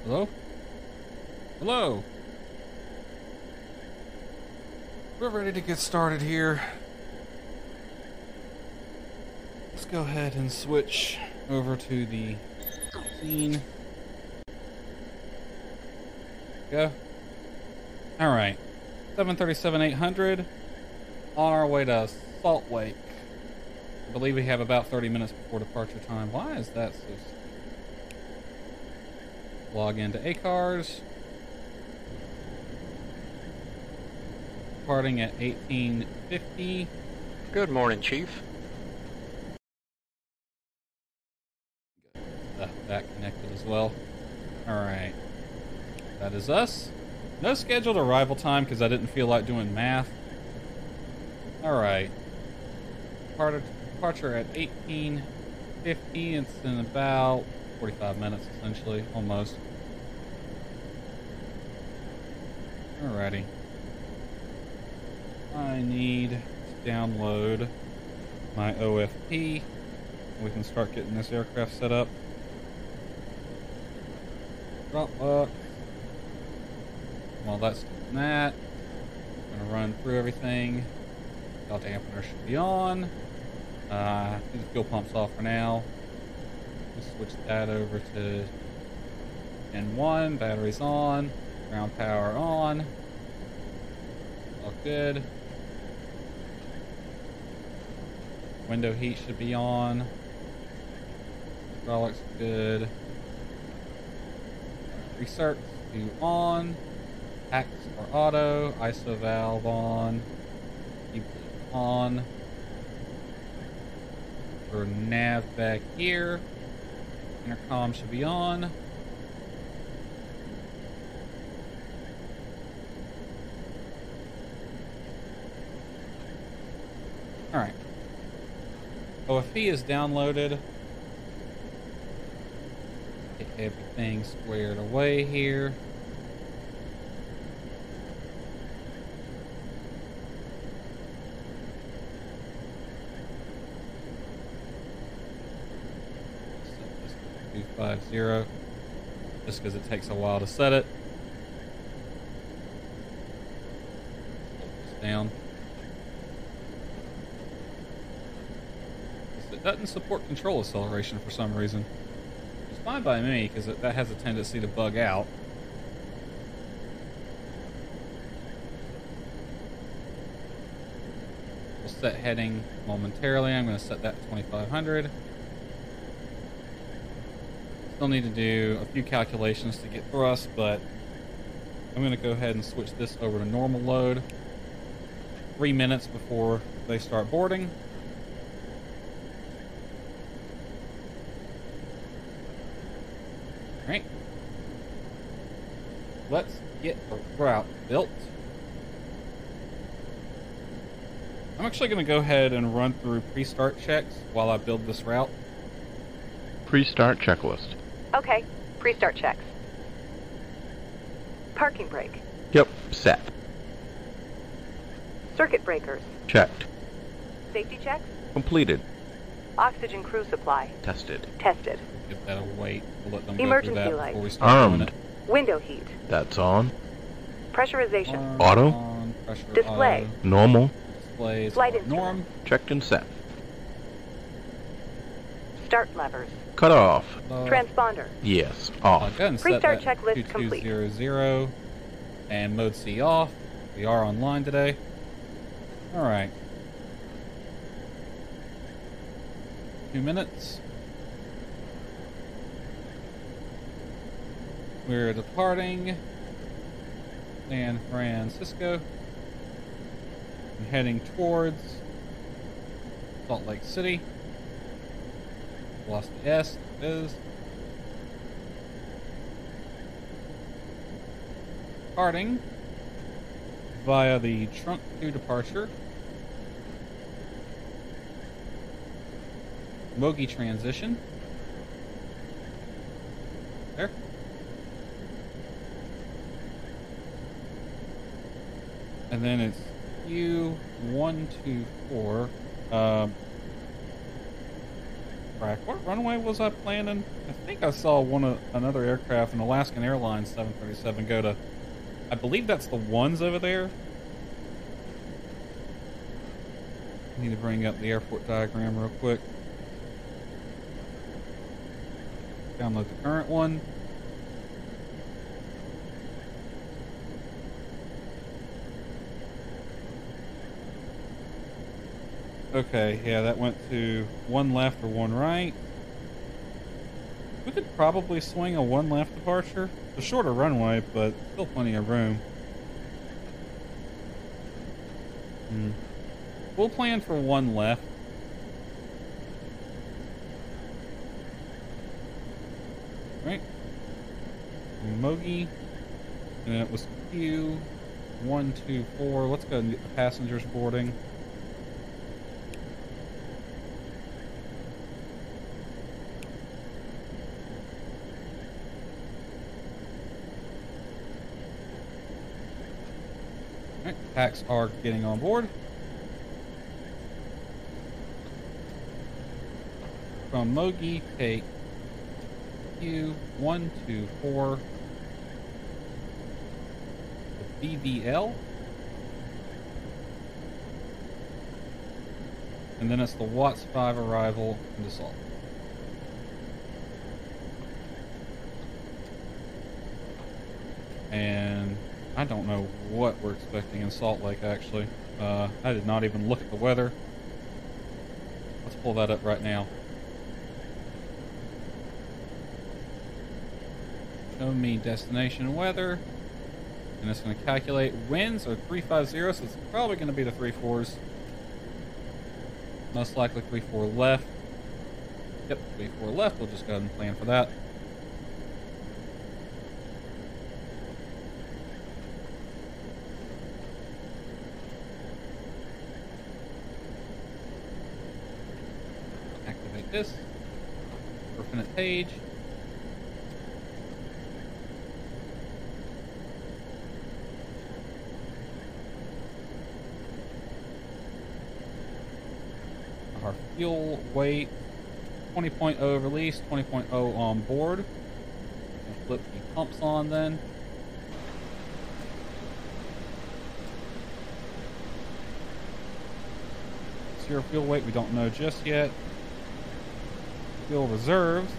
Hello? Hello? We're ready to get started here. Let's go ahead and switch over to the scene. Go. Alright. 737-800. On our way to Salt Lake. I believe we have about 30 minutes before departure time. Why is that so slow? Log into ACARS. Departing at 1850. Good morning, Chief. That connected as well. Alright. That is us. No scheduled arrival time because I didn't feel like doing math. Alright. Departure at 1850. It's in about 45 minutes, essentially. Almost. Alrighty. I need to download my OFP. We can start getting this aircraft set up. Dropbox. While that's doing that, I'm going to run through everything. Belt dampener should be on. Leave the fuel pumps off for now. Just switch that over to N1. Batteries on. Ground power on. All good. Window heat should be on. Hydraulics good. Research to on. Packs for auto. ISO valve on. Keep it on. For nav back here. Intercom should be on. Alright. OFP is downloaded. Get everything squared away here. Set this to 250. Just because it takes a while to set it. Hold this down. It doesn't support control acceleration for some reason. It's fine by me because that has a tendency to bug out. We'll set heading momentarily. I'm going to set that to 2500. Still need to do a few calculations to get thrust, but I'm going to go ahead and switch this over to normal load 3 minutes before they start boarding. Alright. Let's get the route built. I'm actually going to go ahead and run through pre-start checks while I build this route. Pre-start checklist. Okay, pre-start checks. Parking brake. Yep, set. Circuit breakers. Checked. Safety checks. Completed. Oxygen crew supply. Tested. Tested. Give that a wait. We'll let them go Emergency through that lights. before we start doing Armed. it. Window heat. That's on. Pressurization. Armed, Auto. on, pressure Display. auto. Normal. Displays Flight are norm. Checked and set. Start levers. Cut off. Transponder. Yes, Go off. ahead and set Pre-start that checklist to complete. 2200 and mode C off. We are online today. Alright. 2 minutes. We're departing San Francisco and heading towards Salt Lake City. Lost the S. It is. Departing via the trunk to departure. Mogi transition. There. And then it's U124. track. What runway was I planning? I think I saw another aircraft, an Alaskan Airlines 737, go to. I believe that's the ones over there. I need to bring up the airport diagram real quick. Download the current one. Okay, yeah, that went to one left or one right. We could probably swing a one left departure. It's a shorter runway, but still plenty of room. We'll plan for one left. Right. Mogi. And it was Q124. Let's go and get the passengers boarding. Alright, packs are getting on board. From Mogi, take Q124 the BVL. And then it's the Watts 5 arrival into Salt. And I don't know what we're expecting in Salt Lake, actually. I did not even look at the weather. Let's pull that up right now. Show me destination weather. And it's going to calculate winds are 350, so it's probably going to be the 3-4s. Most likely 3-4 left. Yep, 3-4 left. We'll just go ahead and plan for that. Activate this. Perfinite page. Our fuel weight 20.0 release, 20.0 on board. We'll flip the pumps on then. Zero fuel weight, we don't know just yet. Fuel reserves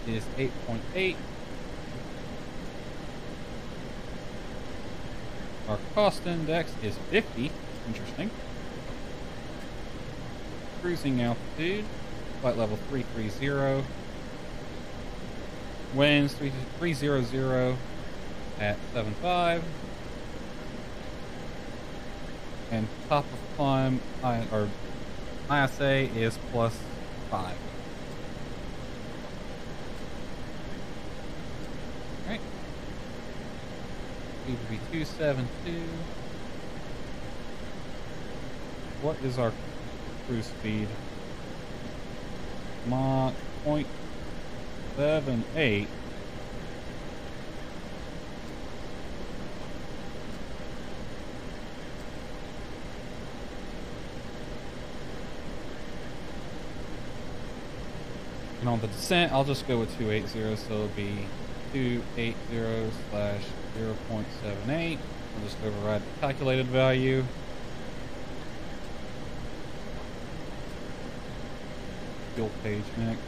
is 8.8. Our cost index is 50. Interesting. Cruising altitude, flight level 330. Winds 300 at 7.5. And top of climb, or ISA is +5. Alright. Speed will be 272. What is our cruise speed? Mach 0.78. And on the descent, I'll just go with 280, so it'll be 280/0.78. I'll just override the calculated value. Fuel page next.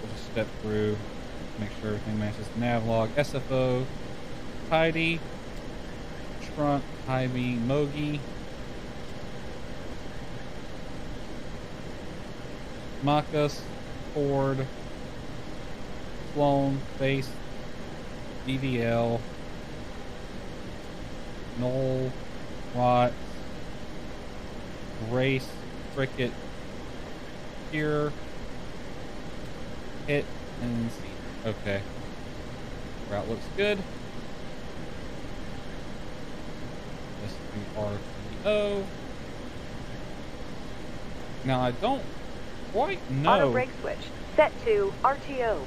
We'll just step through, make sure everything matches the nav log. SFO, Heidi, Trunk, Hy-Vee, Mogi, Marcus, Ford, Sloan, Base, BVL, Knoll, Watts, Race, Cricket, Pure, Hit, and C. Okay. Route looks good. RTO. Now I don't quite know. Auto brake switch set to RTO.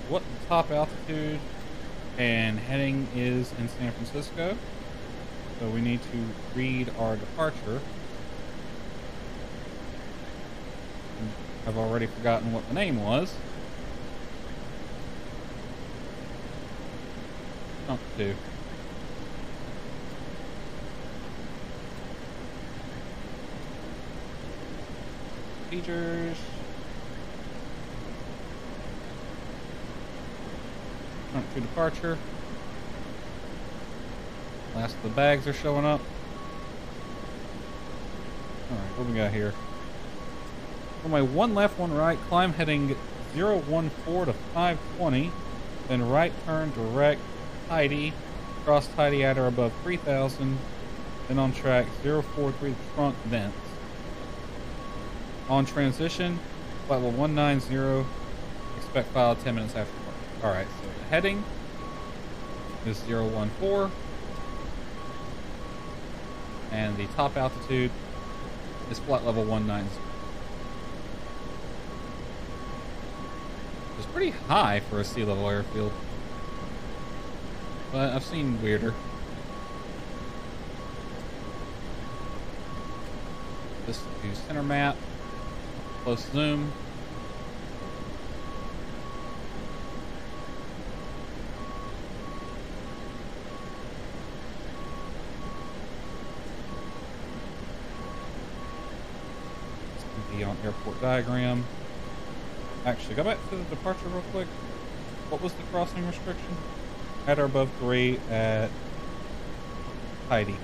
What the top altitude And heading is in San Francisco. So we need to read our departure. I've already forgotten what the name was. Chunk 2. Procedures. Chunk 2 departure. Last of the bags are showing up. Alright, what do we got here? Runway 1 left, 1 right, climb heading 014 to 520, then right turn direct, tidy, cross tidy at or above 3000, then on track 043 trunk vents. On transition, flight level 190, expect file 10 minutes after flight. Alright, so the heading is 014, and the top altitude is flight level 190. It's pretty high for a sea level airfield, but I've seen weirder. This is center map, close zoom. This can be on airport diagram. Actually, go back to the departure real quick. What was the crossing restriction? At or above 3 at Heidi.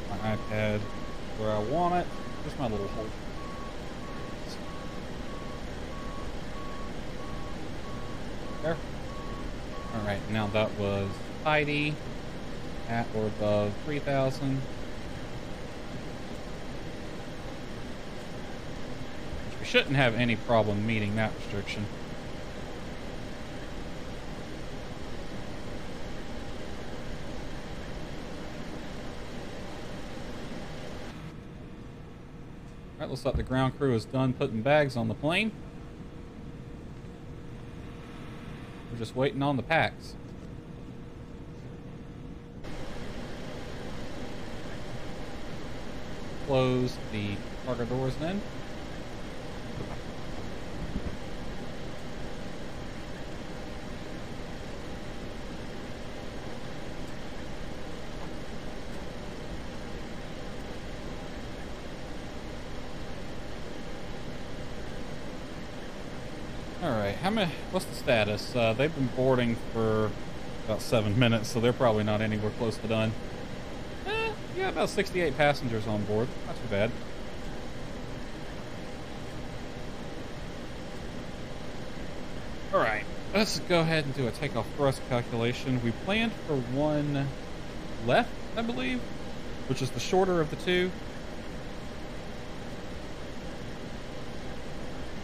My iPad where I want it. Just my little hole. There. Alright, now that was Heidi at or above 3000. Which we shouldn't have any problem meeting that restriction. Alright, looks like the ground crew is done putting bags on the plane. We're just waiting on the packs. Close the cargo doors then. Alright, what's the status? They've been boarding for about 7 minutes, so they're probably not anywhere close to done. Yeah, about 68 passengers on board. Not too bad. Alright, let's go ahead and do a takeoff thrust calculation. We planned for 1 left, I believe, which is the shorter of the 2.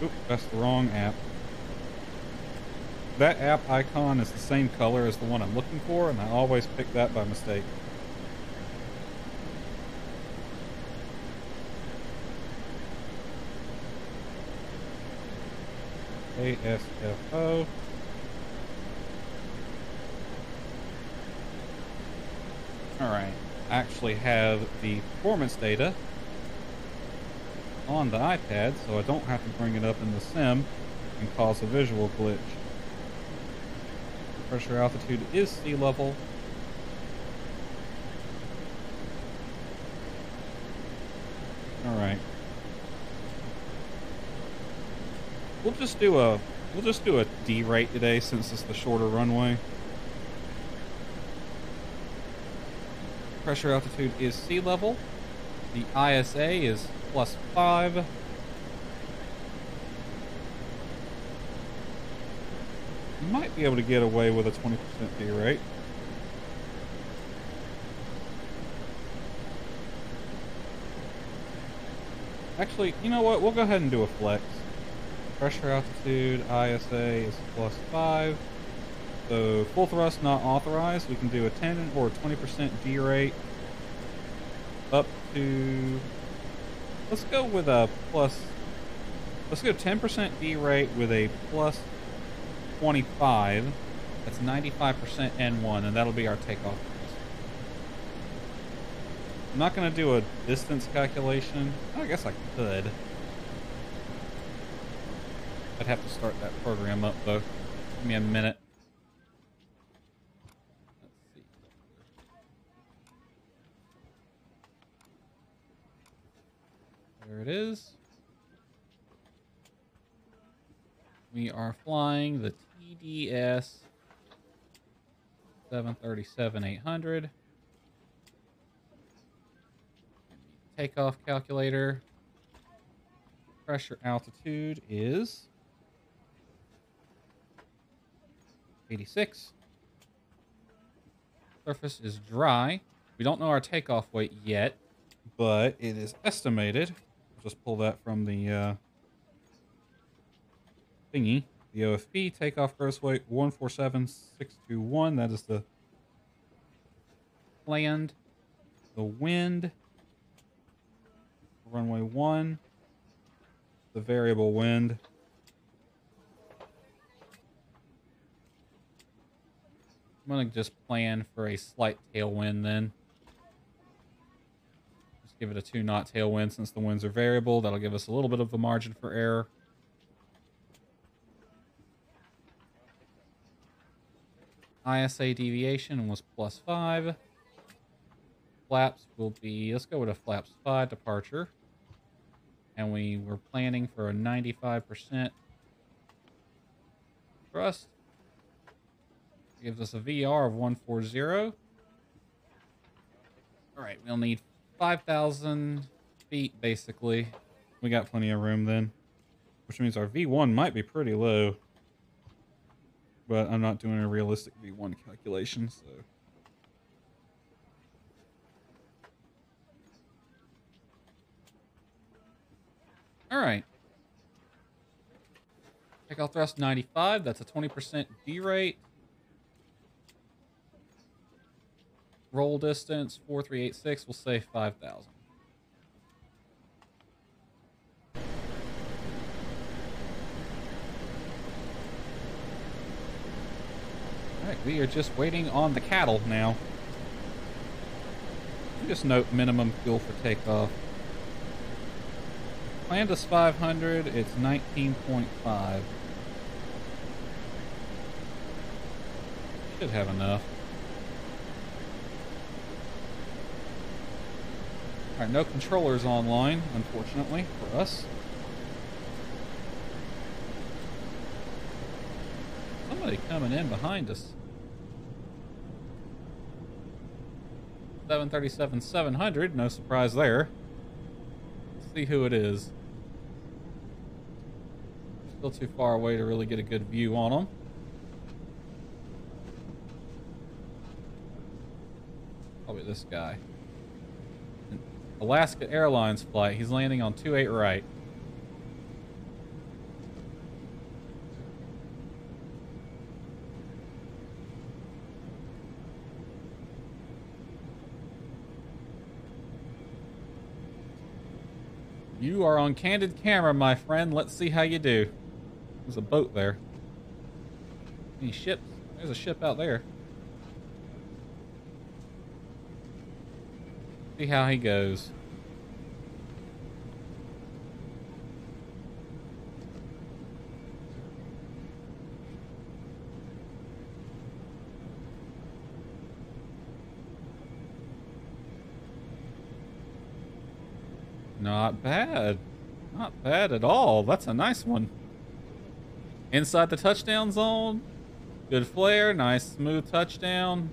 Oop, that's the wrong app. That app icon is the same color as the one I'm looking for, and I always pick that by mistake. ASFO. Alright, I actually have the performance data on the iPad, so I don't have to bring it up in the sim and cause a visual glitch. Pressure altitude is sea level. Alright. We'll just do a D rate today since it's the shorter runway. Pressure altitude is sea level. The ISA is +5. You might be able to get away with a 20% D rate. Actually, you know what? We'll go ahead and do a flex. Pressure altitude, ISA is +5. So full thrust not authorized. We can do a 10 or 20% D rate up to, let's go with a plus, let's go 10% D rate with a plus 25. That's 95% N1, and that'll be our takeoff. I'm not going to do a distance calculation. I guess I could. I'd have to start that program up, though. Give me a minute. Let's see. There it is. We are flying the TDS 737-800. Takeoff calculator. Pressure altitude is 86. Surface is dry. We don't know our takeoff weight yet, but it is estimated. Just pull that from the thingy. The OFP takeoff gross weight 147,621. That is the planned. The wind. Runway 1. The variable wind. I'm going to just plan for a slight tailwind then. Just give it a 2-knot tailwind since the winds are variable. That'll give us a little bit of a margin for error. ISA deviation was +5. Flaps will be, let's go with a flaps 5 departure. And we were planning for a 95% thrust. Gives us a VR of 140. All right, we'll need 5,000 feet, basically. We got plenty of room then, which means our V1 might be pretty low. But I'm not doing a realistic V1 calculation, so. All right. Takeoff thrust 95. That's a 20% D rate. Roll distance 4386. We'll say 5,000. All right, we are just waiting on the cattle now. Just note minimum fuel for takeoff. Planned is 500, it's 19.5. Should have enough. Alright, no controllers online, unfortunately, for us. Somebody coming in behind us. 737-700, no surprise there. Let's see who it is. Still too far away to really get a good view on them. Probably this guy. An Alaska Airlines flight. He's landing on 28 right. You are on candid camera, my friend. Let's see how you do. There's a boat there. Any ships? There's a ship out there. See how he goes. Not bad. Not bad at all. That's a nice one. Inside the touchdown zone. Good flare. Nice smooth touchdown.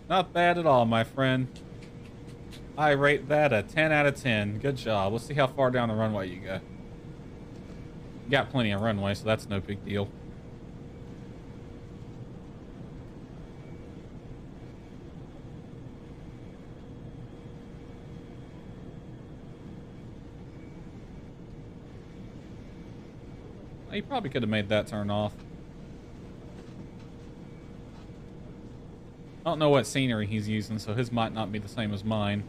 Not bad at all, my friend. I rate that a 10 out of 10. Good job. Let's see how far down the runway you go. You got plenty of runway, so that's no big deal. You probably could have made that turn off. I don't know what scenery he's using, so his might not be the same as mine.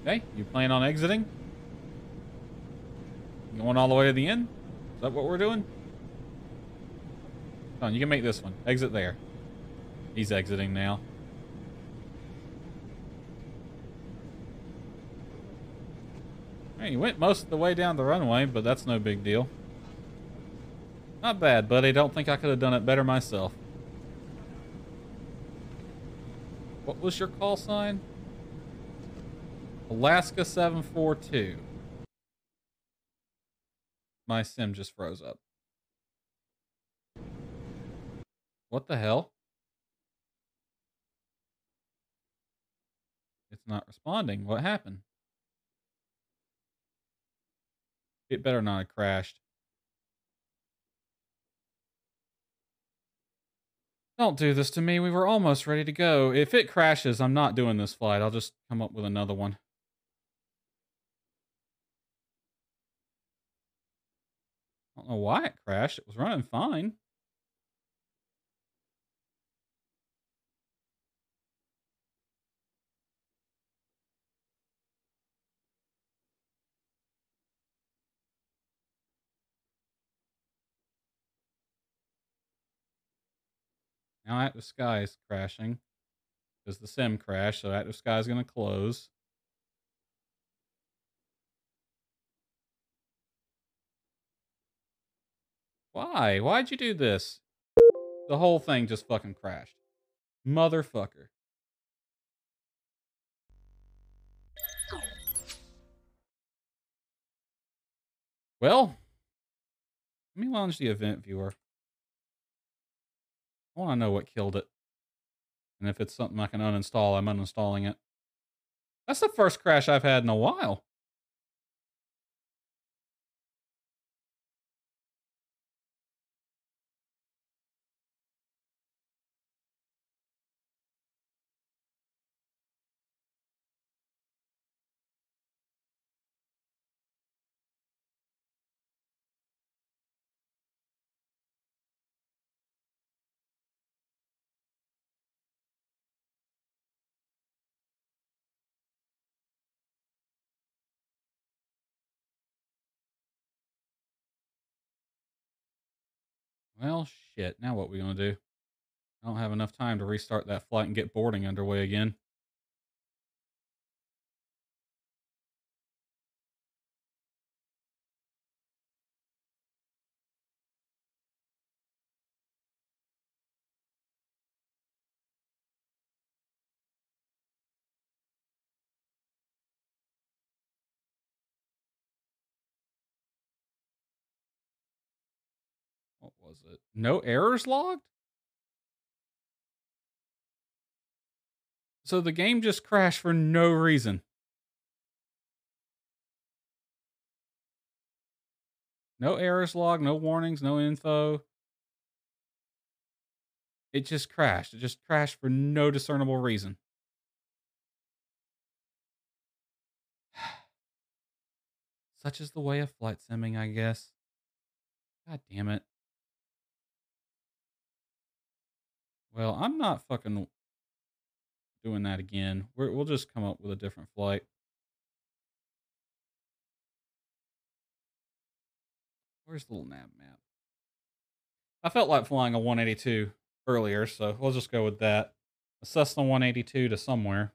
Okay, you plan on exiting? Going all the way to the end? Is that what we're doing? Come on, you can make this one. Exit there. He's exiting now. Hey, he went most of the way down the runway, but that's no big deal. Not bad, buddy. Don't think I could have done it better myself. What was your call sign? Alaska 742. My sim just froze up. What the hell? It's not responding. What happened? It better not have crashed. Don't do this to me. We were almost ready to go. If it crashes, I'm not doing this flight. I'll just come up with another one. I don't know why it crashed. It was running fine. Now Active Sky is crashing because the sim crashed, so Active Sky is going to close. Why? Why'd you do this? The whole thing just fucking crashed. Motherfucker. Well, let me launch the event viewer. I want to know what killed it. And if it's something I can uninstall, I'm uninstalling it. That's the first crash I've had in a while. Well, shit. Now what we gonna do? I don't have enough time to restart that flight and get boarding underway again. What was it? No errors logged? So the game just crashed for no reason. No errors logged, no warnings, no info. It just crashed. It just crashed for no discernible reason. Such is the way of flight simming, I guess. God damn it. Well, I'm not fucking doing that again. We'll just come up with a different flight. Where's the little nav map? I felt like flying a 182 earlier, so we'll just go with that. A Cessna 182 to somewhere.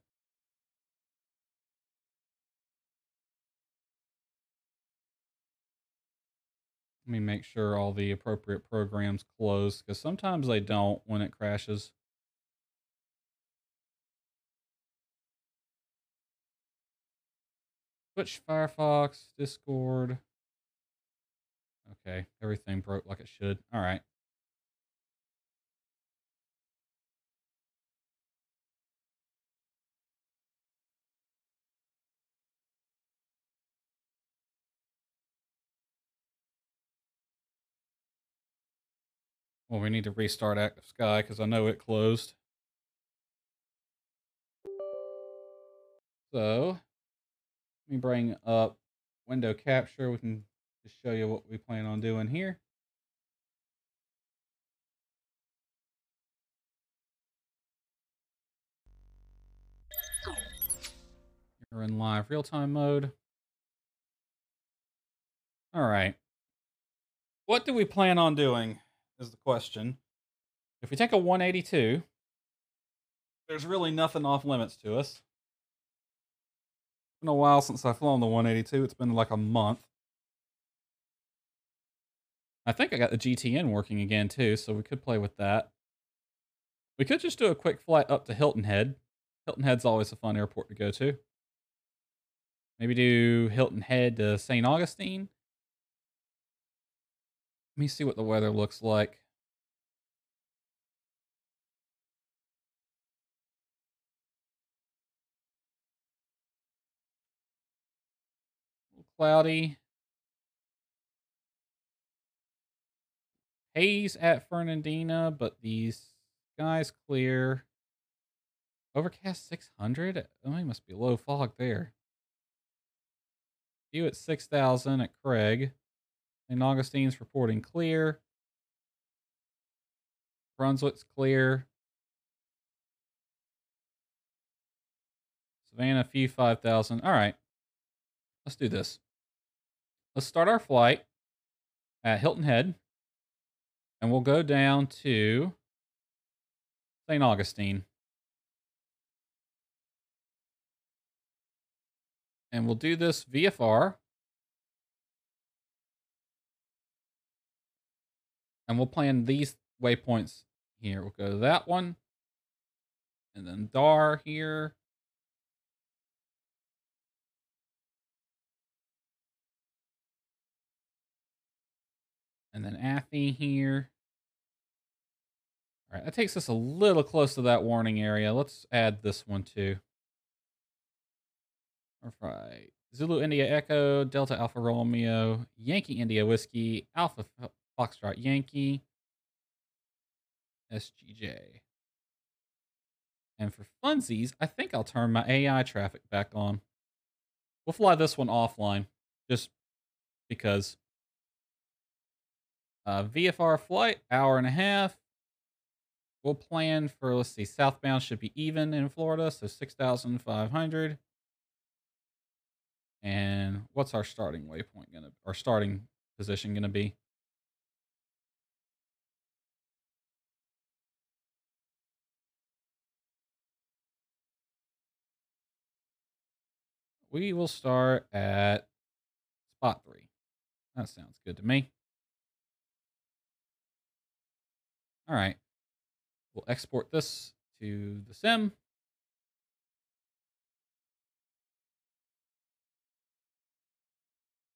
Let me make sure all the appropriate programs close, because sometimes they don't when it crashes. Twitch, Firefox, Discord. Okay, everything broke like it should. All right. Well, we need to restart Active Sky because I know it closed. So, let me bring up window capture. We can just show you what we plan on doing here. We're in live real-time mode. All right. What do we plan on doing is the question. If we take a 182, there's really nothing off limits to us. It's been a while since I've flown the 182. It's been like a month. I think I got the GTN working again too, so we could play with that. We could just do a quick flight up to Hilton Head. Hilton Head's always a fun airport to go to. Maybe do Hilton Head to St. Augustine. Let me see what the weather looks like. A little cloudy. Haze at Fernandina, but the sky's clear. Overcast 600? Oh, it must be low fog there. View at 6,000 at Craig. St. Augustine's reporting clear. Brunswick's clear. Savannah, few 5,000. All right. Let's do this. Let's start our flight at Hilton Head. And we'll go down to St. Augustine. And we'll do this VFR. And we'll plan these waypoints here. We'll go to that one. And then DAR here. And then Athey here. All right, that takes us a little close to that warning area. Let's add this one too. All right. Zulu India Echo, Delta Alpha Romeo, Yankee India Whiskey, Alpha Foxtrot Yankee, SGJ. And for funsies, I think I'll turn my AI traffic back on. We'll fly this one offline, just because. VFR flight, hour and a half. We'll plan for, let's see, southbound should be even in Florida, so 6,500. And what's our starting waypoint gonna, our starting position gonna be? We will start at spot 3. That sounds good to me. All right. We'll export this to the sim.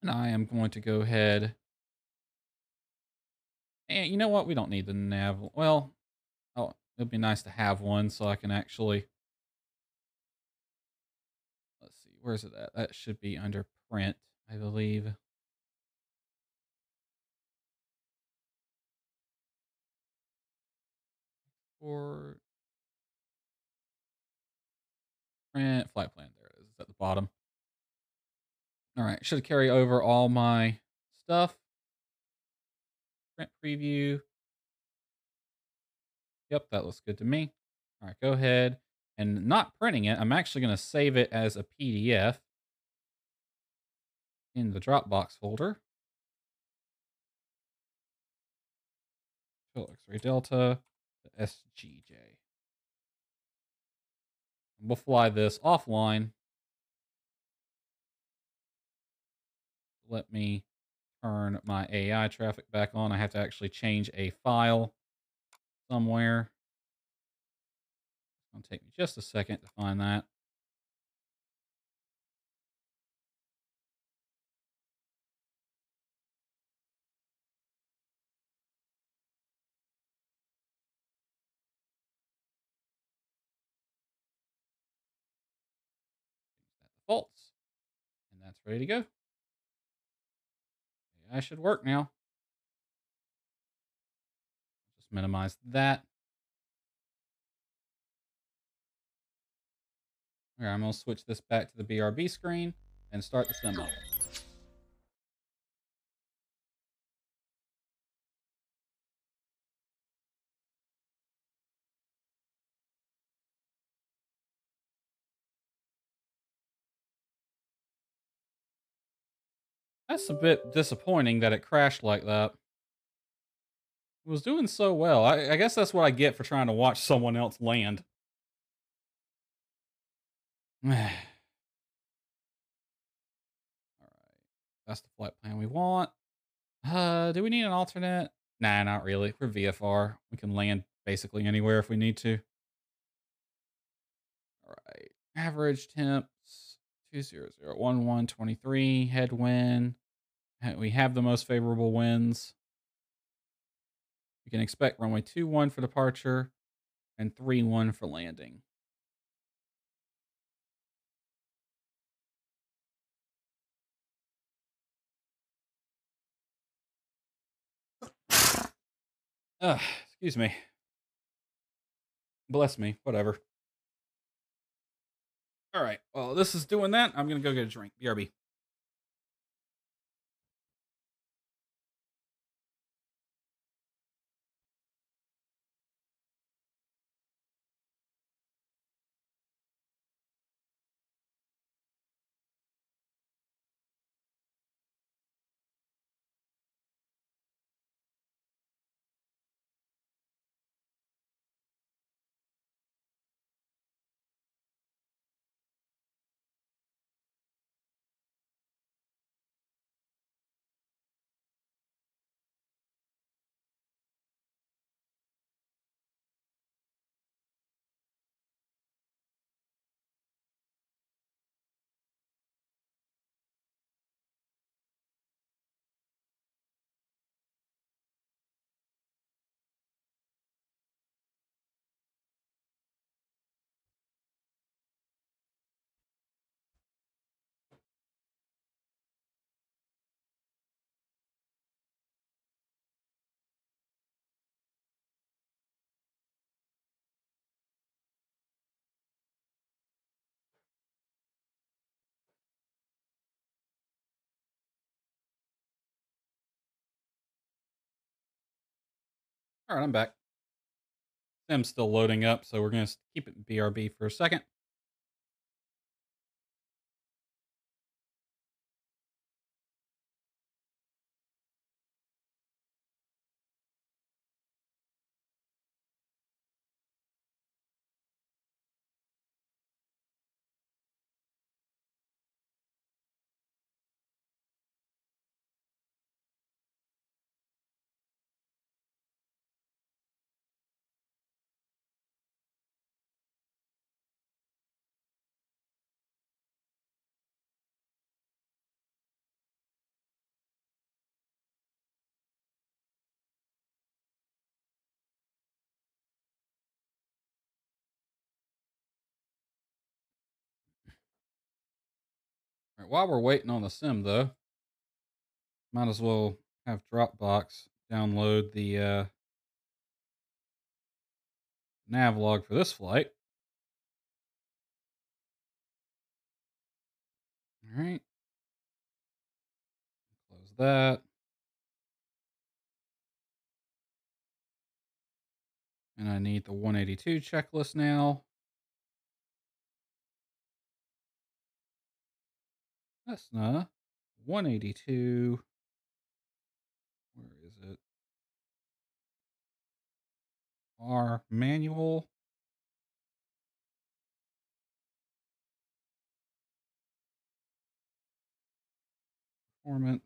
And I am going to go ahead. And you know what? We don't need the nav. Well, oh, it'd be nice to have one so I can actually. Let's see. Where's it at? That should be under print, I believe. Or print flight plan. There it is. It's at the bottom. All right. Should carry over all my stuff. Print preview. Yep, that looks good to me. All right, go ahead. And not printing it, I'm actually going to save it as a PDF in the Dropbox folder. X-ray Delta, the SGJ. We'll fly this offline. Let me turn my AI traffic back on. I have to actually change a file somewhere. It's going to take me just a second to find that. Defaults. And that's ready to go. AI should work now. Just minimize that. All right, I'm going to switch this back to the BRB screen and start the sim up. That's a bit disappointing that it crashed like that. It was doing so well. I guess that's what I get for trying to watch someone else land. All right. That's the flight plan we want. Do we need an alternate? Nah, not really. We're VFR. We can land basically anywhere if we need to. All right. Average temps 2001123. Headwind. We have the most favorable winds. We can expect runway 21 for departure and 31 for landing. Excuse me. Bless me. Whatever. All right. Well, this is doing that. I'm going to go get a drink. BRB. All right, I'm back. Sim's still loading up, so we're going to keep it in BRB for a second. All right, while we're waiting on the sim, though, might as well have Dropbox download the nav log for this flight. All right. Close that. And I need the 182 checklist now. Cessna 182. Where is it? Our manual. Performance.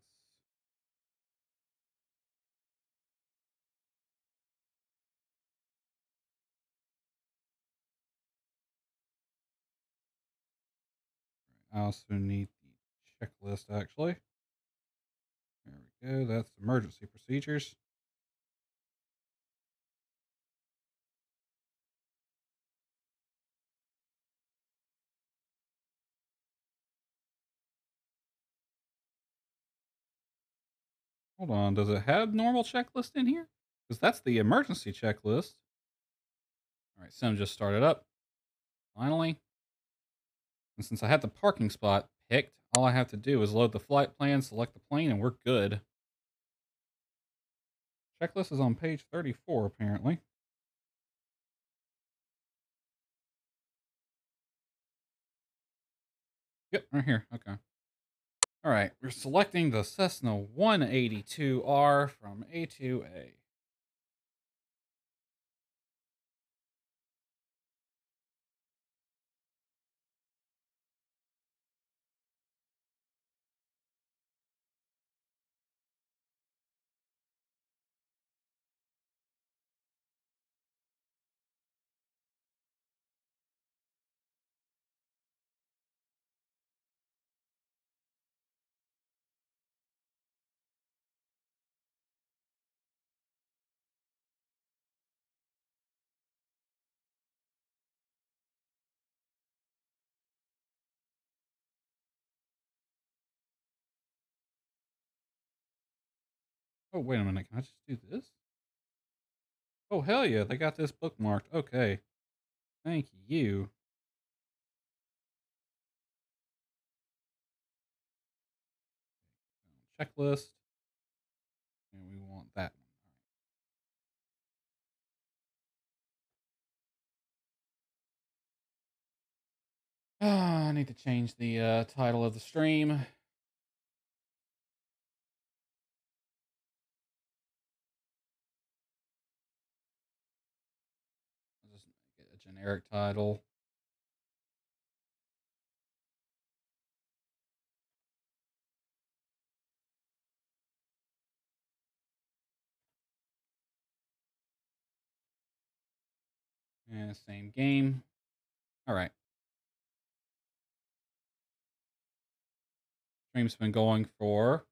I also need the checklist, actually. There we go. That's emergency procedures. Hold on. Does it have normal checklist in here? Because that's the emergency checklist. All right. Sim just started up. Finally. And since I had the parking spot picked, all I have to do is load the flight plan, select the plane, and we're good. Checklist is on page 34, apparently. Yep, right here. Okay. All right, we're selecting the Cessna 182R from A2A. Oh, wait a minute. Can I just do this? Oh, hell yeah. They got this bookmarked. Okay. Thank you. Checklist. And we want that one. I need to change the title of the stream. I'll just make it a generic title. And same game. All right. Stream's been going for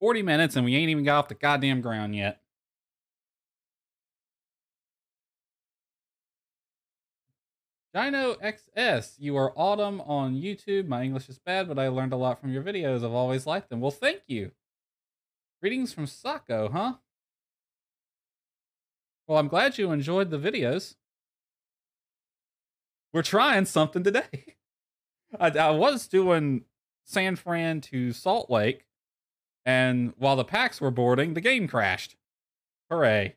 40 minutes and we ain't even got off the goddamn ground yet. Dino XS, you are Autumn on YouTube. My English is bad, but I learned a lot from your videos. I've always liked them. Well, thank you. Greetings from Saco, huh? Well, I'm glad you enjoyed the videos. We're trying something today. I was doing San Fran to Salt Lake, and while the packs were boarding, the game crashed. Hooray.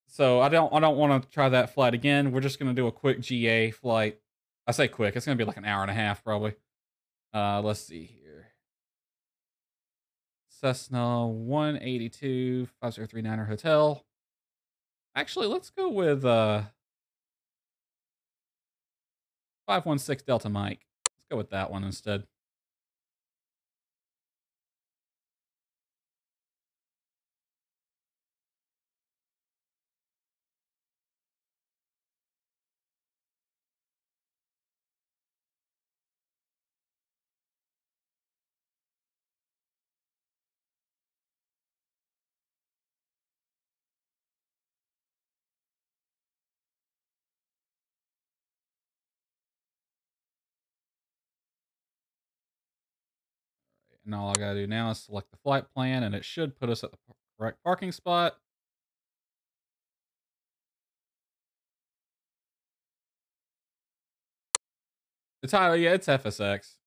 So I don't want to try that flight again. We're just gonna do a quick GA flight. I say quick, it's gonna be like an hour and a half probably. Let's see here. Cessna 182 5039er Hotel. Actually, let's go with 516 Delta Mike. Let's go with that one instead. And all I gotta do now is select the flight plan, and it should put us at the correct parking spot. The title, yeah, it's FSX.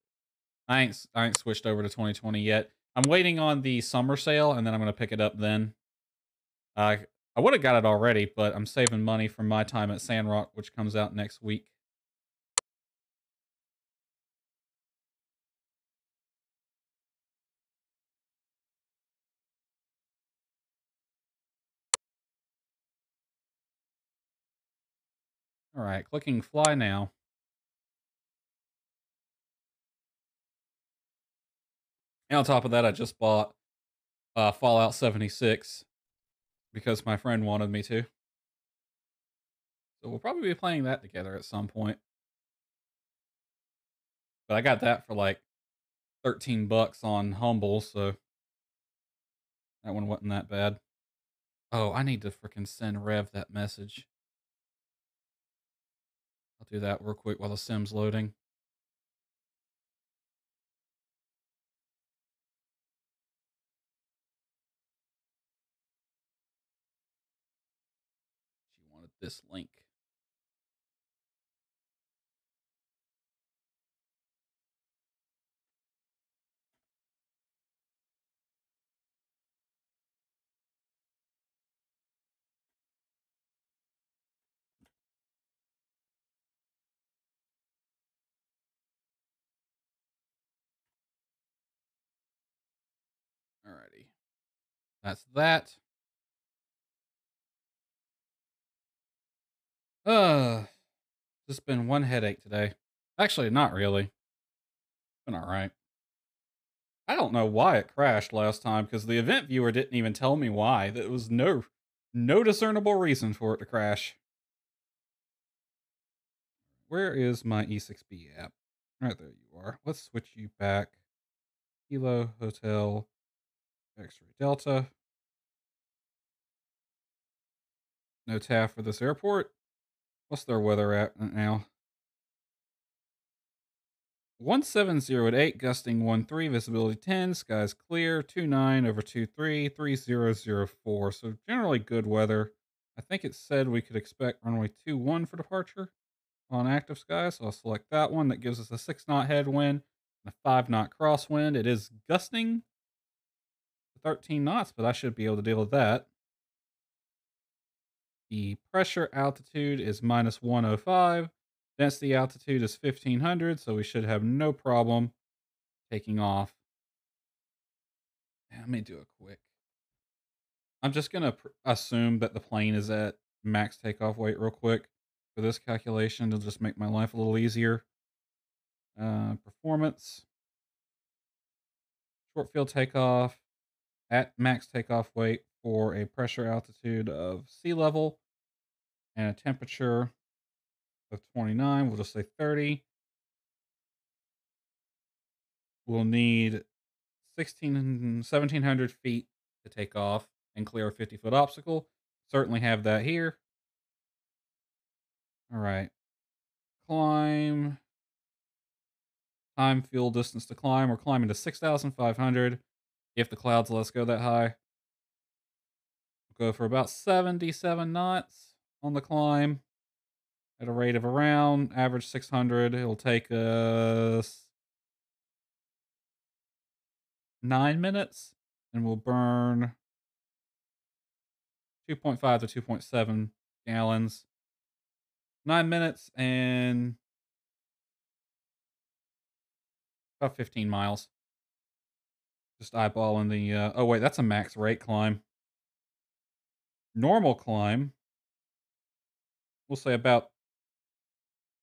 I ain't switched over to 2020 yet. I'm waiting on the summer sale, and then I'm gonna pick it up then. I would have got it already, but I'm saving money from my time at Sandrock, which comes out next week. All right, clicking fly now. And on top of that, I just bought Fallout 76 because my friend wanted me to. So we'll probably be playing that together at some point. But I got that for like 13 bucks on Humble, so that one wasn't that bad. Oh, I need to freaking send Rev that message. I'll do that real quick while the sim's loading. She wanted this link. That's that. Just been one headache today. Actually, not really. Been all right. I don't know why it crashed last time because the event viewer didn't even tell me why. There was no discernible reason for it to crash. Where is my E6B app? Right there you are. Let's switch you back. Kilo Hotel X-Ray Delta. No TAF for this airport. What's their weather at now? 170 at 8, gusting 13, visibility 10, skies clear, 29 over 23, 3004. So generally good weather. I think it said we could expect runway 21 for departure on active skies, so I'll select that one. That gives us a 6-knot headwind and a 5-knot crosswind. It is gusting 13 knots, but I should be able to deal with that. The pressure altitude is minus 105. Density altitude is 1500, so we should have no problem taking off. Let me do a quick. I'm just going to assume that the plane is at max takeoff weight real quick for this calculation. It'll just make my life a little easier. Performance. Short field takeoff at max takeoff weight for a pressure altitude of sea level and a temperature of 29. We'll just say 30. We'll need 1,700 feet to take off and clear a 50-foot obstacle. Certainly have that here. All right. Climb. Time, fuel, distance to climb. We're climbing to 6,500. If the clouds let us go that high. We'll go for about 77 knots on the climb at a rate of around average 600. It'll take us 9 minutes, and we'll burn 2.5 to 2.7 gallons. 9 minutes and about 15 miles. Just eyeballing the, oh wait, that's a max rate climb. Normal climb, we'll say about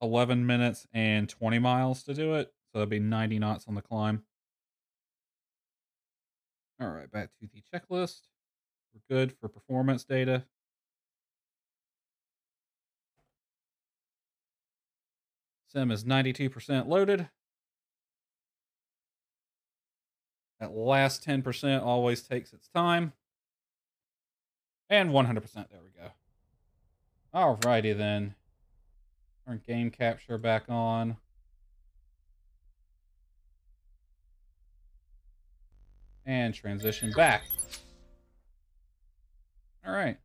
11 minutes and 20 miles to do it. So that'd be 90 knots on the climb. All right, back to the checklist. We're good for performance data. Sim is 92% loaded. That last 10% always takes its time. And 100%, there we go. Alrighty then. Turn game capture back on. And transition back. Alright.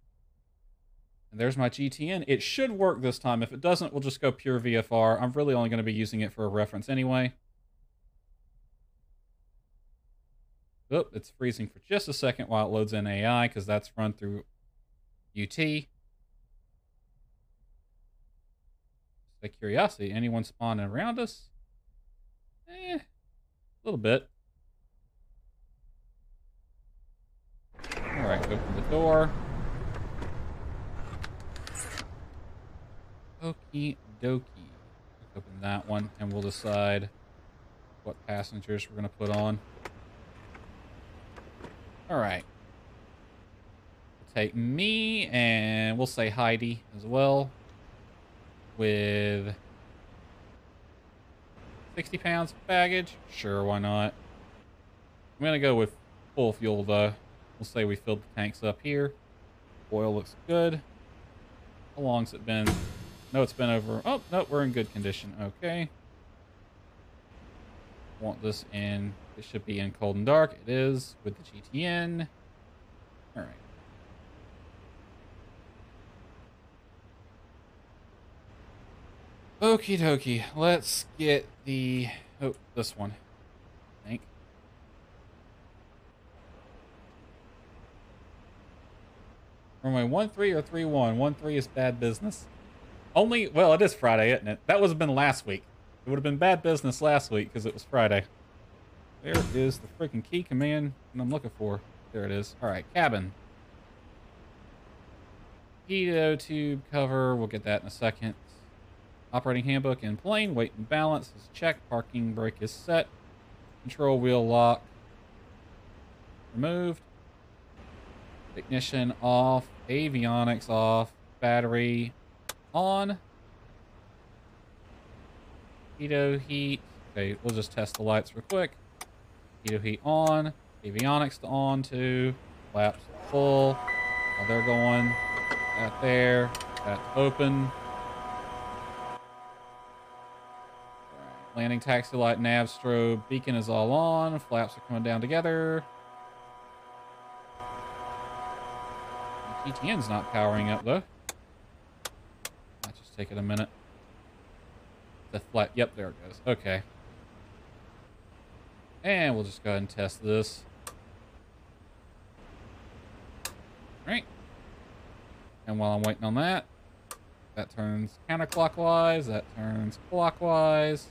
And there's my GTN. It should work this time. If it doesn't, we'll just go pure VFR. I'm really only going to be using it for a reference anyway. Oop, it's freezing for just a second while it loads in AI, because that's run through UT. Just out of curiosity, anyone spawning around us? A little bit. Alright, open the door. Okie dokie. Let's open that one, and we'll decide what passengers we're going to put on. Alright. We'll take me, and we'll say Heidi as well. With 60 pounds of baggage? Sure, why not? I'm going to go with full fuel, though. We'll say we filled the tanks up here. Oil looks good. How long's it been? No, it's been over. Oh, no, we're in good condition. Okay. Want this in. It should be in cold and dark. It is with the GTN. All right. Okie dokie. Let's get the. Oh, this one. I think. Runway 13 or 31. 13 is bad business. Only, well, it is Friday, isn't it? That would have been last week. It would have been bad business last week because it was Friday. There is the freaking key command that I'm looking for. There it is. All right, cabin. Pitot tube cover. We'll get that in a second. Operating handbook in plane. Weight and balance is checked. Parking brake is set. Control wheel lock removed. Ignition off. Avionics off. Battery on. Pitot heat. Okay, we'll just test the lights real quick. Pitot heat on. Avionics to on too. Flaps full. While they're going. That there. That's open. Landing taxi light, nav strobe, beacon is all on. Flaps are coming down together. The TTN's not powering up though. Might just take it a minute. The flat, yep, there it goes. Okay. And we'll just go ahead and test this. Alright. And while I'm waiting on that, that turns counterclockwise, that turns clockwise.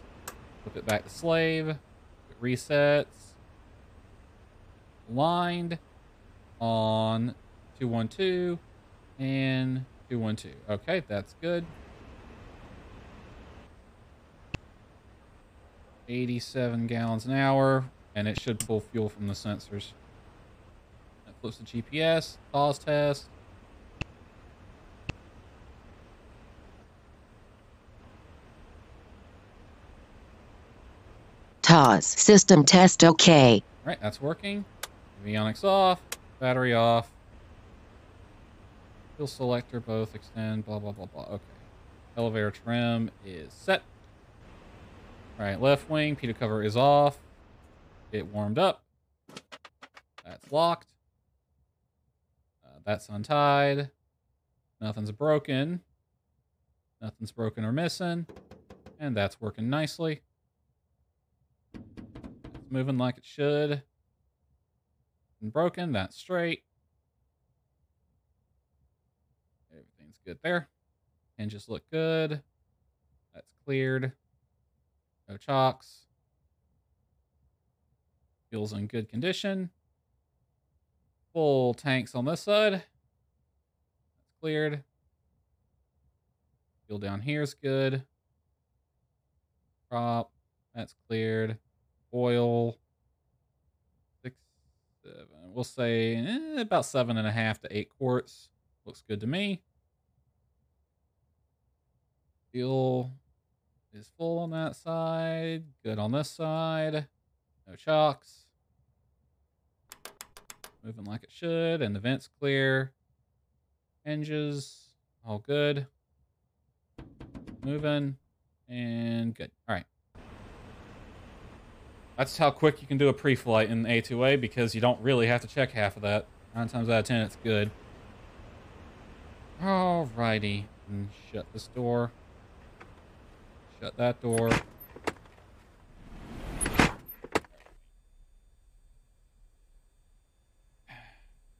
Flip it back to slave. It resets. Aligned on 212 and 212. Okay, that's good. 87 gallons an hour, and it should pull fuel from the sensors. That flips the GPS. Pause test. TOS system test OK. All right, that's working. Avionics off, battery off. Fuel selector both extend, blah, blah, blah, blah. Okay. Elevator trim is set. All right, left wing, pitot cover is off. It warmed up. That's locked. That's untied. Nothing's broken. Nothing's broken or missing. And that's working nicely. It's moving like it should. And broken, that's straight. Everything's good there. Hinges look good. That's cleared. No chocks. Fuel's in good condition. Full tanks on this side. That's cleared. Fuel down here is good. Prop. That's cleared. Oil. 6, 7. We'll say about 7.5 to 8 quarts. Looks good to me. Fuel is full on that side. Good on this side. No chocks. Moving like it should. And the vent's clear. Hinges. All good. Moving. And good. All right. That's how quick you can do a pre-flight in A2A because you don't really have to check half of that. 9 times out of 10, it's good. Alrighty. And shut this door. Shut that door.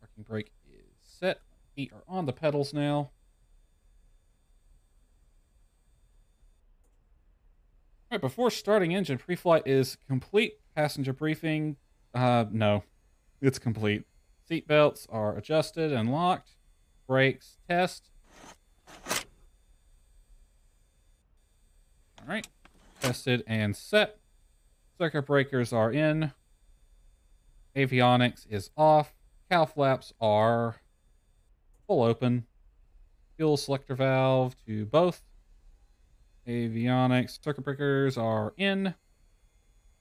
Parking brake is set. Feet are on the pedals now. All right, before starting engine, pre-flight is complete. Passenger briefing, no, it's complete. Seat belts are adjusted and locked. Brakes test. All right, tested and set. Circuit breakers are in. Avionics is off. Cow flaps are full open. Fuel selector valve to both. Avionics circuit breakers are in.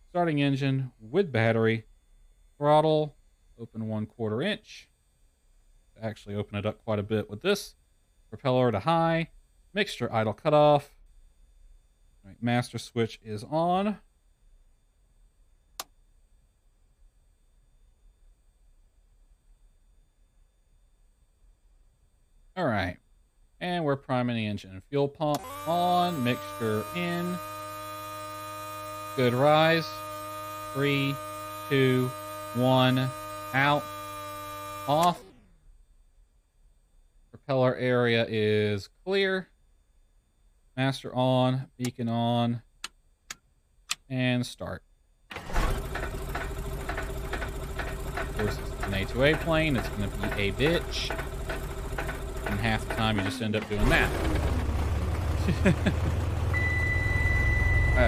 Starting engine with battery. Throttle open 1/4 inch. Actually open it up quite a bit with this. Propeller to high. Mixture idle cutoff. All right, master switch is on. All right. And we're priming the engine. Fuel pump on. Mixture in. Good rise. 3, 2, 1. Out. Off. Propeller area is clear. Master on. Beacon on. And start. Of course, it's an A2A plane, it's going to be a bitch. And half the time you just end up doing that.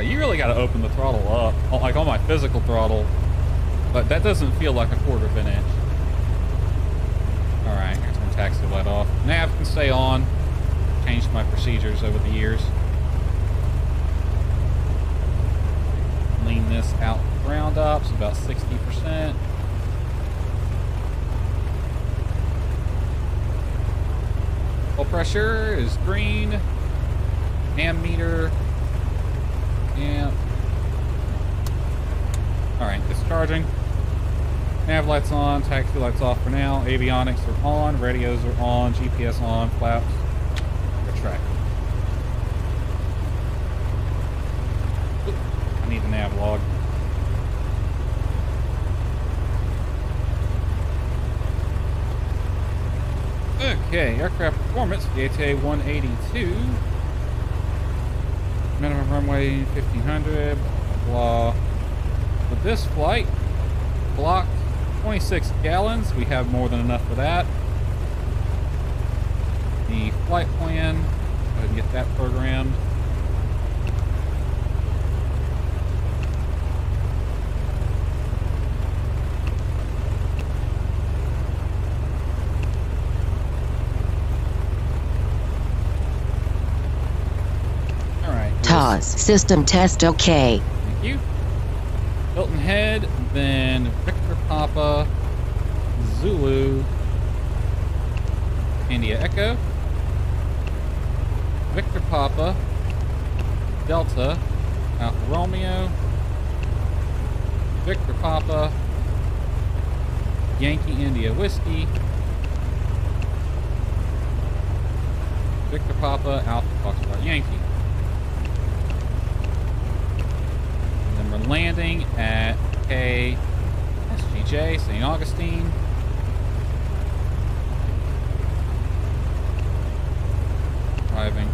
You really got to open the throttle up, like on my physical throttle, but that doesn't feel like a 1/4 of an inch. All right, here's my taxi light off. Nav can stay on. Changed my procedures over the years. Lean this out ground up, so about 60%. Oil pressure is green. Ammeter. Yeah. Alright, it's charging. Nav lights on, taxi lights off for now. Avionics are on, radios are on, GPS on, flaps retract. I need the nav log. Okay, aircraft performance, the C182. Minimum runway 1500, blah, blah, blah. For this flight, block 26 gallons. We have more than enough for that. The flight plan, go ahead and get that programmed. TOS. System test OK. Thank you. Hilton Head, then Victor Papa, Zulu, India Echo, Victor Papa, Delta, Alpha Romeo, Victor Papa, Yankee India Whiskey, Victor Papa, Alpha Foxtrot Yankee. We're landing at KSGJ, St. Augustine. Driving.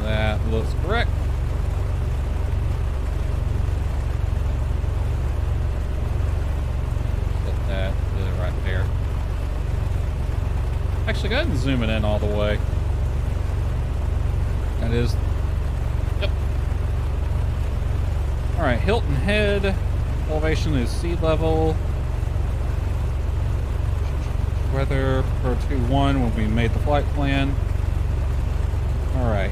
That looks correct. Set that to right there. Actually, go ahead and zoom it in all the way. That is... Yep. Alright, Hilton Head. Elevation is sea level. Weather per 2-1 when we made the flight plan. Alright.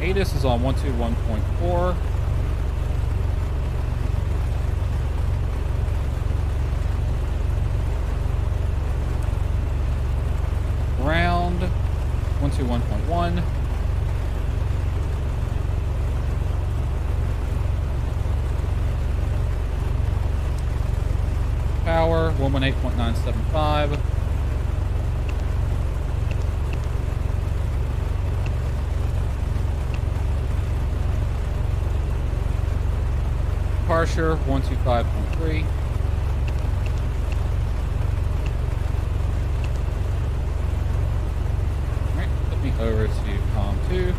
ATIS is on 121.4. Ground 121.1. Power 118.975. Departure 125.3. Over to COM 2.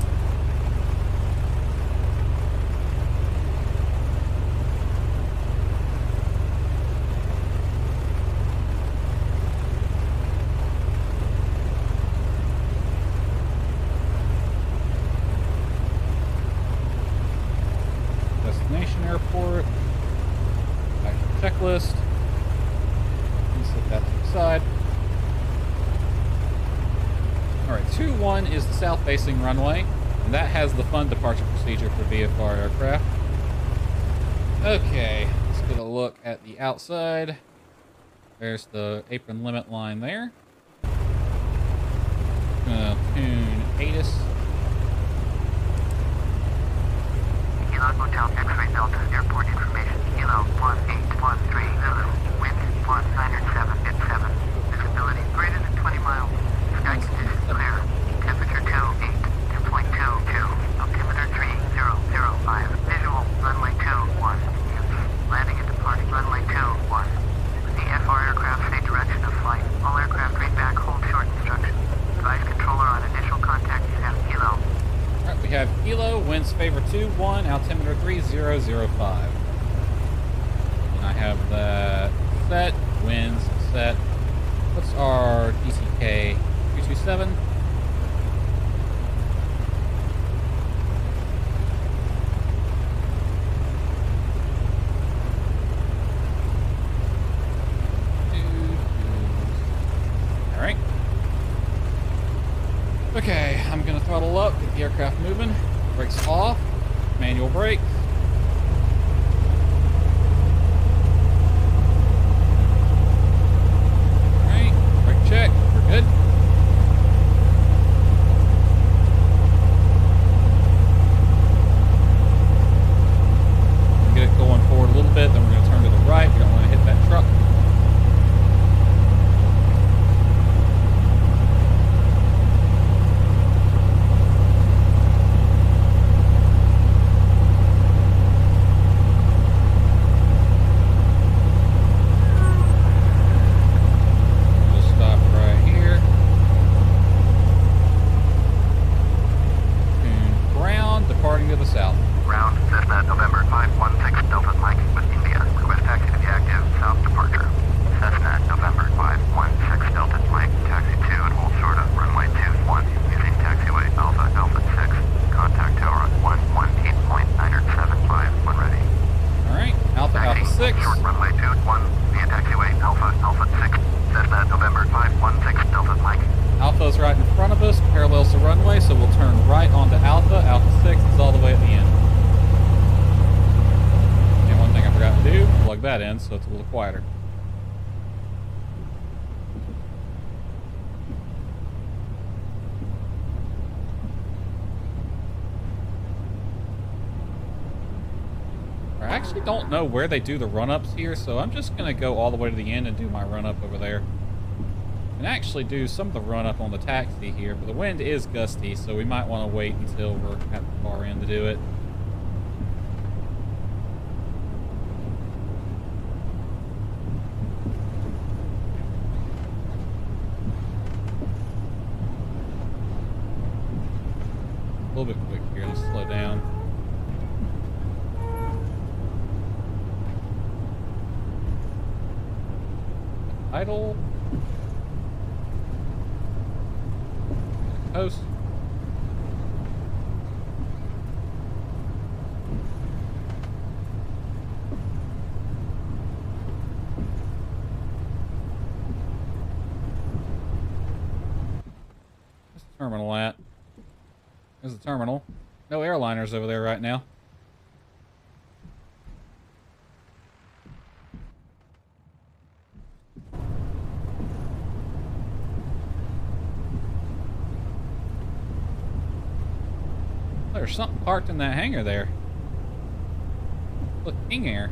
Destination airport. Back to the checklist. Set that to the side. Alright, 2-1 is the south-facing runway, and that has the fun departure procedure for VFR aircraft. Okay, let's get a look at the outside. There's the apron limit line there. Gonna tune ATIS. Kilo Hotel X-Ray Delta, airport information, Kilo 1813, wind 1907 at 7, visibility greater than 20 miles. Sky conditions clear. Temperature 2.22. Altimeter 3005. Visual runway 21. Landing and departing runway 21. The FR aircraft say direction of flight. All aircraft read back hold short instructions. Advise controller on initial contact 7 Kilo. we have Kilo, winds favor 2-1, altimeter 3005. And I have that set, winds set. What's our DCK? 327. Alright. Okay, I'm gonna throttle up, get the aircraft moving. Brakes off, manual brakes. Alright, brake check, we're good. Get it going forward a little bit, then we're gonna turn to the right. We don't want to hit that truck. That in, so it's a little quieter. I actually don't know where they do the run-ups here, so I'm just going to go all the way to the end and do my run-up over there. And actually do some of the run-up on the taxi here, but the wind is gusty, so we might want to wait until we're at the far end to do it. A little bit quick here. Let's slow down. Idle. Coast. Where's the terminal at? There's the terminal. No airliners over there right now. There's something parked in that hangar there. Look, King Air.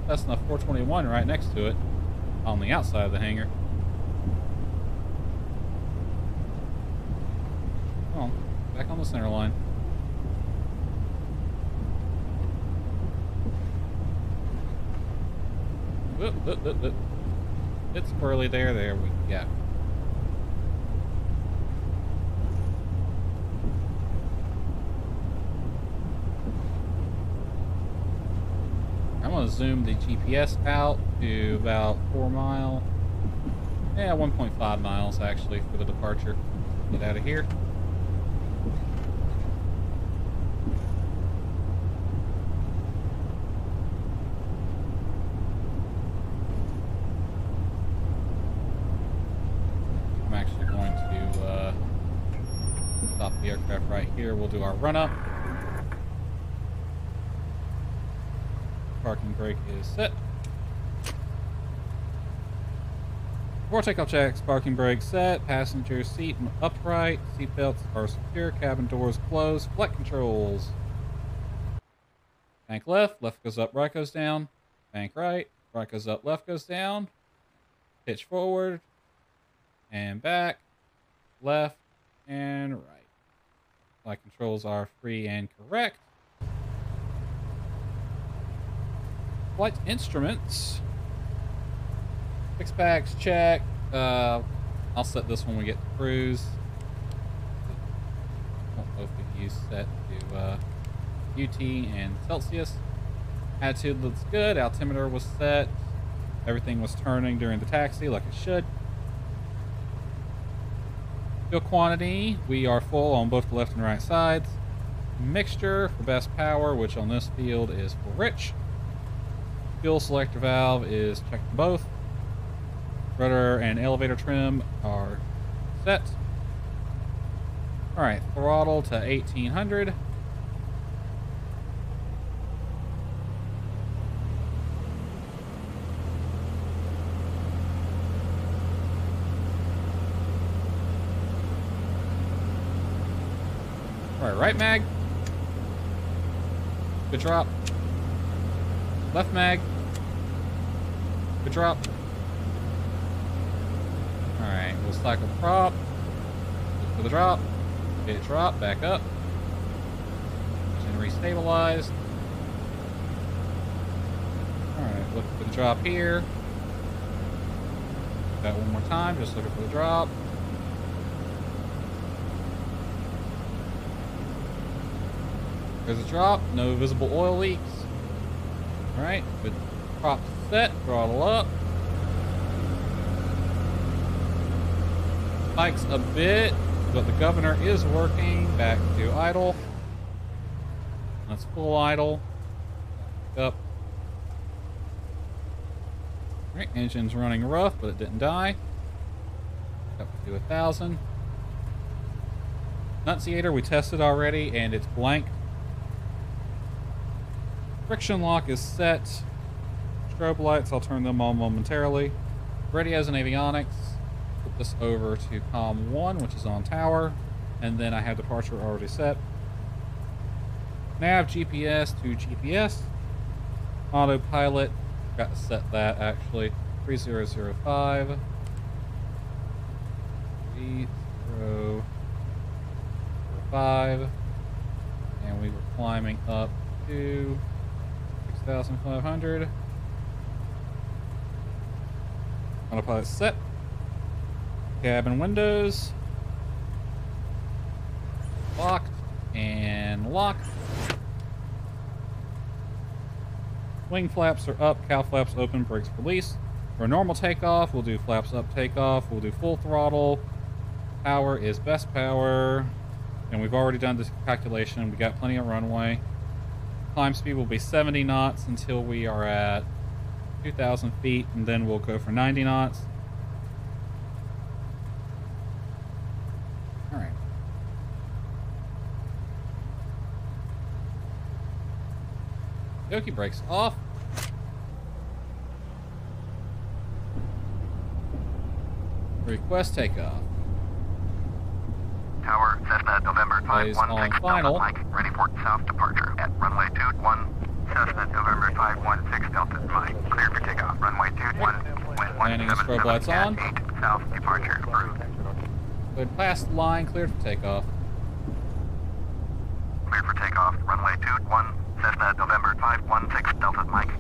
Cessna 421 right next to it. On the outside of the hangar. Come on, back on the center line. Whoop, whoop, whoop, whoop. It's squirrely there. There we go. I'm going to zoom the GPS out to about 4 miles. Yeah, 1.5 miles actually for the departure. Get out of here. I'm actually going to stop the aircraft right here. We'll do our run up. Parking brake is set. Before takeoff checks, parking brake set, passenger seat upright, seat belts are secure, cabin doors closed, flight controls. Bank left goes up, right goes down. Bank right goes up, left goes down. Pitch forward, and back, left, and right. Flight controls are free and correct. Flight instruments. 6 packs check. I'll set this when we get to cruise. Both of you set to UT and Celsius. Attitude looks good. Altimeter was set. Everything was turning during the taxi like it should. Fuel quantity, we are full on both the left and right sides. Mixture for best power, which on this field is full rich. Fuel selector valve is checked both. Rudder and elevator trim are set. Alright, throttle to 1800. Alright, right mag. Good drop. Left mag. Good drop. Alright, we'll cycle prop. Look for the drop. Get it drop, back up. And restabilize. Alright, look for the drop here. That one more time, just looking for the drop. There's a drop, no visible oil leaks. Alright, good. Prop set, throttle up. Spikes a bit, but the governor is working. Back to idle. That's full idle. Up. Alright, engine's running rough, but it didn't die. Up to 1,000. Nunciator we tested already, and it's blank. Friction lock is set. Strobe lights, I'll turn them on momentarily. Radios and avionics. Put this over to COM 1, which is on tower. And then I have departure already set. Nav GPS to GPS. Autopilot. Got to set that actually. 3005. 3005. And we were climbing up to 6,500. Autopilot set. Cabin windows. Locked and locked. Wing flaps are up, cow flaps open, brakes release. For a normal takeoff, we'll do flaps up takeoff. We'll do full throttle. Power is best power. And we've already done this calculation. We got plenty of runway. Climb speed will be 70 knots until we are at 2,000 feet, and then we'll go for 90 knots. All right. Okie brakes off. Request takeoff. Tower, Cessna, November Plays 516 on Delta final. Mike, ready for south departure at runway 21. Cessna, November 516 Delta Mike, clear for takeoff. Runway 21, wind Landing and strobe lights on. 8, south departure approved. Go ahead past the line, cleared for takeoff. Clear for takeoff. Runway 21, Cessna, November 516 Delta Mike.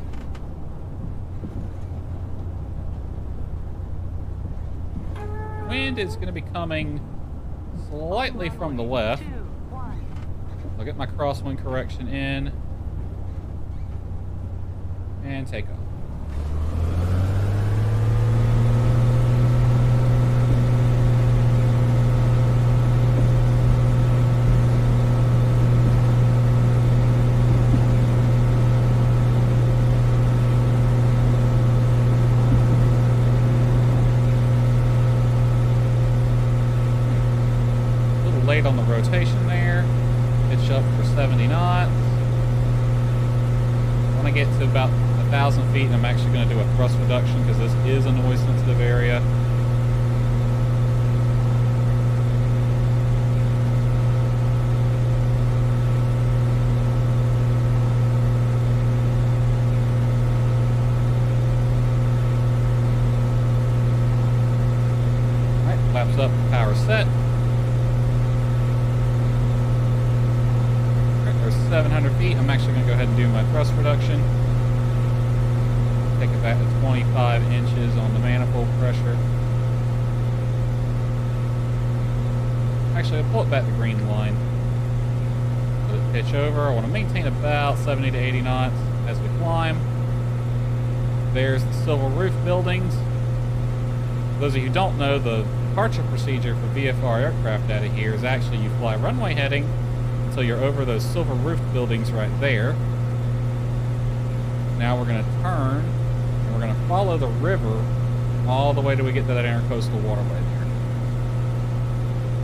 Wind is going to be coming slightly from the left. I'll get my crosswind correction in and take off. Late on the rotation there. Pitch up for 70 knots. When I get to about 1,000 feet, I'm actually going to do a thrust reduction because this is a noise sensitive area. Alright, flaps up, power set. 700 feet, I'm actually going to go ahead and do my thrust reduction. Take it back to 25 inches on the manifold pressure. Actually, I'll pull it back to green line. pitch over. I want to maintain about 70 to 80 knots as we climb. There's the silver roof buildings. For those of you who don't know, the departure procedure for VFR aircraft out of here is actually you fly runway heading until you're over those silver roof buildings right there. Now we're going to turn and we're going to follow the river all the way till we get to that intercoastal waterway there.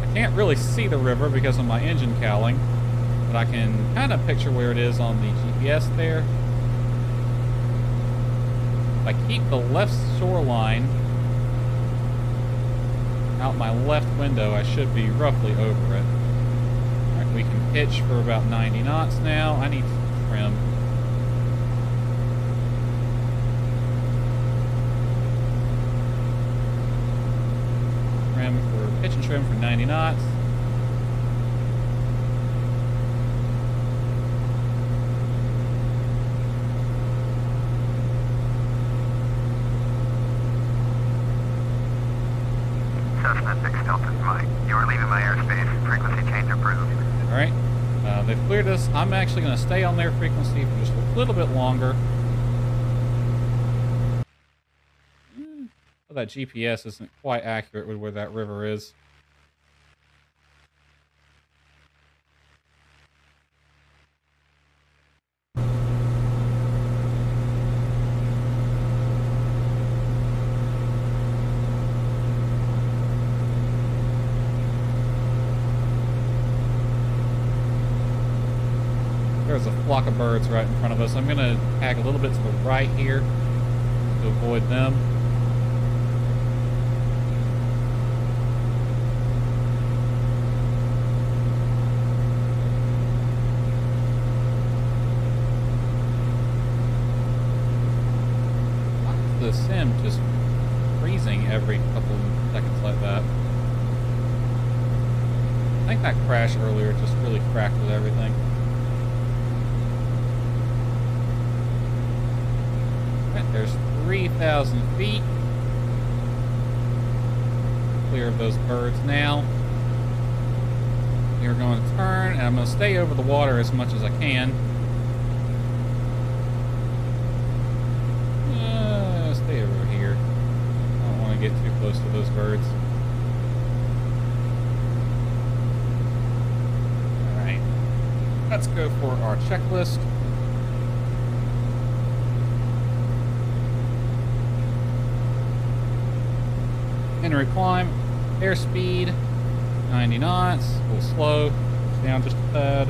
I can't really see the river because of my engine cowling, but I can kind of picture where it is on the GPS there. If I keep the left shoreline out my left window, I should be roughly over it. All right, we can pitch for about 90 knots now. I need some trim. Pitch and trim for 90 knots. Cessna 6 Delta Mike. You are leaving my airspace. Frequency change approved. Alright. They've cleared us. I'm actually going to stay on their frequency for just a little bit longer. Well, that GPS isn't quite accurate with where that river is. There's a flock of birds right in front of us. I'm going to tag a little bit to the right here to avoid them. The sim just freezing every couple of seconds like that. I think that crash earlier just really cracked with everything. Right, there's 3,000 feet. Clear of those birds now. We're going to turn, and I'm going to stay over the water as much as I can. Stay over here. I don't want to get too close to those birds. Alright. Let's go for our checklist. Entry climb. Airspeed 90 knots. A little slow. Down just a tad.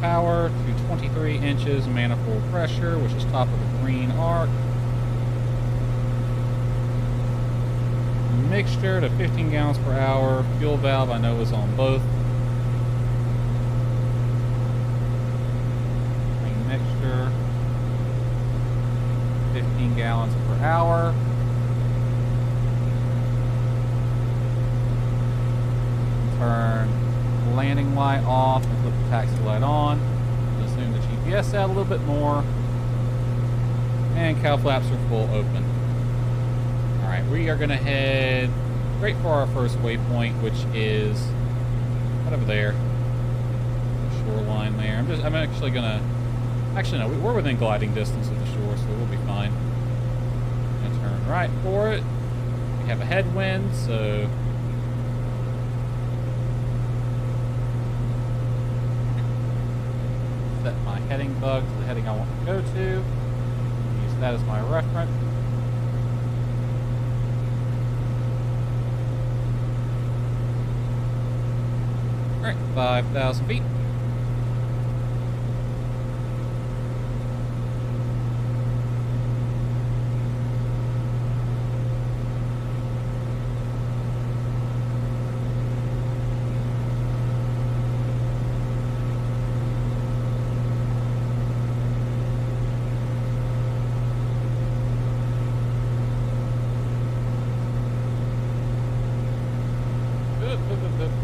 Power to 23 inches. Manifold pressure, which is top of the green arc. Mixture to 15 gallons per hour. Fuel valve I know is on both. Mixture 15 gallons per hour. Turn landing light off and flip the taxi light on. Zoom the GPS out a little bit more. And cow flaps are full open. Alright, we are going to head straight for our first waypoint, which is right over there. The shoreline there. I'm actually going to... Actually, no, we're within gliding distance of the shore, so we'll be fine. I'm going to turn right for it. We have a headwind, so... Set my heading bug to the heading I want to go to. Use that as my reference. Alright, 5,000 feet.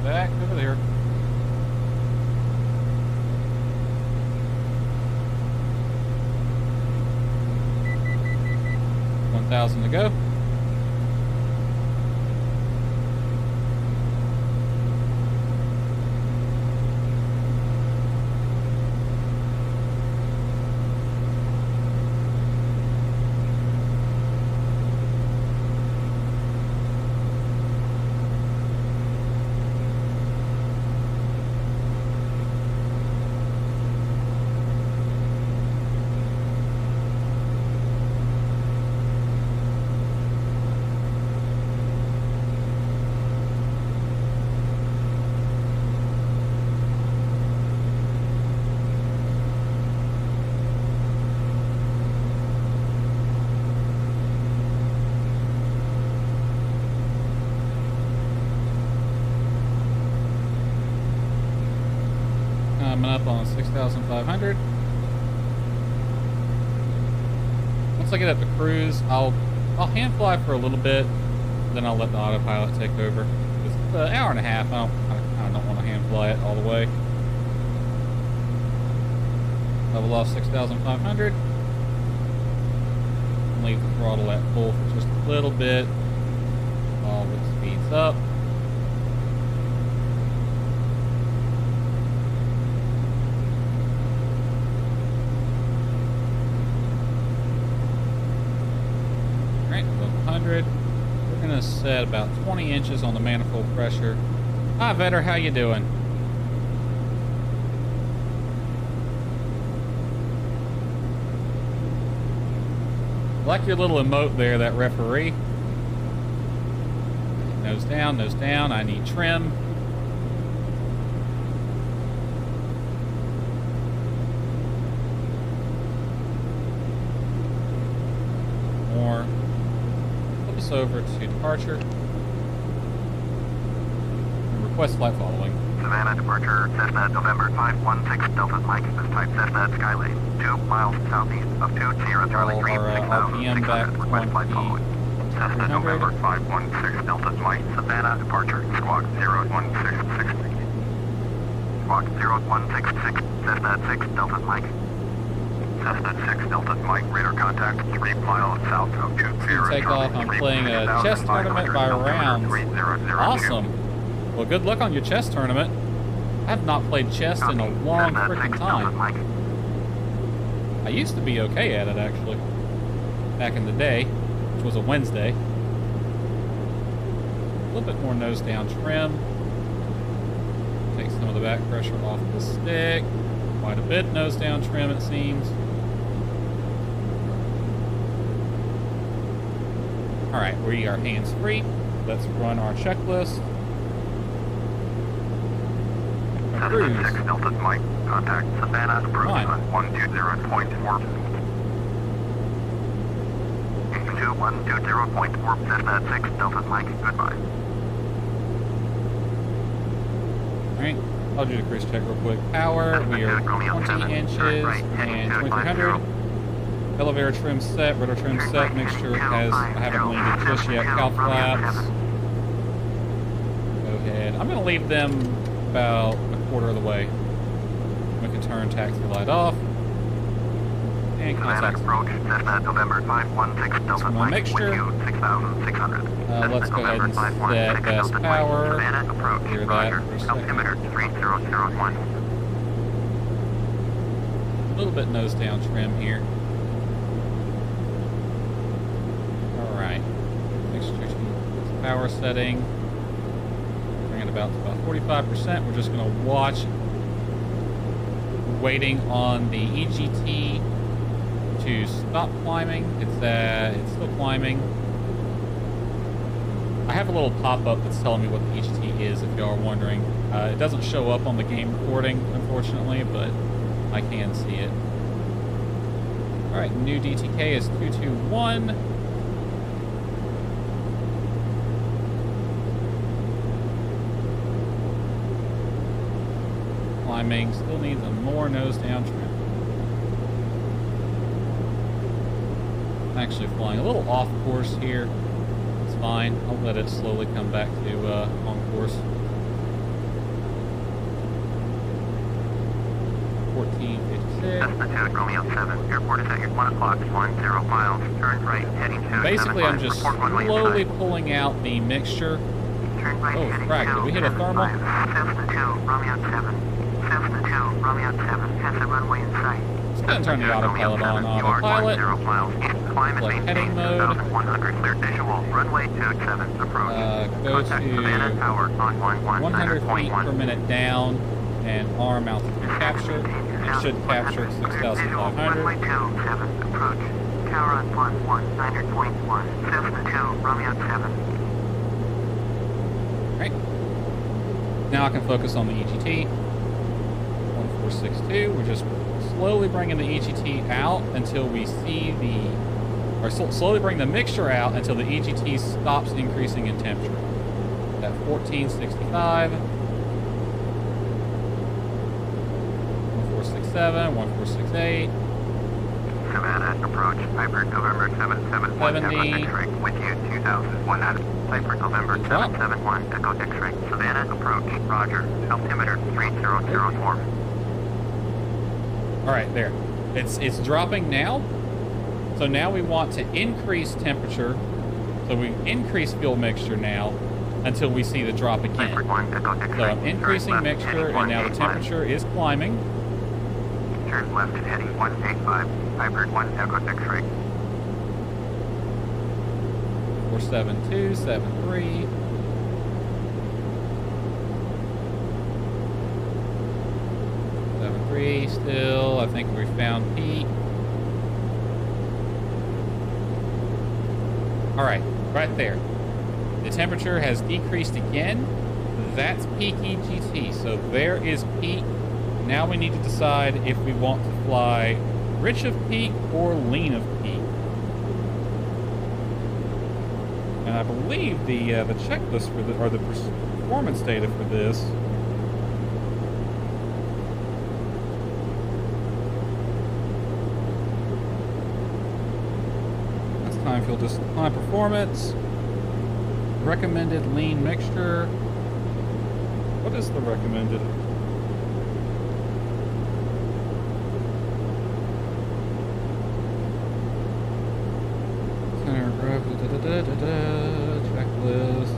Back over there. $1,000 to go. Coming up on 6,500. Once I get up to cruise, I'll hand fly for a little bit, then I'll let the autopilot take over. It's an hour and a half. I kind of don't want to hand fly it all the way. Level off 6,500. Leave the throttle at full for just a little bit while it speeds up. Alright, 1,100. We're gonna set about 20 inches on the manifold pressure. Hi Vetter, how you doing? I like your little emote there, that referee. Nose down, I need trim. More. Flip us over to departure. And request flight following. Savannah departure, Cessna November 516 Delta Mike, this type Cessna Skylane, 2 miles southeast of 20 Charlie Green, RPM back 6,600, request flight following. Cessna November 516 Delta Mike, Savannah departure, squawk 0166. Squawk 0166, Cessna 6 Delta Mike. Cessna 6 Delta Mike, radar contact 3 miles south of 20 Takeoff, I'm playing a chess tournament by rounds. Awesome. Well, good luck on your chess tournament. I have not played chess in a long freaking time. I used to be okay at it, actually. Back in the day, which was a Wednesday. A little bit more nose down trim. Take some of the back pressure off the stick. Quite a bit nose down trim, it seems. Alright, we are hands-free. Let's run our checklist. Cessna 6 Delta Mike, contact Savannah, approach on 120.4. 2120.4, Cessna 6 Delta Mike, goodbye. Alright, I'll do the cruise check real quick. Power, we are 20 inches and 2300. Elevator trim set, rudder trim set, mixture has, I haven't landed just yet, cow flaps. Go ahead. I'm going to leave them about a quarter of the way. We can turn taxi light off. And contact approach, Cessna November 516 Delta Mike, mixture. 6,600. Let's go ahead and set best power. Clear that for a second. 3001. A little bit nose down trim here. Alright. Mixture to power setting. Bring it about to about 45%. We're just going to watch. We're waiting on the EGT to stop climbing. It's still climbing. I have a little pop-up that's telling me what the EGT is, if y'all are wondering. It doesn't show up on the game recording, unfortunately, but I can see it. Alright, new DTK is 221. Climbing, still needs a more nose down trim. I'm actually flying a little off course here. It's fine. I'll let it slowly come back to on course. 1456. Cessna 2, Romeo 7. Airport is at your 1 o'clock, 10 miles. Turn right, heading to Basically, I'm just slowly pulling out the mixture. Turn right, oh, heading frack, did we hit a thermal? Cessna 2, Romeo 7. Cessna 2, Romeo 7. Has a runway in sight. Let's go and turn the autopilot on. Autopilot. Select heading mode. 100 clear visual. Runway 27 approach. Go to 100 feet per minute down and arm altitude capture. It should capture 6,500. Runway 27 approach. Tower on 119.1. Cessna 2, Romeo 7. Right. Now I can focus on the EGT. 1462. We're just slowly bringing the EGT out until we see slowly bring the mixture out until the EGT stops increasing in temperature. At 1465. 1467, 1468. Savannah, approach. Piper, November 771, 70. Echo X-ray. With you, 2100. Piper, November Good job. 771, Echo X-ray. Savannah, approach. Roger. Altimeter 3004. All right, there. It's dropping now. So now we want to increase temperature. So we increase fuel mixture now until we see the drop again. Piper 1, Echo X-ray. So I'm increasing Turn left, mixture, heading and now the 185. temperature is climbing. Turn left and heading 185. Piper 1, Echo X-ray. 472, 73. Still, I think we found peak. All right, right there. The temperature has decreased again. That's peak EGT. So there is peak. Now we need to decide if we want to fly rich of peak or lean of peak. And I believe the checklist for the, or the performance data for this. That's time fuel discipline performance. Recommended lean mixture. What is the recommended? Center of gravity, checklist.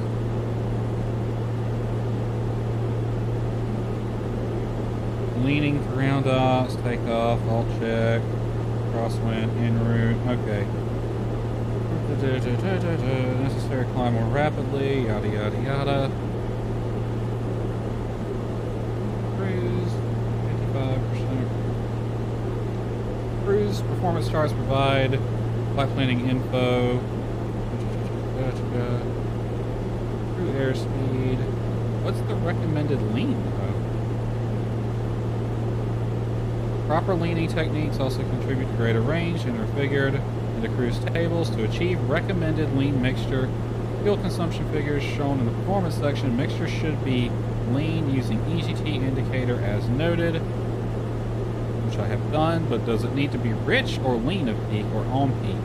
Leaning for round ops, takeoff, alt check, crosswind, en route, okay. Necessary climb more rapidly, yada yada yada. Cruise, 55%. Cruise performance charts provide flight planning info. Crew airspeed. What's the recommended lean though? Proper leaning techniques also contribute to greater range and are figured into cruise tables to achieve recommended lean mixture. Fuel consumption figures shown in the performance section. Mixture should be lean using EGT indicator as noted, which I have done, but does it need to be rich or lean of peak or on peak?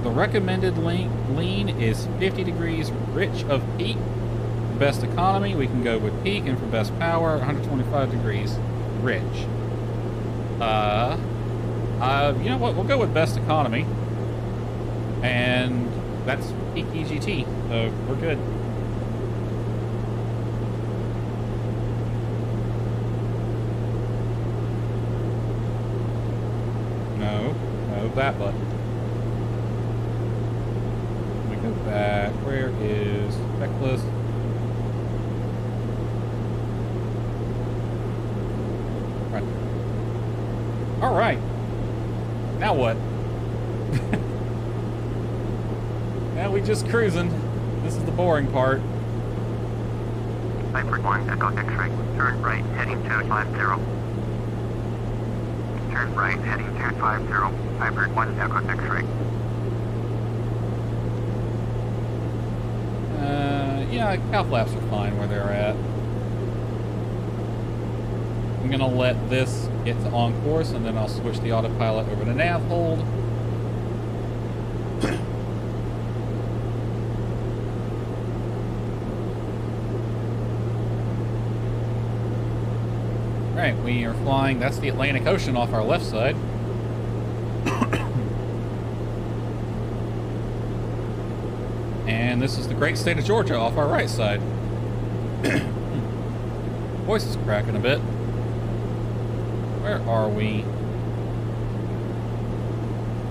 The recommended lean is 50 degrees rich of peak. For best economy, we can go with peak, and for best power, 125 degrees rich. You know what? We'll go with best economy. And that's peak EGT, so we're good. No, that button. Let me go back. Where is checklist? Right there. All right. Now what? Now we just cruising. This is the boring part. Piper 1, Echo X-ray. Turn right, heading 250. Turn right, heading 250. Piper 1, Echo X-ray. Yeah, cow flaps are fine where they're at. I'm gonna let this get to on course, and then I'll switch the autopilot over to nav hold. Alright, we are flying, that's the Atlantic Ocean off our left side. And this is the great state of Georgia off our right side. Voice is cracking a bit. Where are we?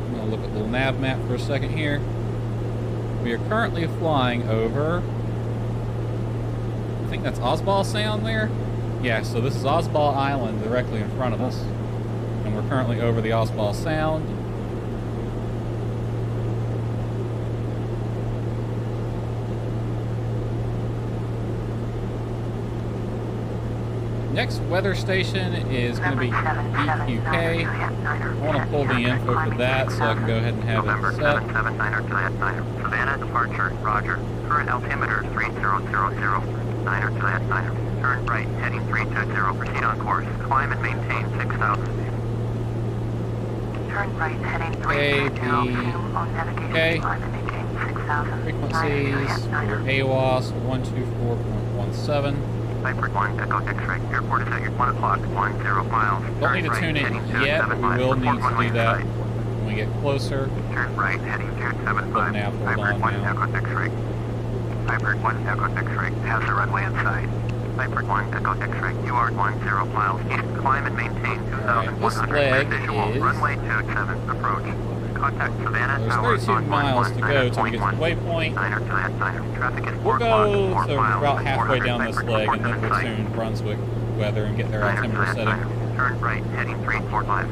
I'm going to look at the little nav map for a second here. We are currently flying over, I think that's Osbald Sound there? Yeah, so this is Osbald Island directly in front of us. And we're currently over the Osbald Sound. Next weather station is going to be BQK. I want to pull the info for that so I can go ahead and have it set. November 779 Savannah departure, roger. Current altimeter 3000. Niner, Juliet, Niner. Turn right, heading 320. Proceed on course. Climb and maintain 6,000. Turn right, heading 320. Resume on navigation. Okay. Climb and maintain 6,000. Frequencies for AWAS 124.17. Viper 1, Echo X-ray. Airport is at your 1 o'clock, 10 miles. Don't need to tune it yet, but we will need to do that when we get closer. Turn right, heading 275. Put nav hold Viper on 1, now. Echo X-ray. Viper 1, Echo X-ray. Has the runway inside. Viper 1, Echo X-ray. You are 10 miles east. Climb and maintain 2,100. Visual. Is... Runway 27. Approach. Contact Savannah There's Tower 32 miles to go till we get to the waypoint. Niner, Niner. Traffic is 4 We'll go o'clock, 4 to miles, about halfway 400 down this Viper, leg, and then 4 we'll sight. tune Brunswick weather and get their altimeter setting. Turn right, heading 345.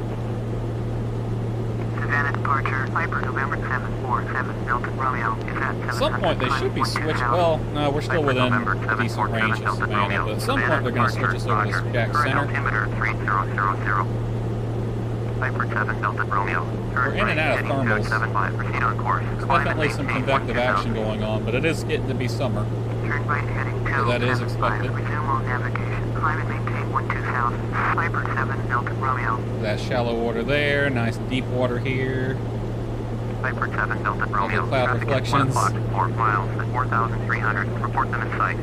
Savannah departure, Viper November 747, Delta Romeo is at 700. At some point they should be switched. Well, no, we're still within a decent range of Savannah, but at some point they're going to switch us over to Jack Center. Altimeter 3000. Viper 7 Delta Romeo. We're in and out of thermals. Proceed on course. There's definitely some convective action going on, but it is getting to be summer. Turn right heading 2. So that is expected. Resume on navigation. Climb and maintain 12,000. Viper 7 Delta Romeo. That shallow water there, nice deep water here. Viper 7 Delta Romeo. cloud Traffic reflections. is 1 o'clock, 4 miles at 4,300. Report them in sight.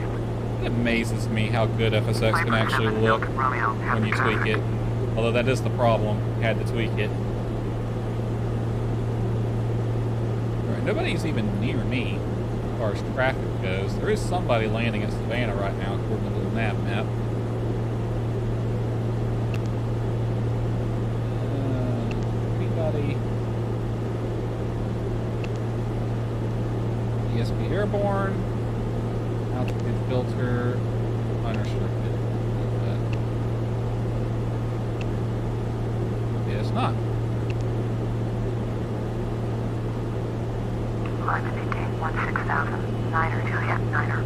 It amazes me how good FSX can Viper actually 7 look Delta Romeo. when you tweak it. Although that is the problem, had to tweak it. Alright, nobody's even near me as far as traffic goes. There is somebody landing at Savannah right now according to the little nav map. Anybody? ESP airborne. Altitude filter. Unrestricted. It's not. Climb and maintain 16,000. Niner, Juliet, Niner.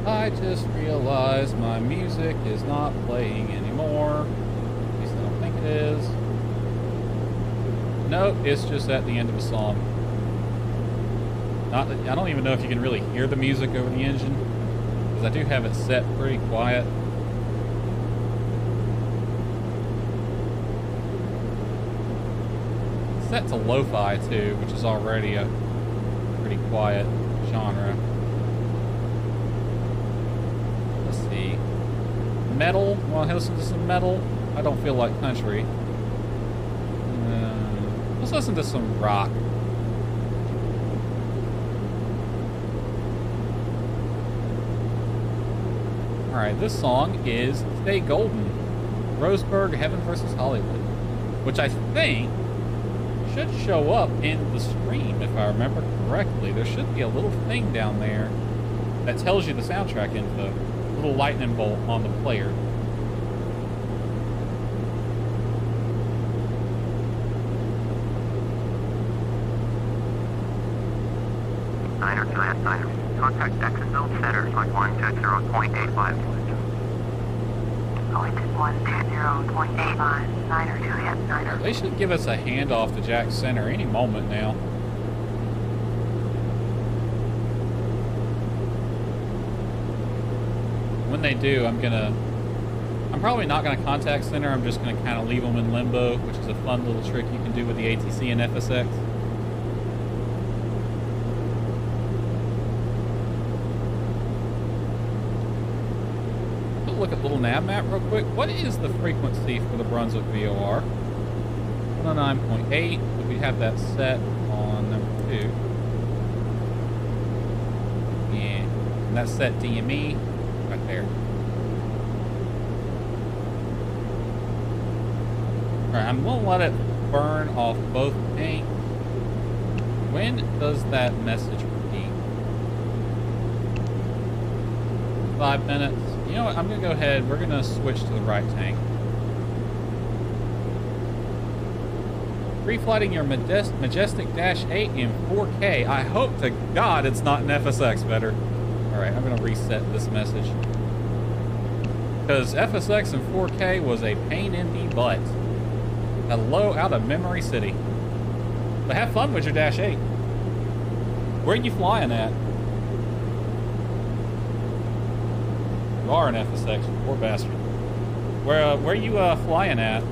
I just realized my music is not playing anymore. At least I don't think it is. Nope, it's just at the end of a song. Not that, I don't even know if you can really hear the music over the engine, because I do have it set pretty quiet. It's set to lo-fi too, which is already a pretty quiet genre. Let's see. Metal. Want to listen to some metal? I don't feel like country. Let's listen to some rock. Alright, this song is Stay Golden. Roseburg, Heaven vs. Hollywood. Which I think should show up in the stream, if I remember correctly. There should be a little thing down there that tells you the soundtrack info. A little lightning bolt on the player. Niner, Juliet, Niner. Contact Jacksonville Center on 120.85. Going to 120.85. Niner, Juliet, Niner. They should give us a handoff to Jack Center any moment now. When they do, I'm probably not gonna contact Center. I'm just gonna kind of leave them in limbo, which is a fun little trick you can do with the ATC and FSX. Look at little nav map real quick. What is the frequency for the Brunswick VOR? 109.8. We have that set on number 2. Yeah. And that's set DME right there. Alright, I'm gonna let it burn off both tanks. When does that message repeat? 5 minutes. You know what? I'm going to go ahead. We're going to switch to the right tank. Reflighting your Majestic Dash 8 in 4K. I hope to God it's not an FSX better. Alright, I'm going to reset this message. Because FSX in 4K was a pain in the butt. Hello out of Memory City. But have fun with your Dash 8. Where are you flying at? You are an FSX, poor bastard. Where are you flying at?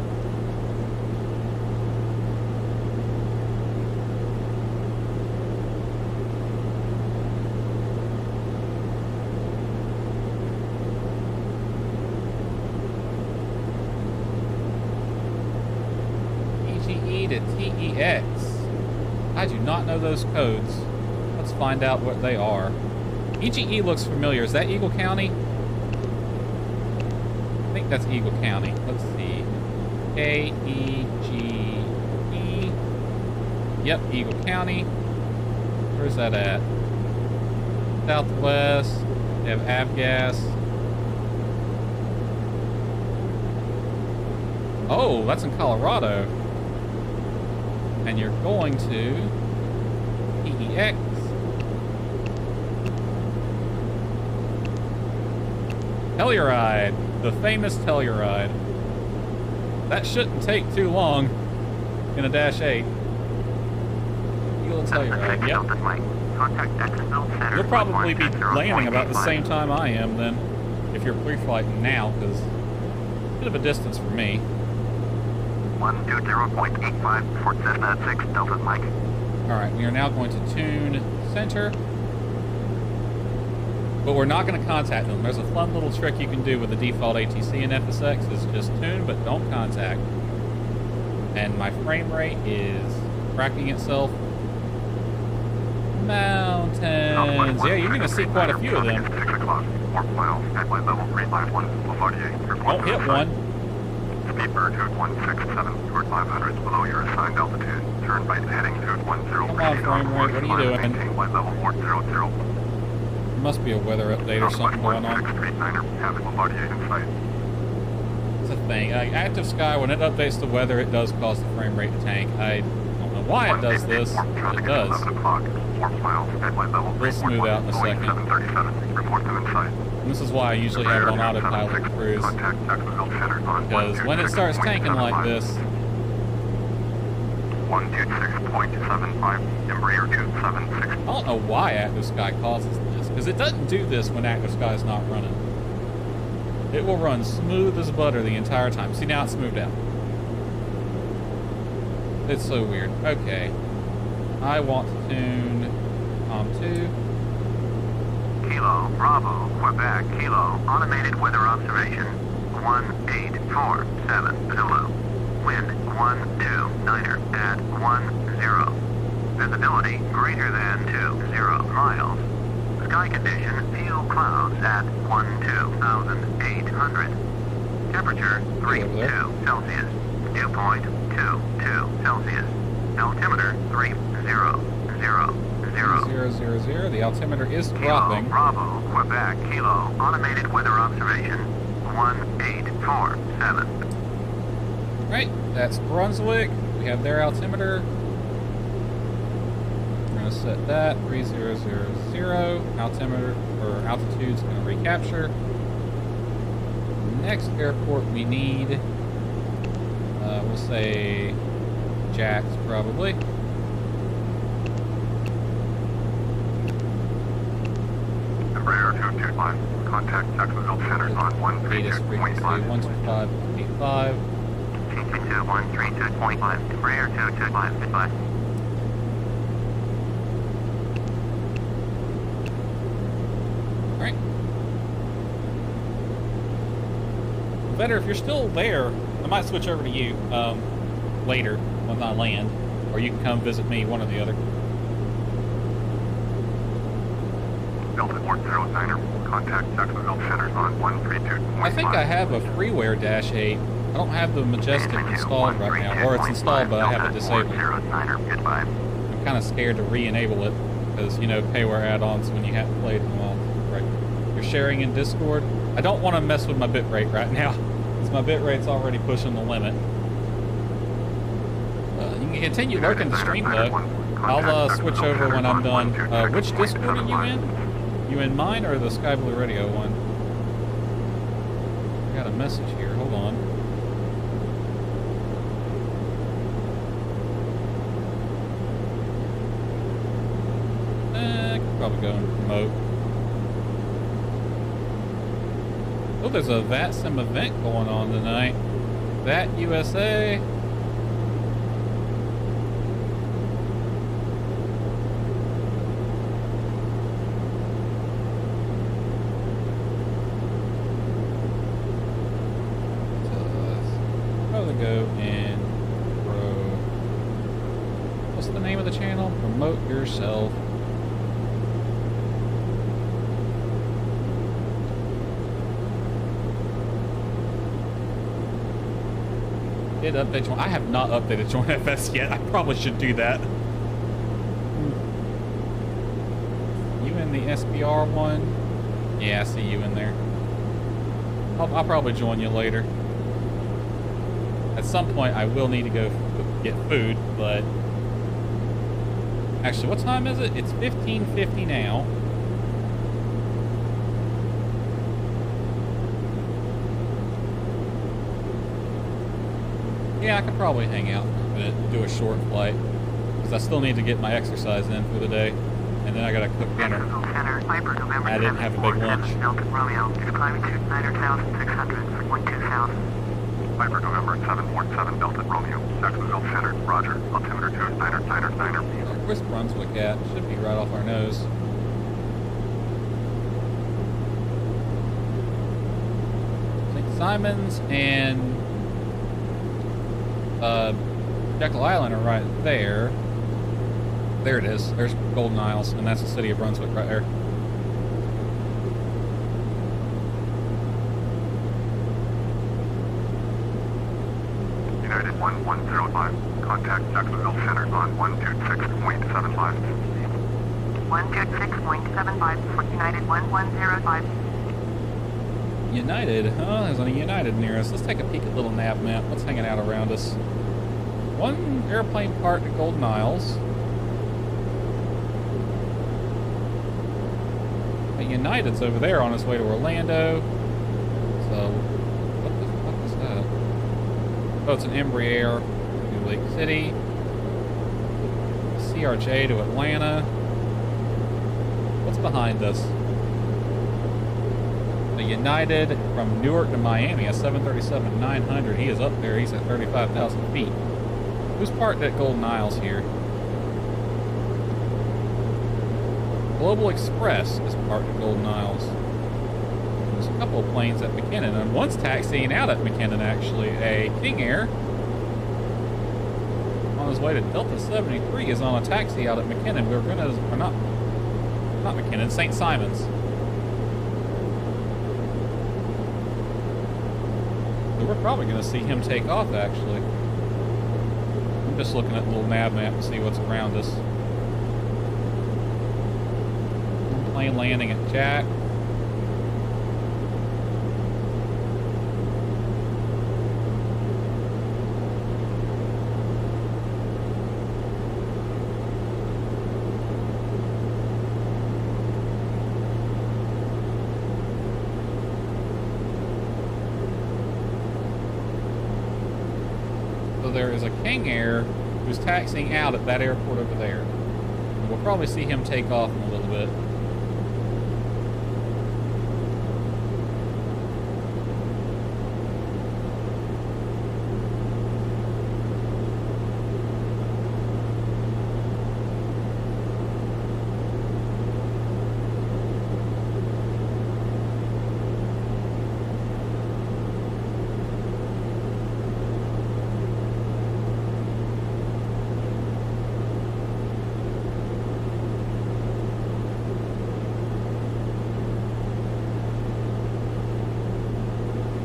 EGE to TEX. I do not know those codes. Let's find out what they are. EGE looks familiar. Is that Eagle County? I think that's Eagle County. Let's see. KEGE. Yep, Eagle County. Where's that at? Southwest. They have Avgas. Oh, that's in Colorado. And you're going to TEX. Telluride, the famous Telluride. That shouldn't take too long in a Dash 8. Eagle and Telluride, yep. You'll probably be landing about the same time I am then, if you're pre-flighting now, because it's a bit of a distance for me. 120.85, Fort Cessna at 6, Delta Mike. Alright, we are now going to tune center. But we're not going to contact them. There's a fun little trick you can do with the default ATC in FSX is just tune, but don't contact. And my frame rate is tracking itself. Mountains. Yeah, you're going to see quite a few of them. 6 o'clock, 4 miles, headway level 351, Don't hit one. Speedbird 2167, toward 500 below your assigned altitude. Turn right heading 2103. Come on, frame rate, what are you doing? Maintain flight level 400. Must be a weather update or something going on. It's a thing. Active Sky, when it updates the weather, it does cause the frame rate to tank. I don't know why it does this, but it does. We'll smooth out in a second. And this is why I usually have it on autopilot for cruise. Because when it starts tanking like this... 126.75, Embraer 276. I don't know why Active Sky causes this, because it doesn't do this when Active Sky is not running. It will run smooth as butter the entire time. See, now it's smoothed out. It's so weird. Okay. I want to tune COM2. Kilo, Bravo, Quebec, Kilo, automated weather observation, 1847, Zulu. Wind 129er at 10. Visibility greater than 20 miles. Sky condition, few clouds at 12,800. Temperature 32 Celsius. Dew point 22 Celsius. Altimeter 3000. 000. The altimeter is dropping. Kilo, Bravo, Quebec, Kilo, automated weather observation 1847. Right, that's Brunswick. We have their altimeter. We're going to set that 3000. Altimeter or altitude's going to recapture. Next airport we need, we'll say Jax probably. Embraer 225, contact Jacksonville Center on 132.5. 125.85. 132.5, Embraer 225, goodbye. Alright. Better if you're still there, I might switch over to you later when I land, or you can come visit me, one or the other. Delta 409er, contact Jacksonville Center on 132.5. I think I have a freeware Dash 8. I don't have the Majestic installed right now, or it's installed, but I have it disabled. I'm kind of scared to re-enable it, because, you know, payware add-ons when you haven't played them all. Right. You're sharing in Discord. I don't want to mess with my bitrate right now, because my bitrate's already pushing the limit. You can continue lurking the stream, though. I'll switch over when I'm done. Which Discord are you in? You in mine, or the Sky Blue Radio one? I got a message here. Hold on. probably go and promote. Oh, there's a VATSIM event going on tonight. VAT USA. Probably go and what's the name of the channel? Promote yourself. Did update join. I have not updated Join FS yet. I probably should do that. You in the SBR one? Yeah, I see you in there. I'll probably join you later. At some point, I will need to go get food, but actually, what time is it? It's 15:50 now. Yeah, I could probably hang out for a bit, do a short flight, because I still need to get my exercise in for the day, and then I gotta cook dinner. I didn't have a big lunch. Romeo is climbing to 9,600, 12,000. Viper November 747 Delta Romeo, Jacksonville Center, Roger, altimeter 2999. Where's Brunswick at? Should be right off our nose. St. Simons and Jekyll Island are right there. There it is. There's Golden Isles, and that's the city of Brunswick right there. United 1105. Contact Jacksonville Center on 126.75. 126.75 for United 1105. United, huh? There's a United near us. Let's take a peek at little nav map. What's hanging out around us? One airplane parked at Golden Isles. United's over there on its way to Orlando. So, what the fuck is that? Oh, it's an Embraer to Lake City. CRJ to Atlanta. What's behind us? A United from Newark to Miami, a 737-900. He is up there. He's at 35,000 feet. Who's parked at Golden Isles here? Global Express is parked at Golden Isles. There's a couple of planes at McKinnon, and one's taxiing out at McKinnon, actually. A King Air on his way to Delta 73 is on a taxi out at McKinnon. We're gonna, or not McKinnon, St. Simons. So we're probably gonna see him take off, actually. I'm just looking at the little nav map to see what's around us. Plane landing at Jack. So there is a King Air who's taxiing out at that airport over there. And we'll probably see him take off in a little bit.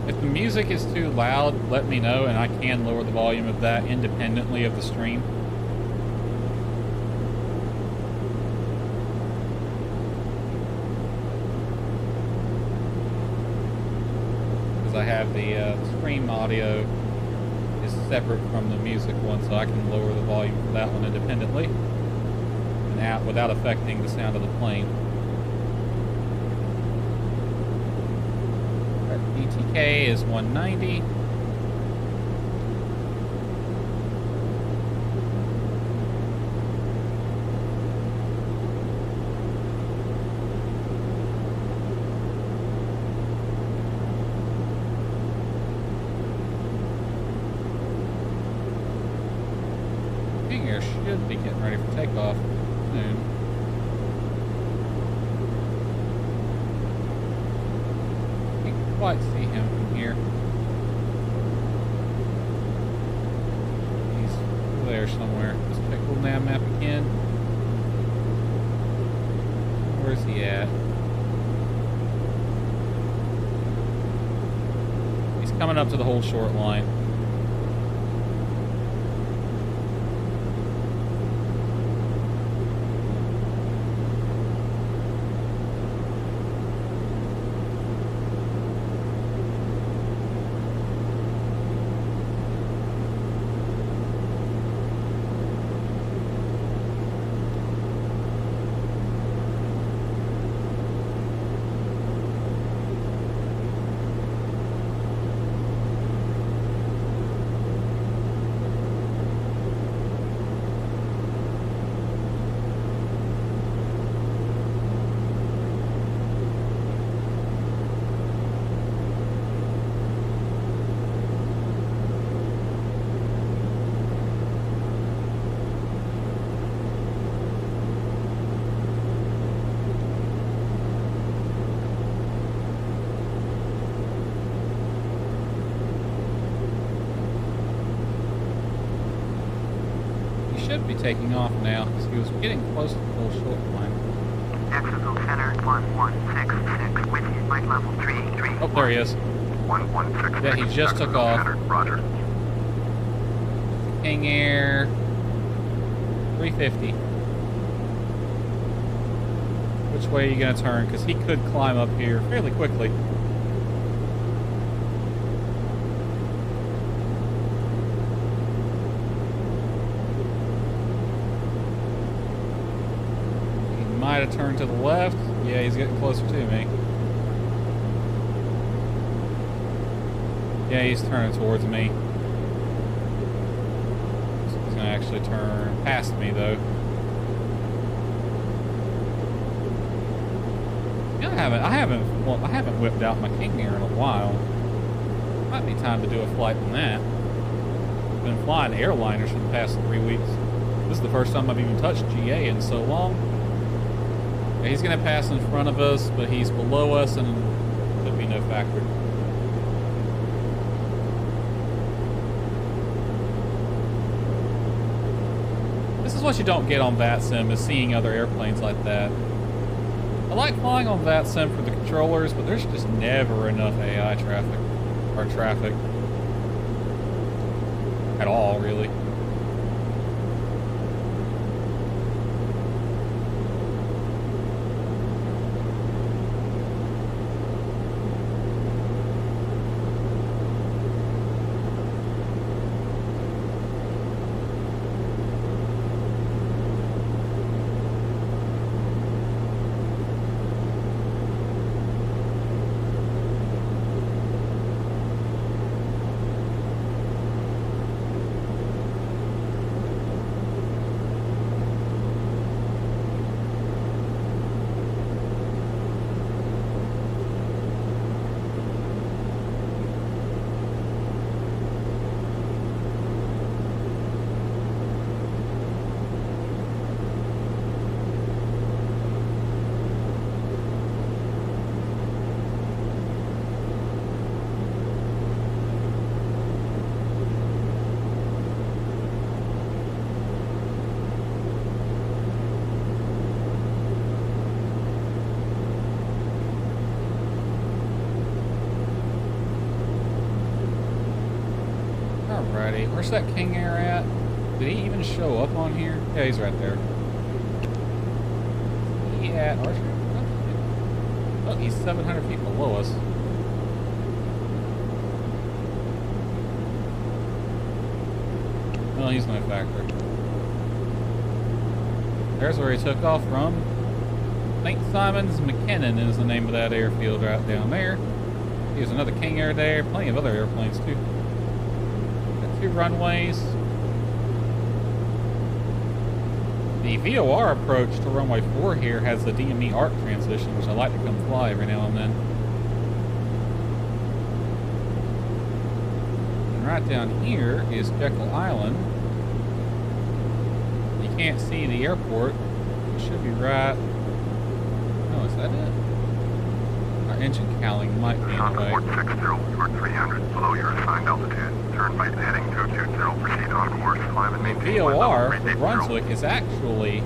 If the music is too loud, let me know, and I can lower the volume of that independently of the stream. Because I have the stream audio is separate from the music one, so I can lower the volume for that one independently and out without affecting the sound of the plane. BTK is 190. getting ready for takeoff soon. Can't quite see him from here. He's over there somewhere. Let's check the nav map again. Where's he at? He's coming up to the whole short line. Should be taking off now because he was getting close to the whole short line. Exegol Center 1166 with you, flight level 333. Oh, there he is. 1166. Yeah, he just took off. Center, Roger. King Air 350. Which way are you going to turn? Because he could climb up here fairly quickly. Might have turned to the left. Yeah, he's getting closer to me. Yeah, he's turning towards me. So he's gonna actually turn past me, though. Yeah, I haven't whipped out my King Air in a while. Might be time to do a flight on that. I've been flying airliners for the past 3 weeks. This is the first time I've even touched GA in so long. Yeah, he's going to pass in front of us, but he's below us and could be no factor. This is what you don't get on VATSIM, is seeing other airplanes like that. I like flying on VATSIM for the controllers, but there's just never enough AI traffic, or traffic at all, really. Alrighty, where's that King Air at? Did he even show up on here? Yeah, he's right there. He at Archer? Oh, he's 700 feet below us. Well, he's no factor. There's where he took off from. St. Simons McKinnon is the name of that airfield right down there. There's another King Air there. Plenty of other airplanes, too. Got 2 runways. The VOR approach to runway 4 here has the DME arc transition, which I like to come fly every now and then. And right down here is Jekyll Island. You can't see the airport. It should be right. Oh, is that it? Our engine cowling might be in the way. 460 toward 300, below your assigned altitude. Turn right heading 220, proceed on course, climb and maintain VOR for Brunswick is actually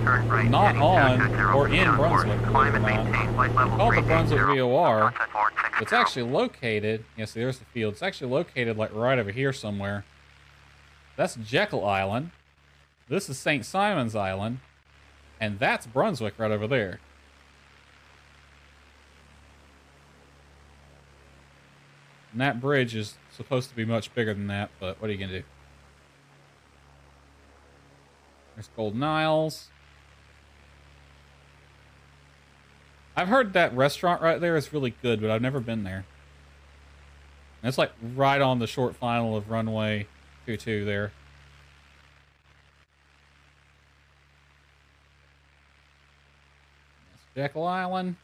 Turn right not heading on 220, or proceed in on course, Brunswick, believe climb it or and not. maintain flight level Called the 380, Brunswick VOR. contact 460. It's actually located, yeah, see, there's the field. It's actually located like right over here somewhere. That's Jekyll Island. This is St. Simon's Island. And that's Brunswick right over there. And that bridge is supposed to be much bigger than that, but what are you going to do? There's Golden Isles. I've heard that restaurant right there is really good, but I've never been there. And it's like right on the short final of runway 22 there. That's Jekyll Island.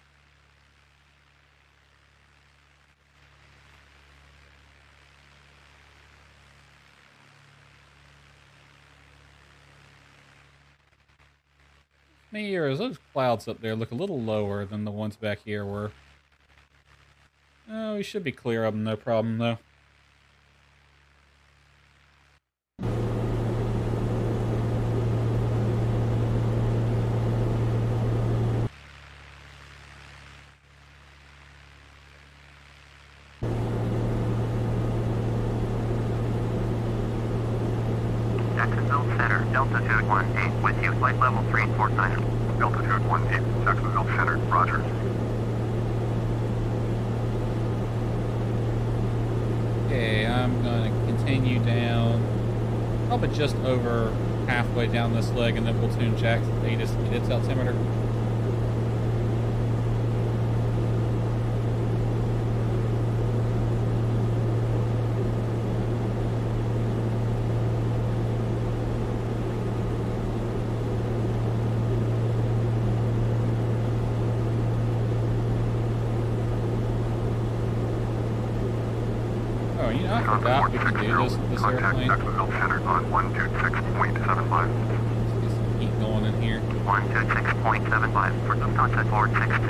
Me, or those clouds up there look a little lower than the ones back here were. Oh, we should be clear of them, no problem though. Jacksonville Center, altitude 18, with you, flight level 349. Altitude 18, Jacksonville Center, roger. Okay, I'm going to continue down, probably just over halfway down this leg, and then we'll tune Jackson to get its altimeter. Oh, you know, I forgot we can do this with this airplane. Jacksonville Center on 126.75. Let's get some heat going in here. 126.75 for Lufthansa 460.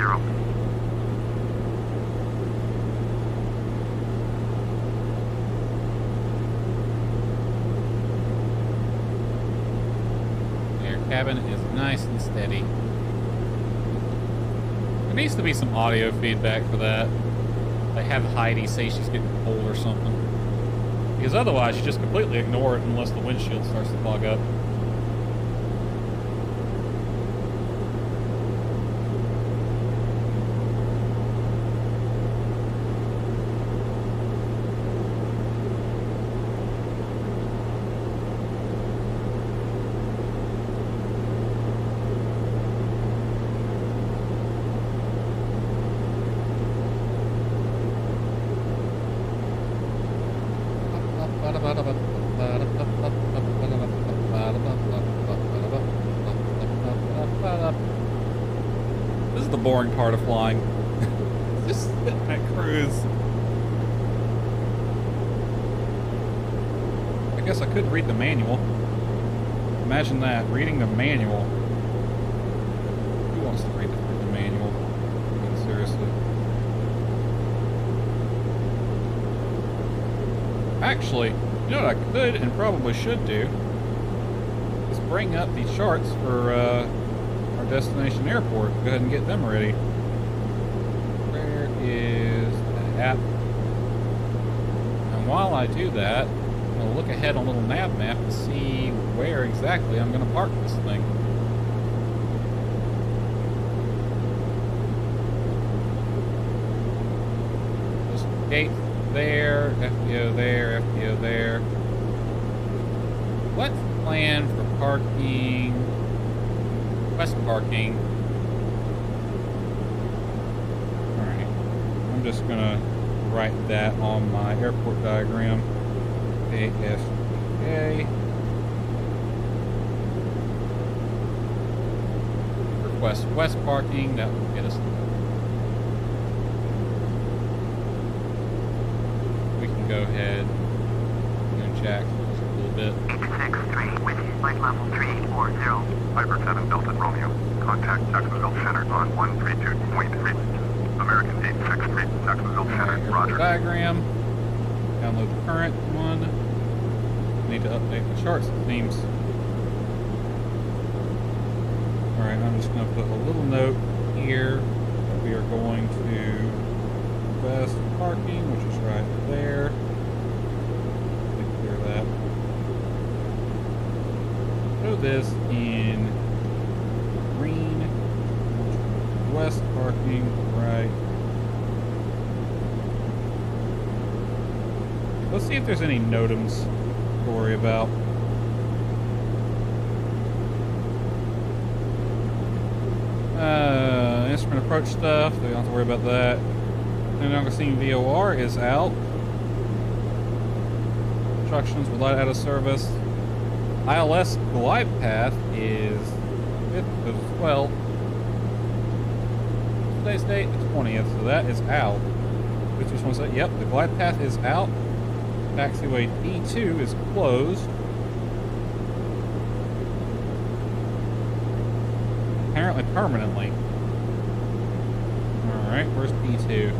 Air cabin is nice and steady. There needs to be some audio feedback for that. Like have Heidi say she's getting cold or something. Because otherwise you just completely ignore it unless the windshield starts to fog up. This is the boring part of flying. Just sitting at cruise. I guess I could read the manual. Imagine that, reading the manual. Who wants to read the manual? I mean, seriously. Actually, you know what I could and probably should do is bring up the charts for our destination airport. Go ahead and get them ready. Where is the app? And while I do that, I'm going to look ahead on a little nav map to see where exactly I'm going to park this thing. Just gate there, FBO there, FBO there. What's the plan for parking? West parking. Alright. I'm just gonna write that on my airport diagram. ASA. Request west parking, that will get us. We can go ahead and jack just a little bit. 863 with you. flight level 340. Piper 7 Delta Romeo. Contact Jacksonville Center on 132.3. American 863, Jacksonville Center, Here's the roger. diagram. Download the current one. Need to update the charts, it seems. Alright, I'm just going to put a little note here that we are going to west parking, which is right there. Take care of that. Show this in green. West parking, right. Let's see if there's any NOTAMs to worry about. Instrument approach stuff, we don't have to worry about that. And I'm seeing VOR is out. Instructions with light out of service. ILS glide path is good as well. Today's date, the 20th, so that is out. Which just want to say, yep, the glide path is out. Taxiway D2 is closed. Apparently permanently. Alright, where's D2?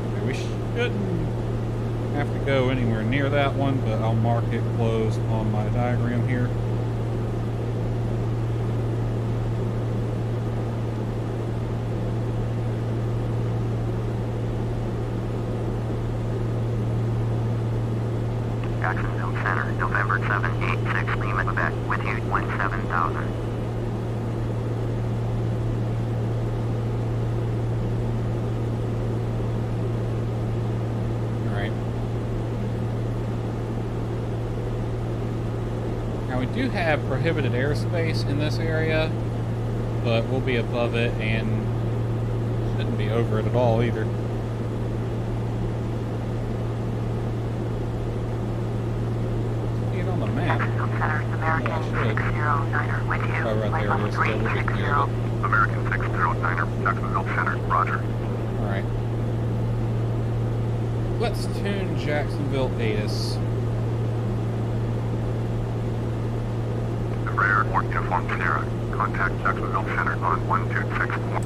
Okay, we shouldn't have to go anywhere near that one, but I'll mark it closed on my diagram here. Jacksonville Center, November 786, Lima, Quebec, with you 17,000. Alright. Now we do have prohibited airspace in this area, but we'll be above it and shouldn't be over it at all either. On the map. Jacksonville Center, American 609er, with you. Oh, right Flight there it level is. Still a little bit 360. near it. American 609er, Jacksonville Center, roger. Alright. Let's tune Jacksonville ATIS. Embraer 4 Uniform Sierra. Contact Jacksonville Center on 1261.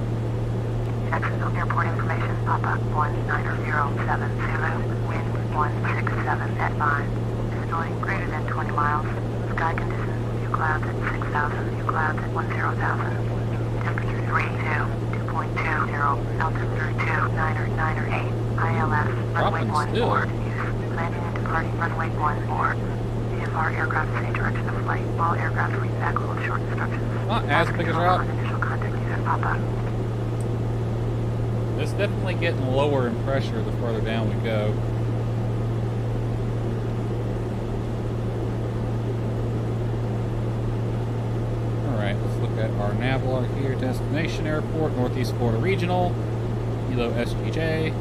Jacksonville Airport information, Papa 19070, wind 167 at 5. Visibility greater than 20 miles. Sky conditions, view clouds at 6,000, view clouds at 10,000. Temperature 2.20, altitude 998. ILS, runway Dropping 1 still. board, use landing and departing runway 1 board. VFR aircraft say direction of flight. All aircraft read back with short instructions. Not as big a drop. Initial contact unit, Papa. It's definitely getting lower in pressure the further down we go. Alright, let's look at our nav log here. Destination airport, Northeast Florida Regional. Kilo SGJ.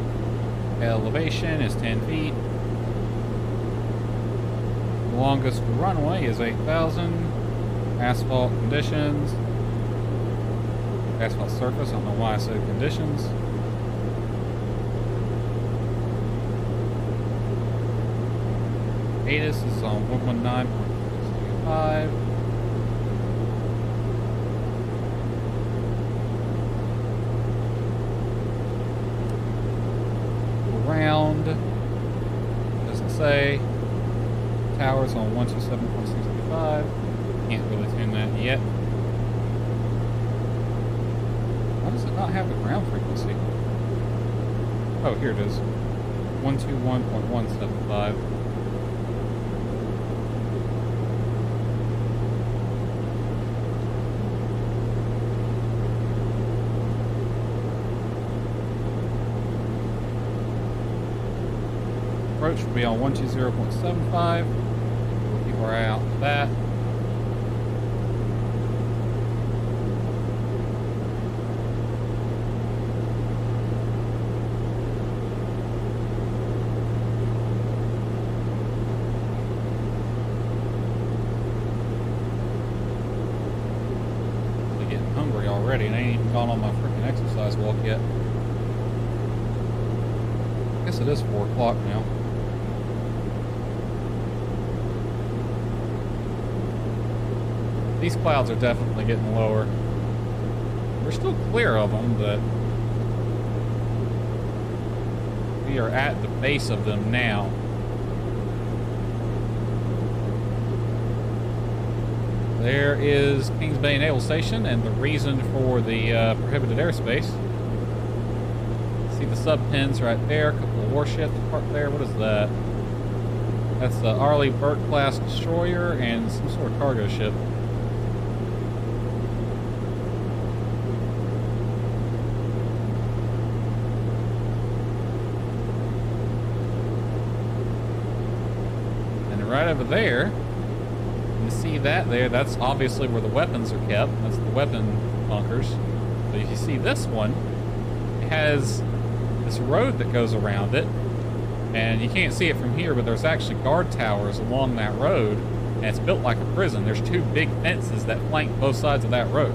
Elevation is 10 feet. The longest runway is 8,000. Asphalt conditions. Asphalt surface, I don't know why I said conditions. ATIS is on 119.65. Around, doesn't say. Towers on 127.65. Can't really tune that yet. Why does it not have the ground frequency? Oh, here it is. 121.175. Approach will be on 120.75. We'll keep our eye out for that. Really getting hungry already, and I ain't even gone on my freaking exercise walk yet. I guess it is 4 o'clock now. These clouds are definitely getting lower. We're still clear of them, but we are at the base of them now. There is Kings Bay Naval Station and the reason for the prohibited airspace. See the sub pins right there, a couple of warships parked there. What is that? That's the Arleigh Burke class destroyer and some sort of cargo ship. And right over there, you see that there, that's obviously where the weapons are kept. That's the weapon bunkers. But if you see this one, it has this road that goes around it. And you can't see it from here, but there's actually guard towers along that road. And it's built like a prison. There's two big fences that flank both sides of that road.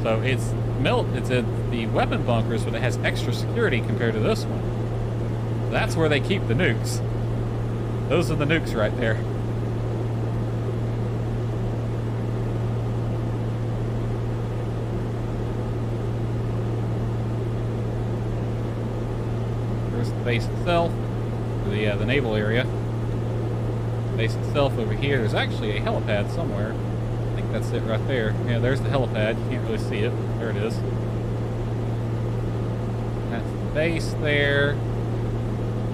So it's the weapon bunkers, but it has extra security compared to this one. That's where they keep the nukes. Those are the nukes right there. There's the base itself, the naval area. The base itself over here. There's actually a helipad somewhere. I think that's it right there. Yeah, there's the helipad. You can't really see it. There it is. That's the base there.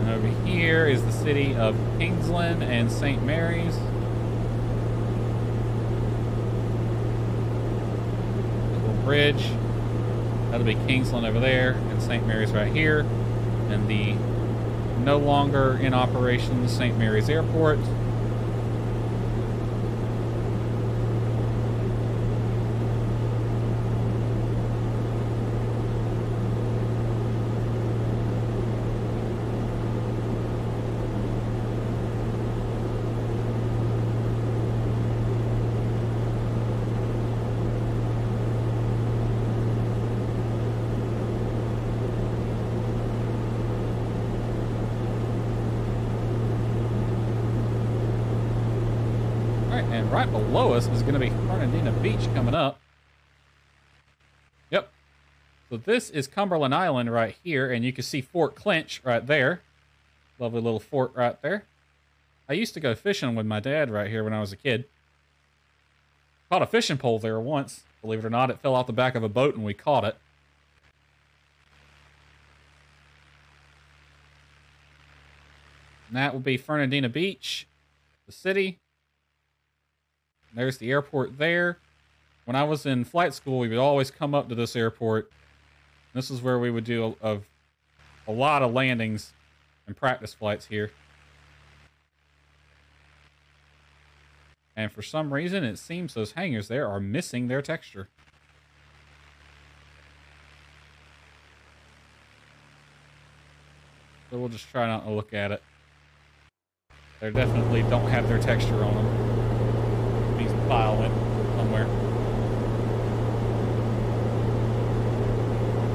And over here is the city of Kingsland and St. Mary's. Little bridge. That'll be Kingsland over there and St. Mary's right here. And the no longer in operation St. Mary's Airport. And right below us is going to be Fernandina Beach coming up. Yep. So this is Cumberland Island right here, and you can see Fort Clinch right there. Lovely little fort right there. I used to go fishing with my dad right here when I was a kid. Caught a fishing pole there once. Believe it or not, it fell off the back of a boat and we caught it. And that will be Fernandina Beach, the city. There's the airport there. When I was in flight school, we would always come up to this airport. This is where we would do a lot of landings and practice flights here. And for some reason, it seems those hangars there are missing their texture. So we'll just try not to look at it. They definitely don't have their texture on them. File went somewhere.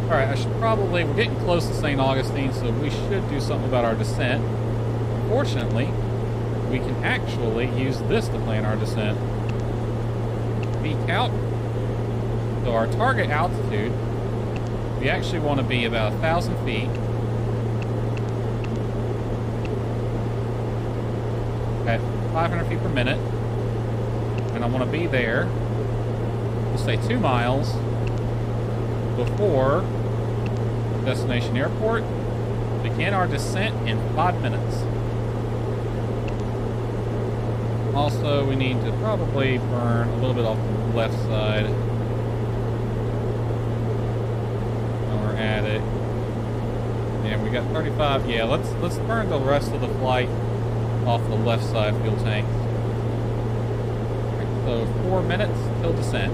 Alright, I should probably... We're getting close to St. Augustine, so we should do something about our descent. Unfortunately, we can actually use this to plan our descent. Peak out. So our target altitude, we actually want to be about 1,000 feet. At 500 feet per minute. And I want to be there, we'll say 2 miles before destination airport. Begin our descent in 5 minutes. Also, we need to probably burn a little bit off the left side when we're at it. Yeah, we got 35. Yeah, let's burn the rest of the flight off the left side fuel tank. So 4 minutes till descent.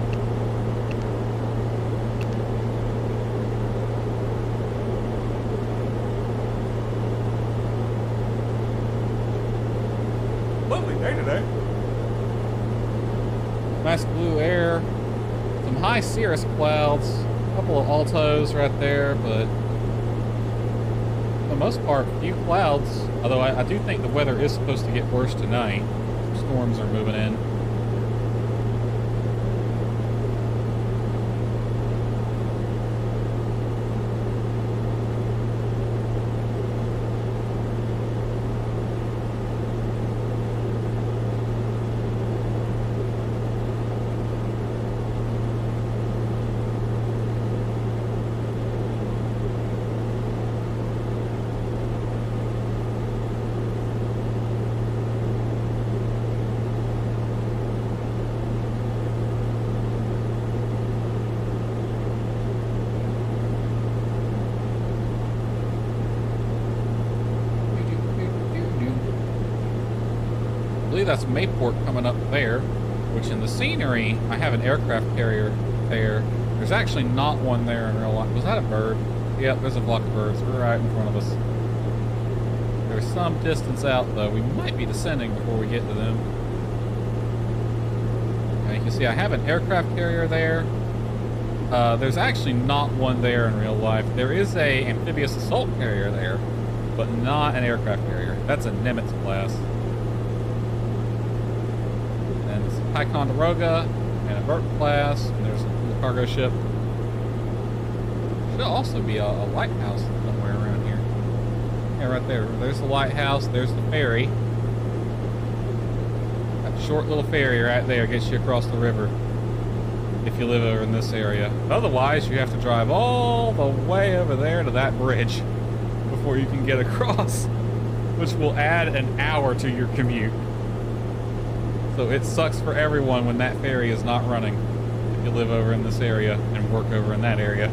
Lovely day today. Nice blue air. Some high cirrus clouds. A couple of altos right there, but for the most part, few clouds. Although I do think the weather is supposed to get worse tonight. Storms are moving in. believe that's Mayport coming up there, which in the scenery, I have an aircraft carrier there. There's actually not one there in real life. Was that a bird? Yep, there's a flock of birds right in front of us. There's some distance out, though. We might be descending before we get to them. Now, you can see I have an aircraft carrier there. There's actually not one there in real life. There is a amphibious assault carrier there, but not an aircraft carrier. That's a Nimitz class. And it's a Ticonderoga and a Burke class, and there's a cargo ship. Should also be a lighthouse somewhere around here. Yeah, right there. There's the lighthouse. There's the ferry. That short little ferry right there gets you across the river if you live over in this area. Otherwise, you have to drive all the way over there to that bridge before you can get across, which will add an hour to your commute. So it sucks for everyone when that ferry is not running if you live over in this area and work over in that area.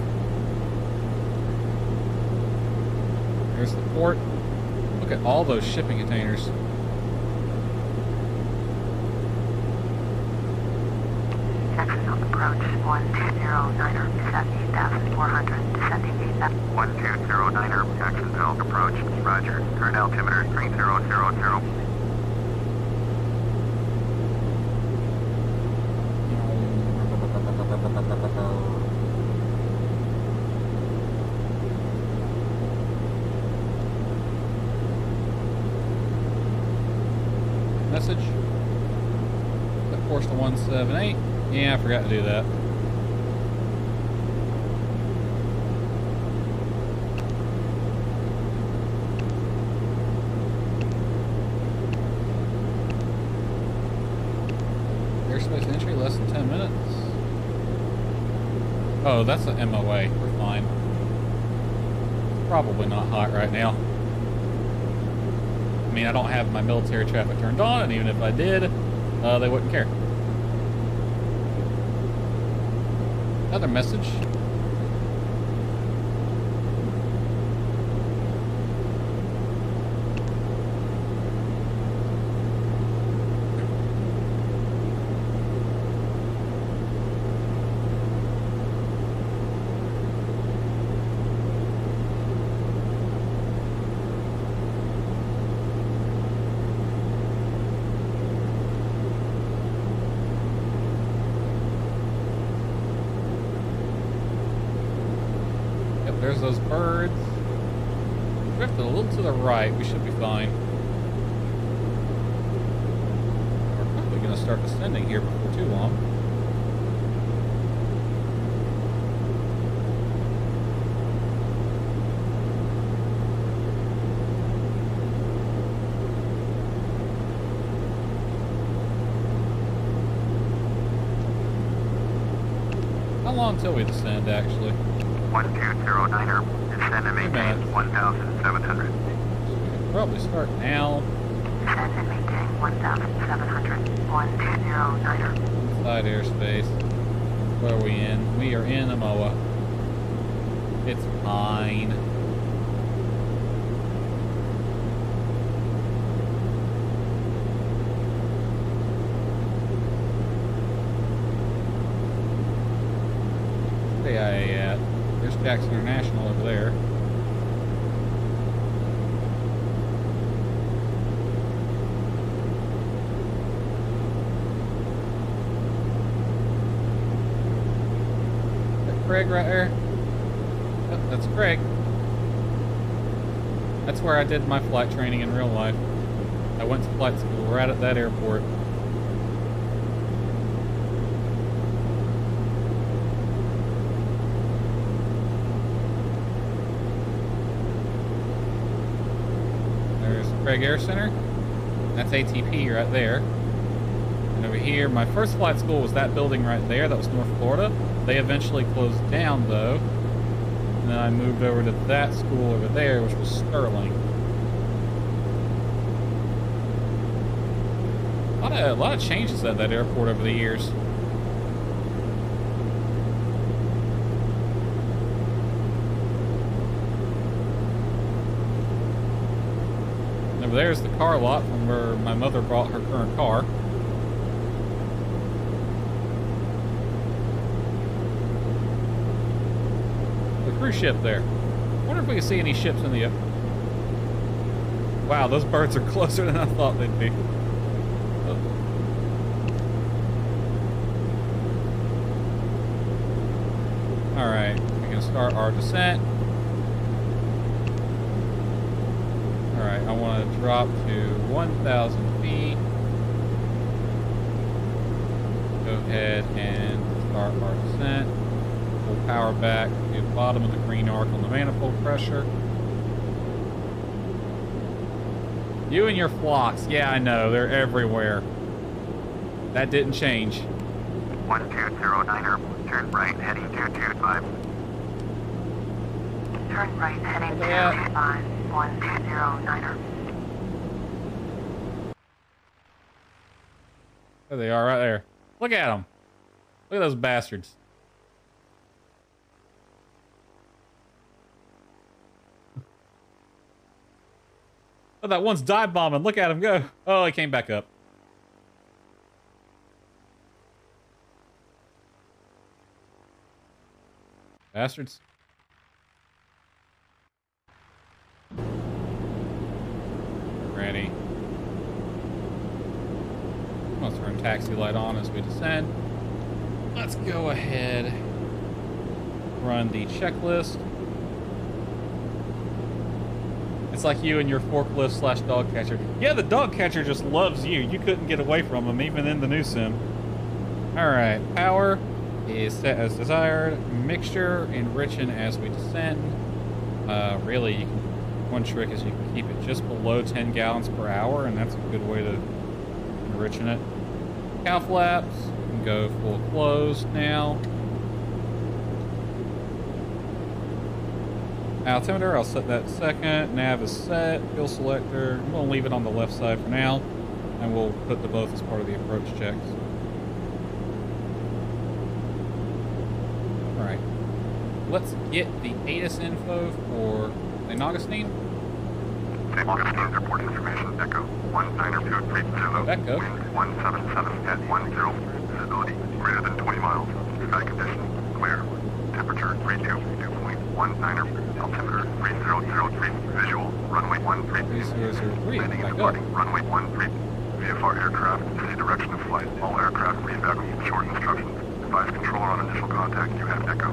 There's the port. Look at all those shipping containers. Jacksonville approach 1209er, descending 8,400, descending 8,000. 1209er, Jacksonville approach. Roger. Current altimeter 3000. Message. Set course to 178. Yeah, I forgot to do that. Airspace entry less than 10 minutes. Oh, that's an MOA. We're fine. It's probably not hot right now. I mean, I don't have my military traffic turned on, and even if I did, they wouldn't care. Another message. There's those birds. Drifted a little to the right. We should be fine. We're probably going to start descending here before too long. How long until we descend, actually? 1209er, descend and maintain 1,700. Probably start now. Descend and maintain 1,700, 1209er. Inside airspace. Where are we in? We are in Amoa. It's fine. Where are they at? There's Jackson International over there. Is that Craig right there? Yep, that's Craig. That's where I did my flight training in real life. I went to flight school right at that airport. Craig Air Center. That's ATP right there. And over here, my first flight school was that building right there. That was North Florida. They eventually closed down, though. And then I moved over to that school over there, which was Sterling. A lot of changes at that airport over the years. And Over there's the car lot from where my mother brought her current car. The cruise ship there. I wonder if we can see any ships in the... Wow, those birds are closer than I thought they'd be. Alright, we can start our descent. Alright, I want to drop to 1,000 feet. Go ahead and start our descent. We'll power back to the bottom of the green arc on the manifold pressure. You and your flocks. Yeah, I know. They're everywhere. That didn't change. 1209er, turn right, heading 225. Turn right, heading 225, 1209er. There they are right there. Look at them. Look at those bastards. Oh, that one's dive bombing. Look at him go. Oh, he came back up. Bastards. Ready. I'm gonna turn taxi light on as we descend. Let's go ahead. Run the checklist. It's like you and your forklift slash dog catcher. Yeah, the dog catcher just loves you. You couldn't get away from him, even in the new sim. Alright, power is set as desired. Mixture, enriching as we descend. Really, one trick is you can keep it just below 10 gallons per hour, and that's a good way to enriching it. Cow flaps, we can go full closed now. Altimeter, I'll set that second. Nav is set. Fuel selector, I'm going to leave it on the left side for now. And we'll put the both as part of the approach checks. Alright. Let's get the ATIS info for St. Augustine. St. Augustine, airport information, Echo 19230. Echo. Wind 177 at 10. Visibility greater than 20 miles. Sky condition clear. Temperature 32.19. Altimeter 3003. Visual runway 13. 3003. Landing and Back up. departing runway 13. VFR aircraft, see direction of flight. All aircraft reevacuate. Short instructions. Advise controller on initial contact. You have Echo.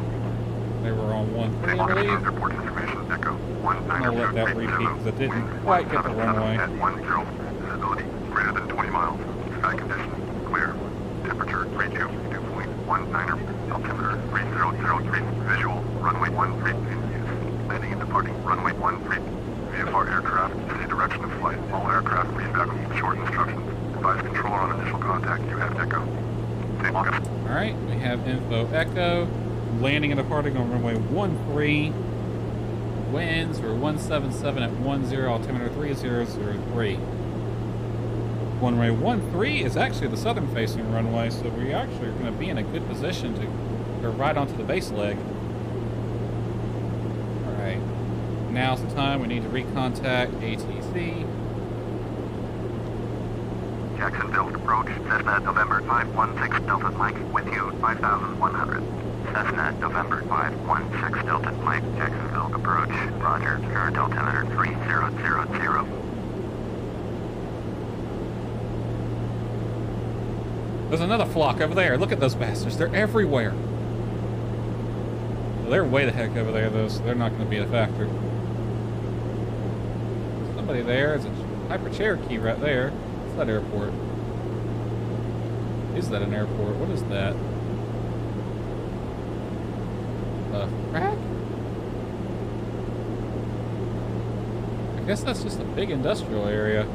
They were on 1 St. I believe. Augustine airport information, Echo I'll let that repeat because it didn't quite get the runway. At 10. Visibility greater than 20 miles. Sky condition clear. Temperature 32.19. Altimeter 3003. Visual runway 13 in use. Landing and departing runway 13. VFR aircraft, see direction of flight. All aircraft reevacuate. Short instructions. Advise controller on initial contact. You have Echo. St. Augustine. Alright, we have info Echo. Landing and departing on runway 13. Winds are 177 at 10, altimeter 3003. Runway 13 is actually the southern facing runway, so we actually are going to be in a good position to ride onto the base leg. Alright, now's the time we need to recontact ATC. Jacksonville approach, Cessna November 516 Delta Mike, with you 5100. Cessna November 516 Delta Mike, Jacksonville approach, roger, current altimeter 3000. There's another flock over there. Look at those bastards. They're everywhere. Well, they're way the heck over there, though, so they're not going to be a factor. Somebody there. It's a Hyper Cherokee right there. What's that airport? Is that an airport? What is that? Crack? I guess that's just a big industrial area.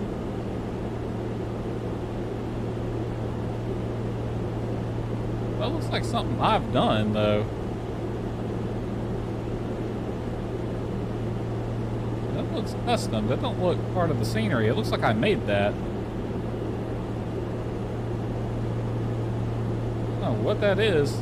That looks like something I've done, though. That looks custom. That don't look part of the scenery. It looks like I made that. I don't know what that is.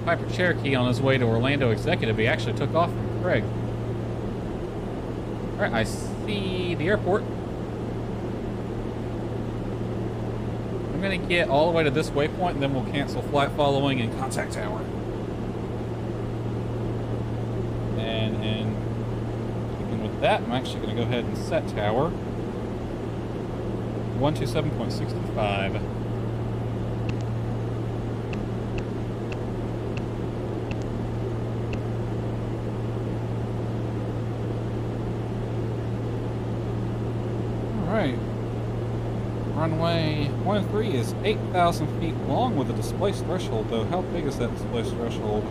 Piper Cherokee on his way to Orlando Executive. He actually took off from Craig. Alright, I see the airport. I'm going to get all the way to this waypoint, and then we'll cancel flight following and contact tower. And keeping with that, I'm actually going to go ahead and set tower. 127.65. Alright. Runway 13 is 8,000 feet long with a displaced threshold, though. How big is that displaced threshold?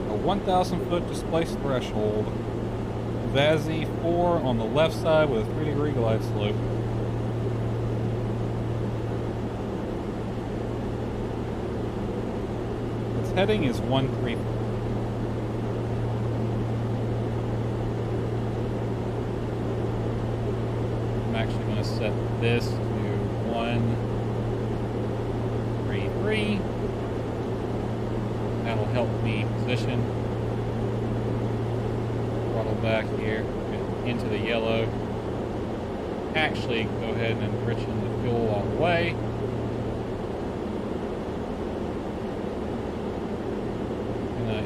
A 1,000-foot displaced threshold. VASI 4 on the left side with a 3-degree glide slope. Heading is 13. I'm actually going to set this to 133. That'll help me position. Throttle back here, get into the yellow. Actually, go ahead and enrich in the fuel all the way.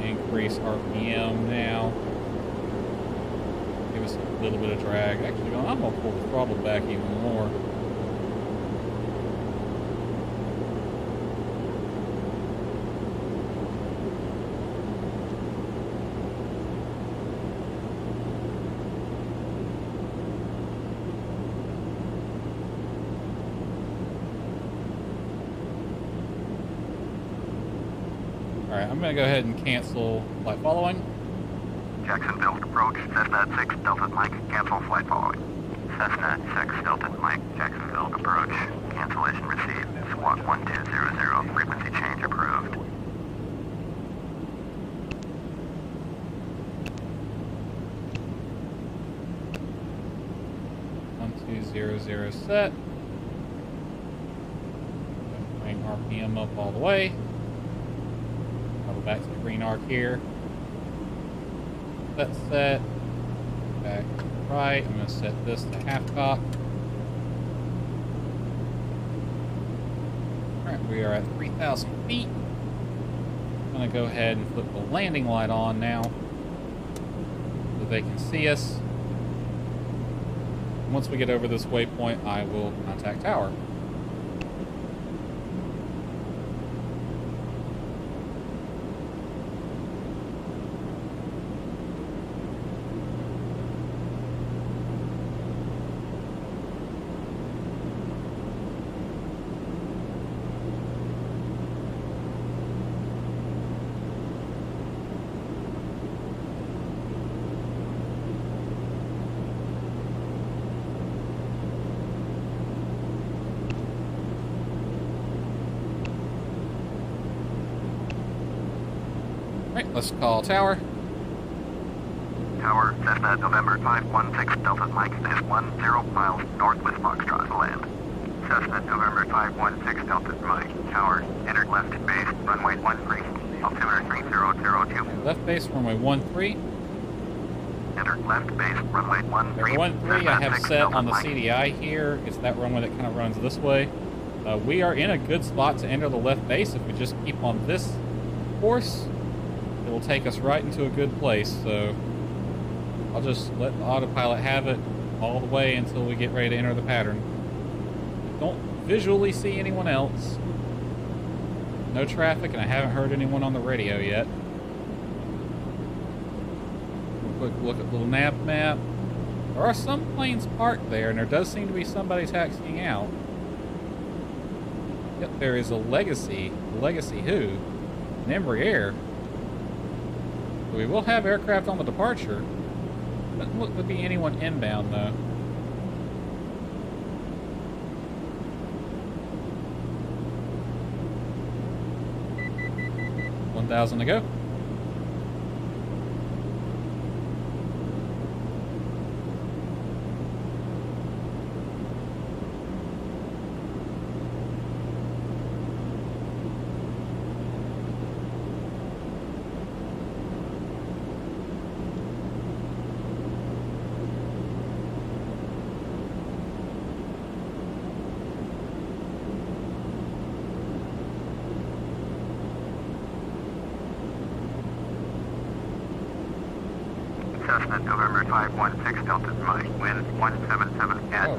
Increase RPM now. Give us a little bit of drag. Actually, I'm going to pull the throttle back even more. Alright, I'm going to go ahead and cancel flight following. Jacksonville approach, Cessna 6 Delta Mike, cancel flight following. Cessna 6 Delta Mike, Jacksonville approach, cancellation received, squawk 1200, frequency change approved. Set. Bring RPM up all the way. I'll go back to the green arc here. That's set. Back right. I'm going to set this to half cock. Alright, we are at 3,000 feet. I'm going to go ahead and flip the landing light on now so they can see us. Once we get over this waypoint, I will contact tower. Right, let's call tower. Tower, Cessna November 516 Delta Mike is 10 miles northwest Foxtrot to land. Cessna November 516 Delta Mike, tower, enter left base, runway 13, altimeter 3002. Left base, runway 13. Enter left base, runway 13. The 13 I have set on the CDI here. It's that runway that kind of runs this way. We are in a good spot to enter the left base. If we just keep on this course, it will take us right into a good place. So I'll just let the autopilot have it all the way until we get ready to enter the pattern. Don't visually see anyone else. No traffic, and I haven't heard anyone on the radio yet. Quick look at the little nav map. There are some planes parked there, and there does seem to be somebody taxiing out. Yep, there is a Legacy who? An Embraer. We will have aircraft on the departure. Doesn't look to be anyone inbound, though. $1,000 to go. Cessna, November 516 Delta Mike. Wind 177 at 10.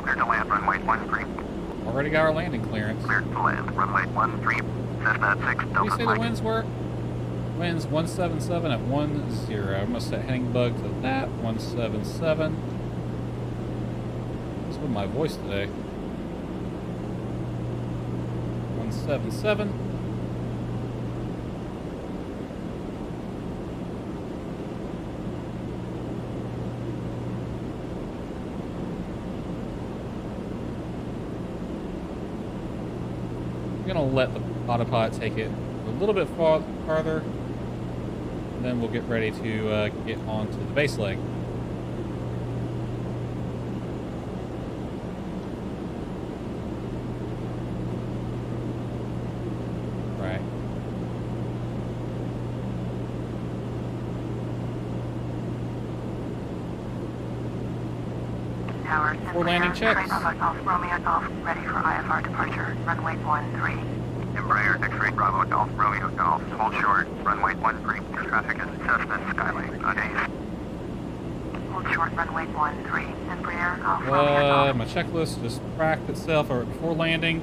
Clear to land, runway 13. Already got our landing clearance. Cleared to land, runway 13. Cessna 6 What do you Delta say the Mike. winds were? Winds 177 at 10. I'm gonna set heading bug to that 177. What's with my voice today? 177. I'm gonna let the autopilot take it a little bit farther, and then we'll get ready to get onto the base leg. Right. Tower, For landing checks. Golf, Romeo Golf, ready for IFR departure, runway 13. Embraer, X-ray, Bravo Golf, Romeo Golf, hold short, runway 13. Traffic is Cessna Skylane, unace. Hold short, runway 13. Embraer, Golf, Romeo Golf. My checklist just cracked itself before landing.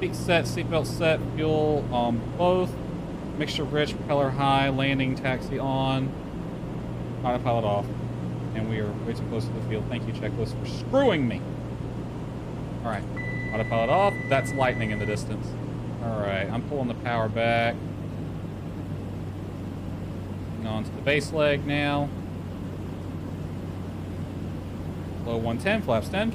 Seat set, seatbelt set, fuel on both. Mixture rich, propeller high, landing taxi on. Autopilot off. And we are way too close to the field. Thank you, checklist, for screwing me. Alright, autopilot off. That's lightning in the distance. Alright, I'm pulling the power back. On to the base leg now. Low 110, flaps 10.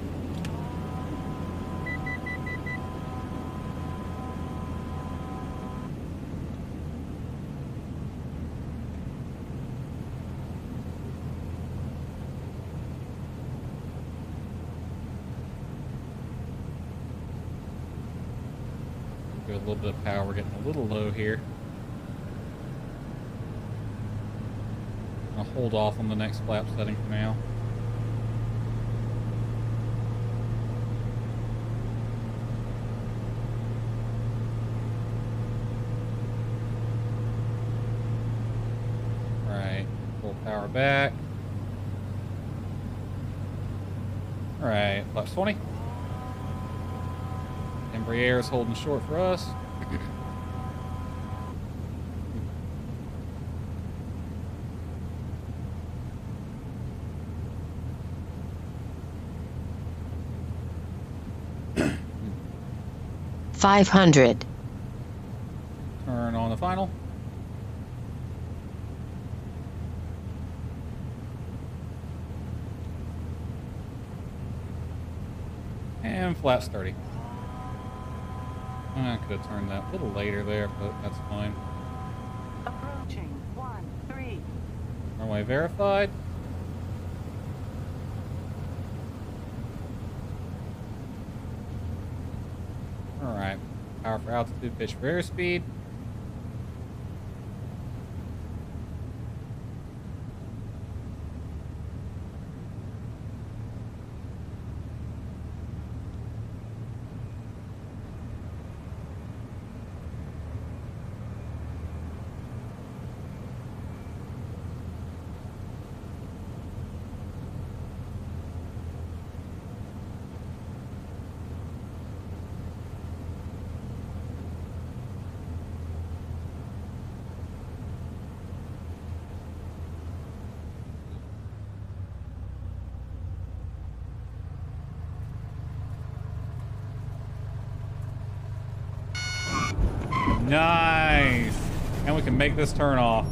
A little bit of power. We're getting a little low here. I'll hold off on the next flap setting for now. Alright, pull power back. Alright, flaps 20. Embraer is holding short for us. $500. Turn on the final. And flaps 30. I could have turned that a little later there, but that's fine. Approaching 13. Runway verified. Alright. Power for altitude, pitch for airspeed. Nice. And we can make this turn off.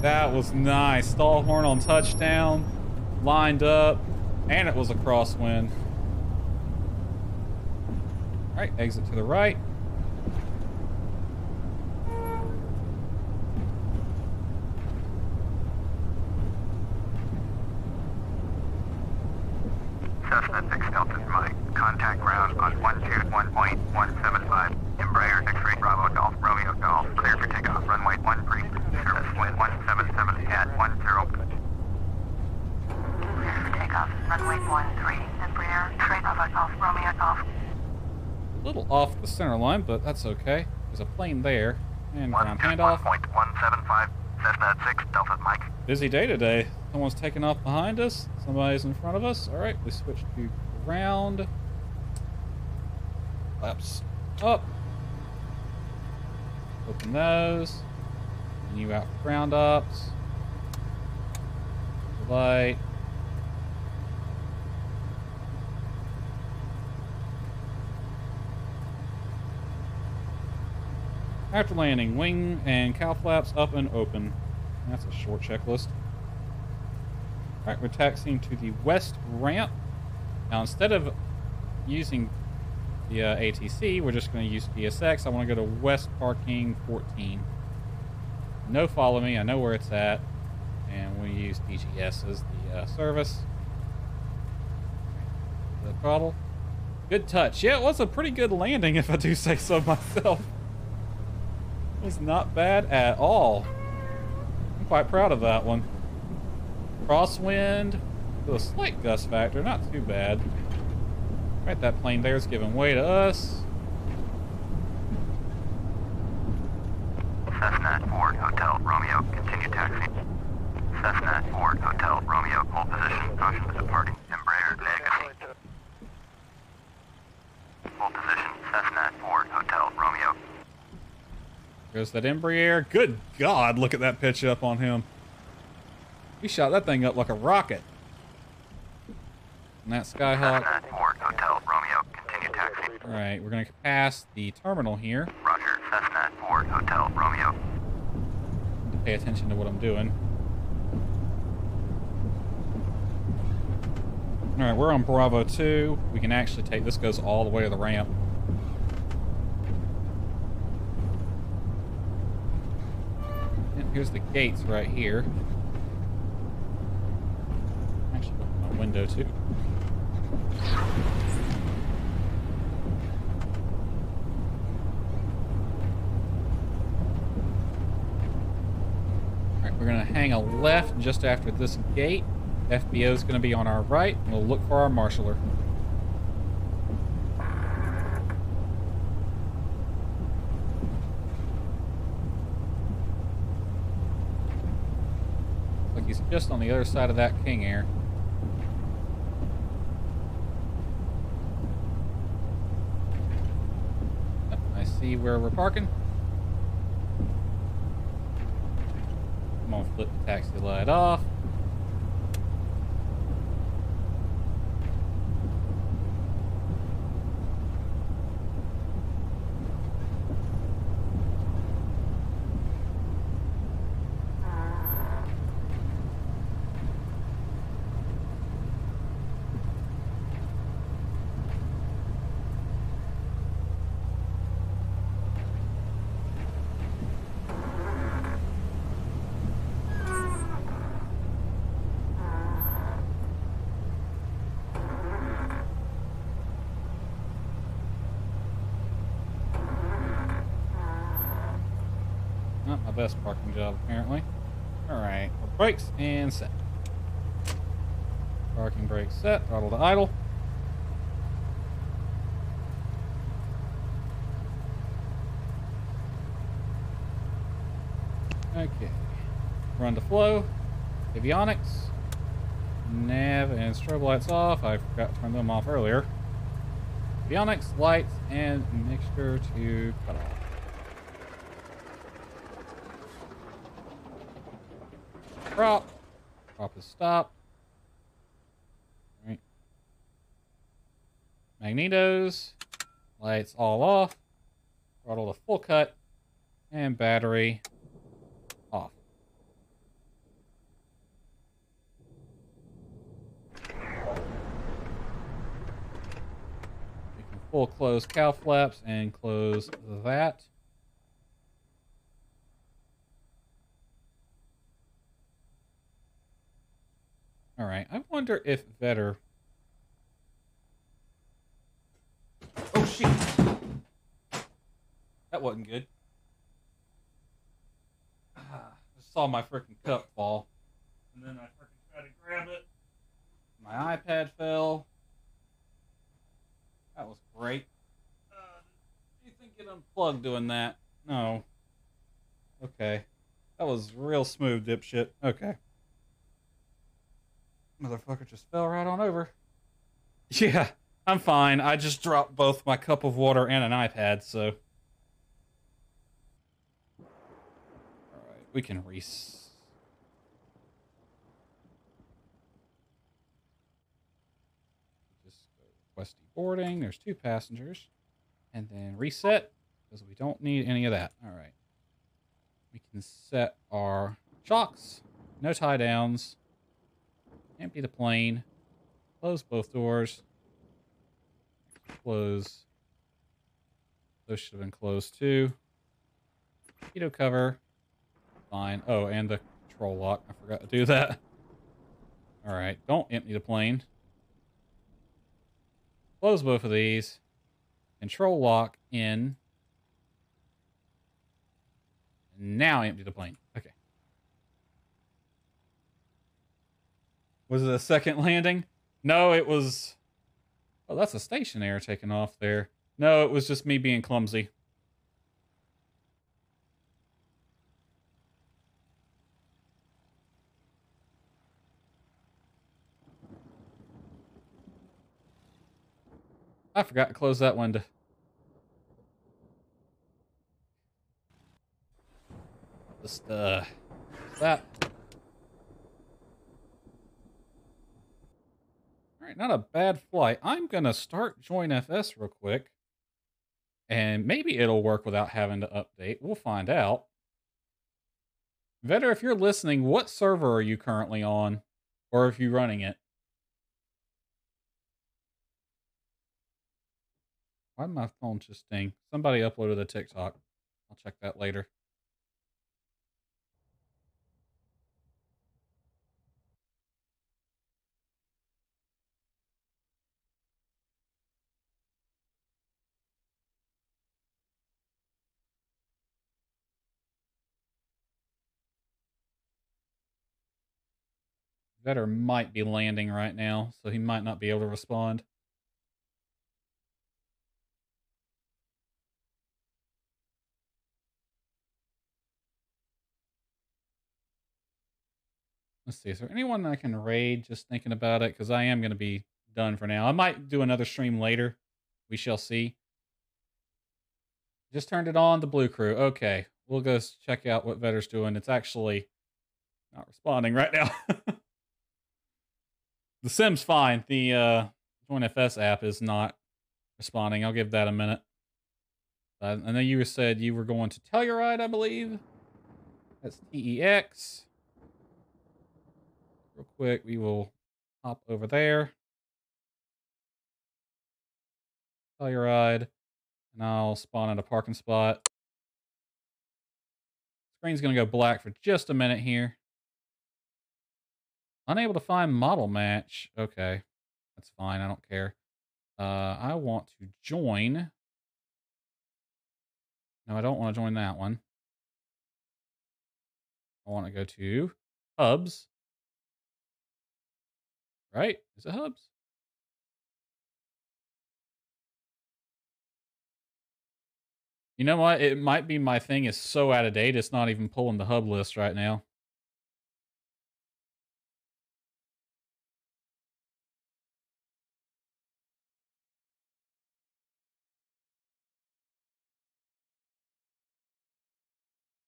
That was nice. Stall horn on touchdown. Lined up. And it was a crosswind. Alright, exit to the right. Cessna 6 Delta Mike. Contact ground on 121.175. Embraer X-ray Bravo Golf Romeo Golf. Clear for takeoff. Runway 13. Service wind 177 at 10. Clear for takeoff. Runway 13. Embraer X-ray Bravo Golf Romeo Golf. A little off the center line, but that's okay. There's a plane there. And ground handoff. 121.175. Cessna 6 Delta Mike. Busy day today. Someone's taking off behind us. Somebody's in front of us. All right, we switch to ground. Flaps up. Open those. Continue out for ground ups. Light. After landing, wing and cow flaps up and open. That's a short checklist. Alright, we're taxiing to the west ramp. Now, instead of using the ATC, we're just going to use PSX. I want to go to west parking 14. No follow me. I know where it's at. And we use DGS as the service. The throttle. Good touch. Yeah, it was a pretty good landing, if I do say so myself. It was not bad at all. I'm quite proud of that one. Crosswind with a slight gust factor, not too bad. Right, that plane there is giving way to us. Cessna 4 Hotel Romeo, continue taxi. Cessna 4 Hotel Romeo, hold position, caution to departing, Embraer Legacy. Hold position, Cessna 4 Hotel Romeo. There's that Embraer. Good God, look at that pitch up on him. He shot that thing up like a rocket. And that Skyhawk. Cessna 4 Hotel Romeo, continue taxi. Alright, we're going to pass the terminal here. Roger, Cessna 4 Hotel Romeo. Need to pay attention to what I'm doing. Alright, we're on Bravo 2. We can actually take, this goes all the way to the ramp. And here's the gates right here. Actually, open my window too. Alright, we're going to hang a left just after this gate. FBO is going to be on our right, and we'll look for our marshaller. Like he's just on the other side of that King Air. Yep, I see where we're parking. I'm going to flip the taxi light off. Not my best parking job, apparently. Alright, brakes and set. Parking brake set, throttle to idle. Okay. Run to flow. Avionics. Nav and strobe lights off. I forgot to turn them off earlier. Avionics, lights, and mixture to cut off. Prop. Prop is stopped. All right. Magnetos. Lights all off. Throttle to full cut. And battery off. We can full close cow flaps and close that. All right, I wonder if Vetter... Oh, shit. That wasn't good. I saw my freaking cup fall. And then I freaking tried to grab it. My iPad fell. That was great. Do you think it unplugged doing that? No. Okay. That was real smooth, dipshit. Okay. Motherfucker just fell right on over. Yeah, I'm fine. I just dropped both my cup of water and an iPad, so. Alright, we can Just go request deboarding. There's 2 passengers. And then reset, because we don't need any of that. Alright. We can set our chocks. No tie downs. Empty the plane. Close both doors. Close. Those should have been closed too. Torpedo cover. Fine. Oh, and the control lock. I forgot to do that. Alright, don't empty the plane. Close both of these. Control lock in. Now empty the plane. Okay. Was it a second landing? No, it was... Oh, that's a stationaire taking off there. No, it was just me being clumsy. I forgot to close that window. Just, that. Alright, not a bad flight. I'm gonna start Join FS real quick. And maybe it'll work without having to update. We'll find out. Vetter, if you're listening, what server are you currently on? Or if you're running it? Why did my phone just ding? Somebody uploaded a TikTok. I'll check that later. Vetter might be landing right now, so he might not be able to respond. Let's see. Is there anyone I can raid just thinking about it? Because I am going to be done for now. I might do another stream later. We shall see. Just turned it on. The Blue Crew. Okay. We'll go check out what Vetter's doing. It's actually not responding right now. The Sim's fine. The Join FS app is not responding. I'll give that a minute. I know you said you were going to Telluride, I believe. That's TEX. Real quick, we will hop over there. Telluride. And I'll spawn at a parking spot. Screen's going to go black for just a minute here. Unable to find model match. Okay. That's fine. I don't care. I want to join. No, I don't want to join that one. I want to go to hubs. Right? Is it hubs? You know what? It might be my thing is so out of date, it's not even pulling the hub list right now.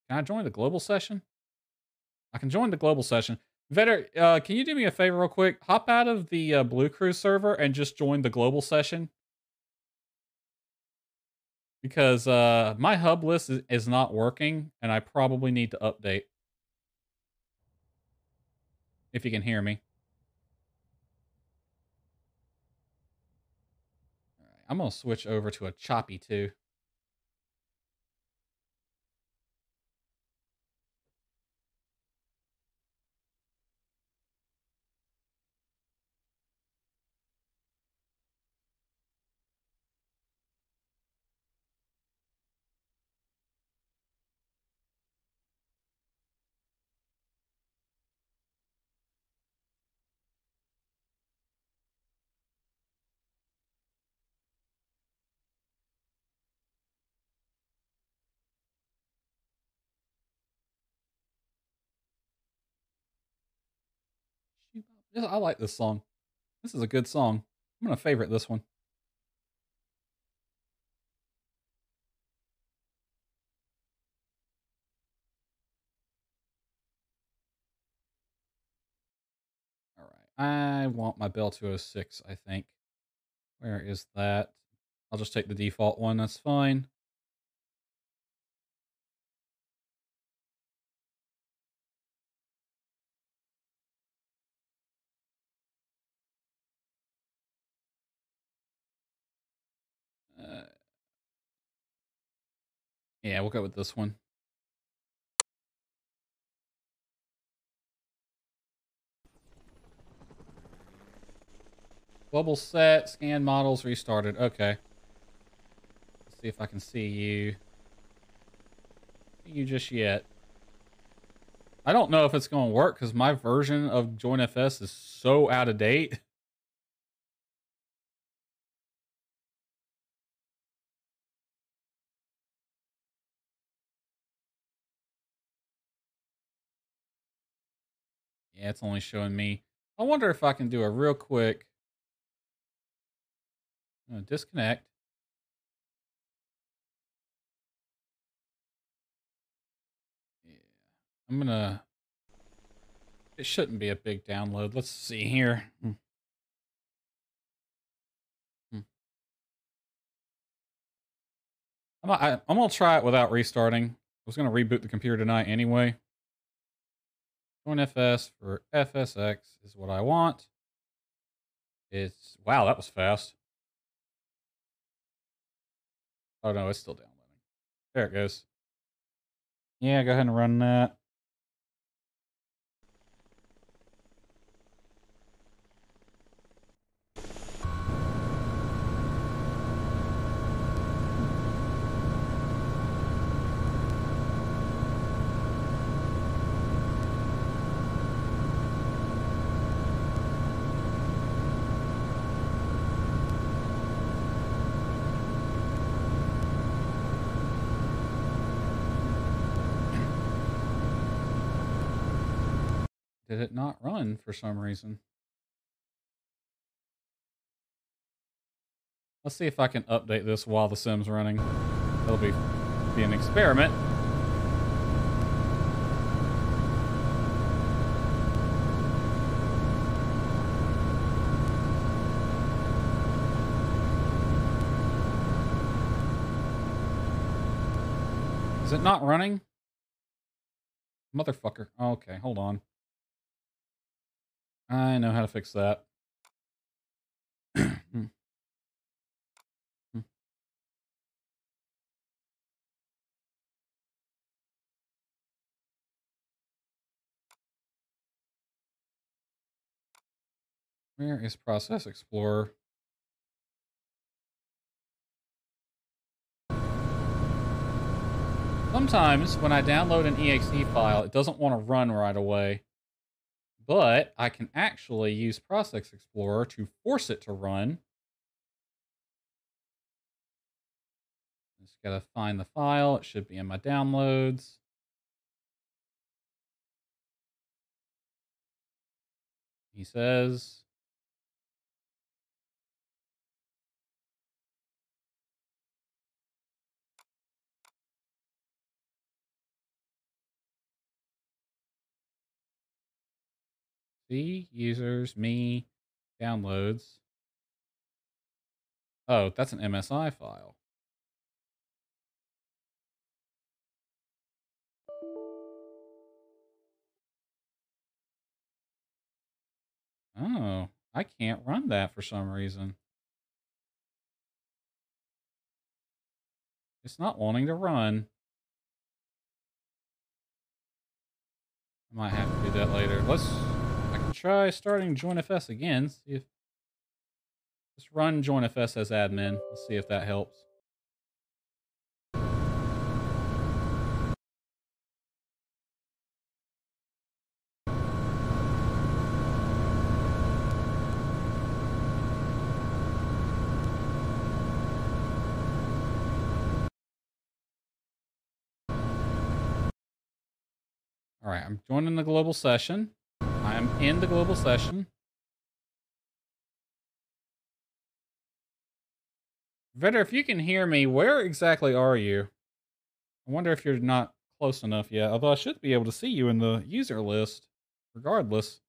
Can I join the global session? I can join the global session. Vetter, can you do me a favor real quick? Hop out of the Blue Crew server and just join the global session. Because my hub list is not working, and I probably need to update. If you can hear me. All right, I'm going to switch over to a choppy too. Yeah, I like this song. This is a good song. I'm going to favorite this one. All right. I want my Bell 206, I think. Where is that? I'll just take the default one. That's fine. Yeah, we'll go with this one. Global set, scan models restarted. Okay. Let's see if I can see you. See you just yet. I don't know if it's going to work because my version of JoinFS is so out of date. Yeah, it's only showing me. I wonder if I can do a real quick disconnect. Yeah, I'm gonna. It shouldn't be a big download. Let's see here. I'm gonna try it without restarting. I was gonna reboot the computer tonight anyway. JoinFS for FSX is what I want. It's wow, that was fast. Oh no, it's still downloading. There it goes. Yeah, go ahead and run that. Did it not run for some reason? Let's see if I can update this while the sim's running. It'll be an experiment. Is it not running? Motherfucker. Okay, hold on. I know how to fix that. Where is Process Explorer? Sometimes when I download an exe file, it doesn't want to run right away. But I can actually use Process Explorer to force it to run. Just gotta find the file. It should be in my downloads. He says, see, users, me, downloads. Oh, that's an MSI file. Oh, I can't run that for some reason. It's not wanting to run. I might have to do that later. I can try starting JoinFS again. See if, just run JoinFS as admin. Let's see if that helps. All right, I'm joining the global session. I'm in the global session. Vetter, if you can hear me, where exactly are you? I wonder if you're not close enough yet, although I should be able to see you in the user list, regardless.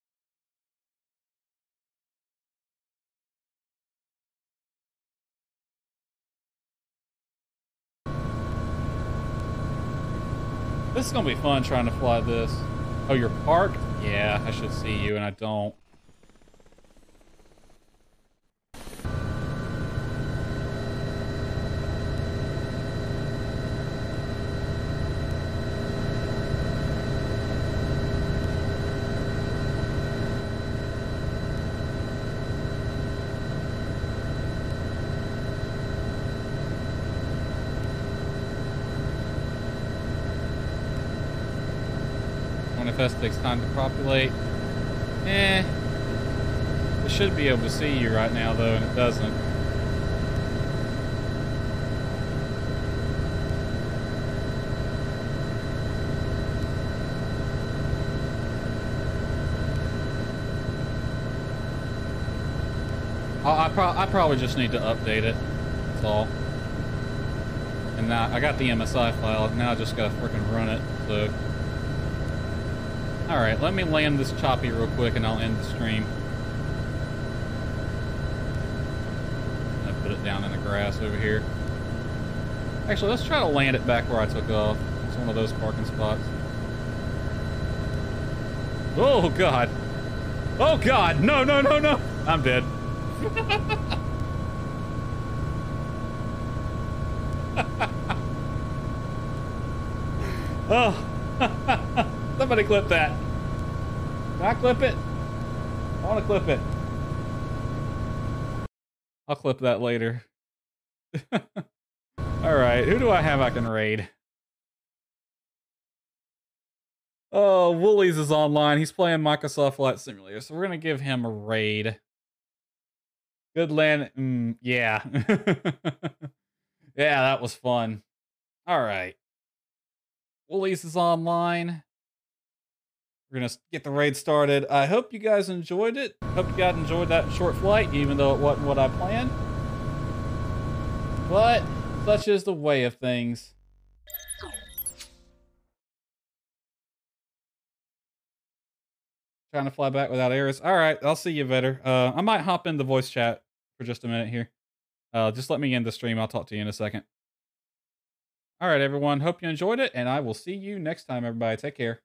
This is gonna be fun trying to fly this. Oh, you're parked? Yeah, I should see you, and I don't. Manifest takes time to populate. It should be able to see you right now, though, and it doesn't. I probably just need to update it. That's all. And now I got the MSI file. Now I just gotta freaking run it. So. Alright, let me land this choppy real quick and I'll end the stream. I'm gonna put it down in the grass over here. Actually, let's try to land it back where I took off. It's one of those parking spots. Oh, God. Oh, God. No, no, no, no. I'm dead. Oh. Somebody clip that. Can I clip it? I want to clip it. I'll clip that later. Alright, who do I have I can raid? Oh, Woolies is online. He's playing Microsoft Flight Simulator, so we're going to give him a raid. Good land. Yeah. Yeah, that was fun. Alright. Woolies is online. We're going to get the raid started. I hope you guys enjoyed it. Hope you guys enjoyed that short flight, even though it wasn't what I planned. But such is the way of things. Trying to fly back without errors. All right, I'll see you, Vetter. I might hop into voice chat for just a minute here. Just let me end the stream. I'll talk to you in a second. All right, everyone. Hope you enjoyed it, and I will see you next time, everybody. Take care.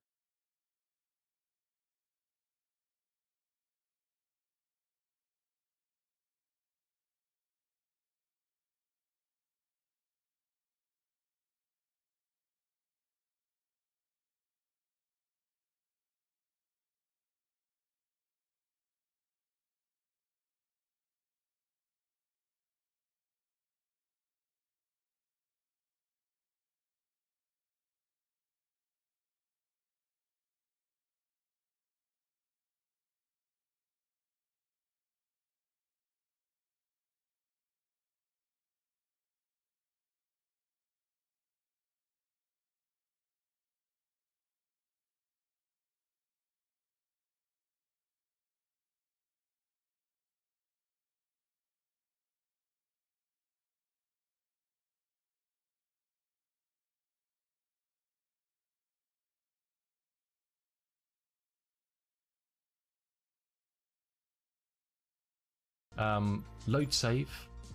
Load save,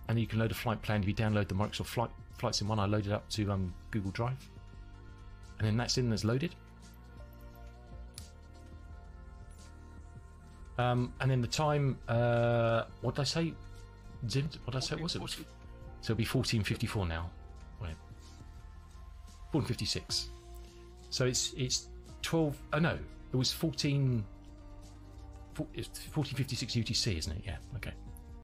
and you can load a flight plan if you download the Microsoft Flight Sim 1. I loaded up to Google Drive, and then that's loaded. And then the time, what did I say? What did I say? What was it? So it'll be 14:54 now. Wait, 14:56. So it's 12. Oh no, it was 14. It's 14:56 UTC, isn't it? Yeah. Okay.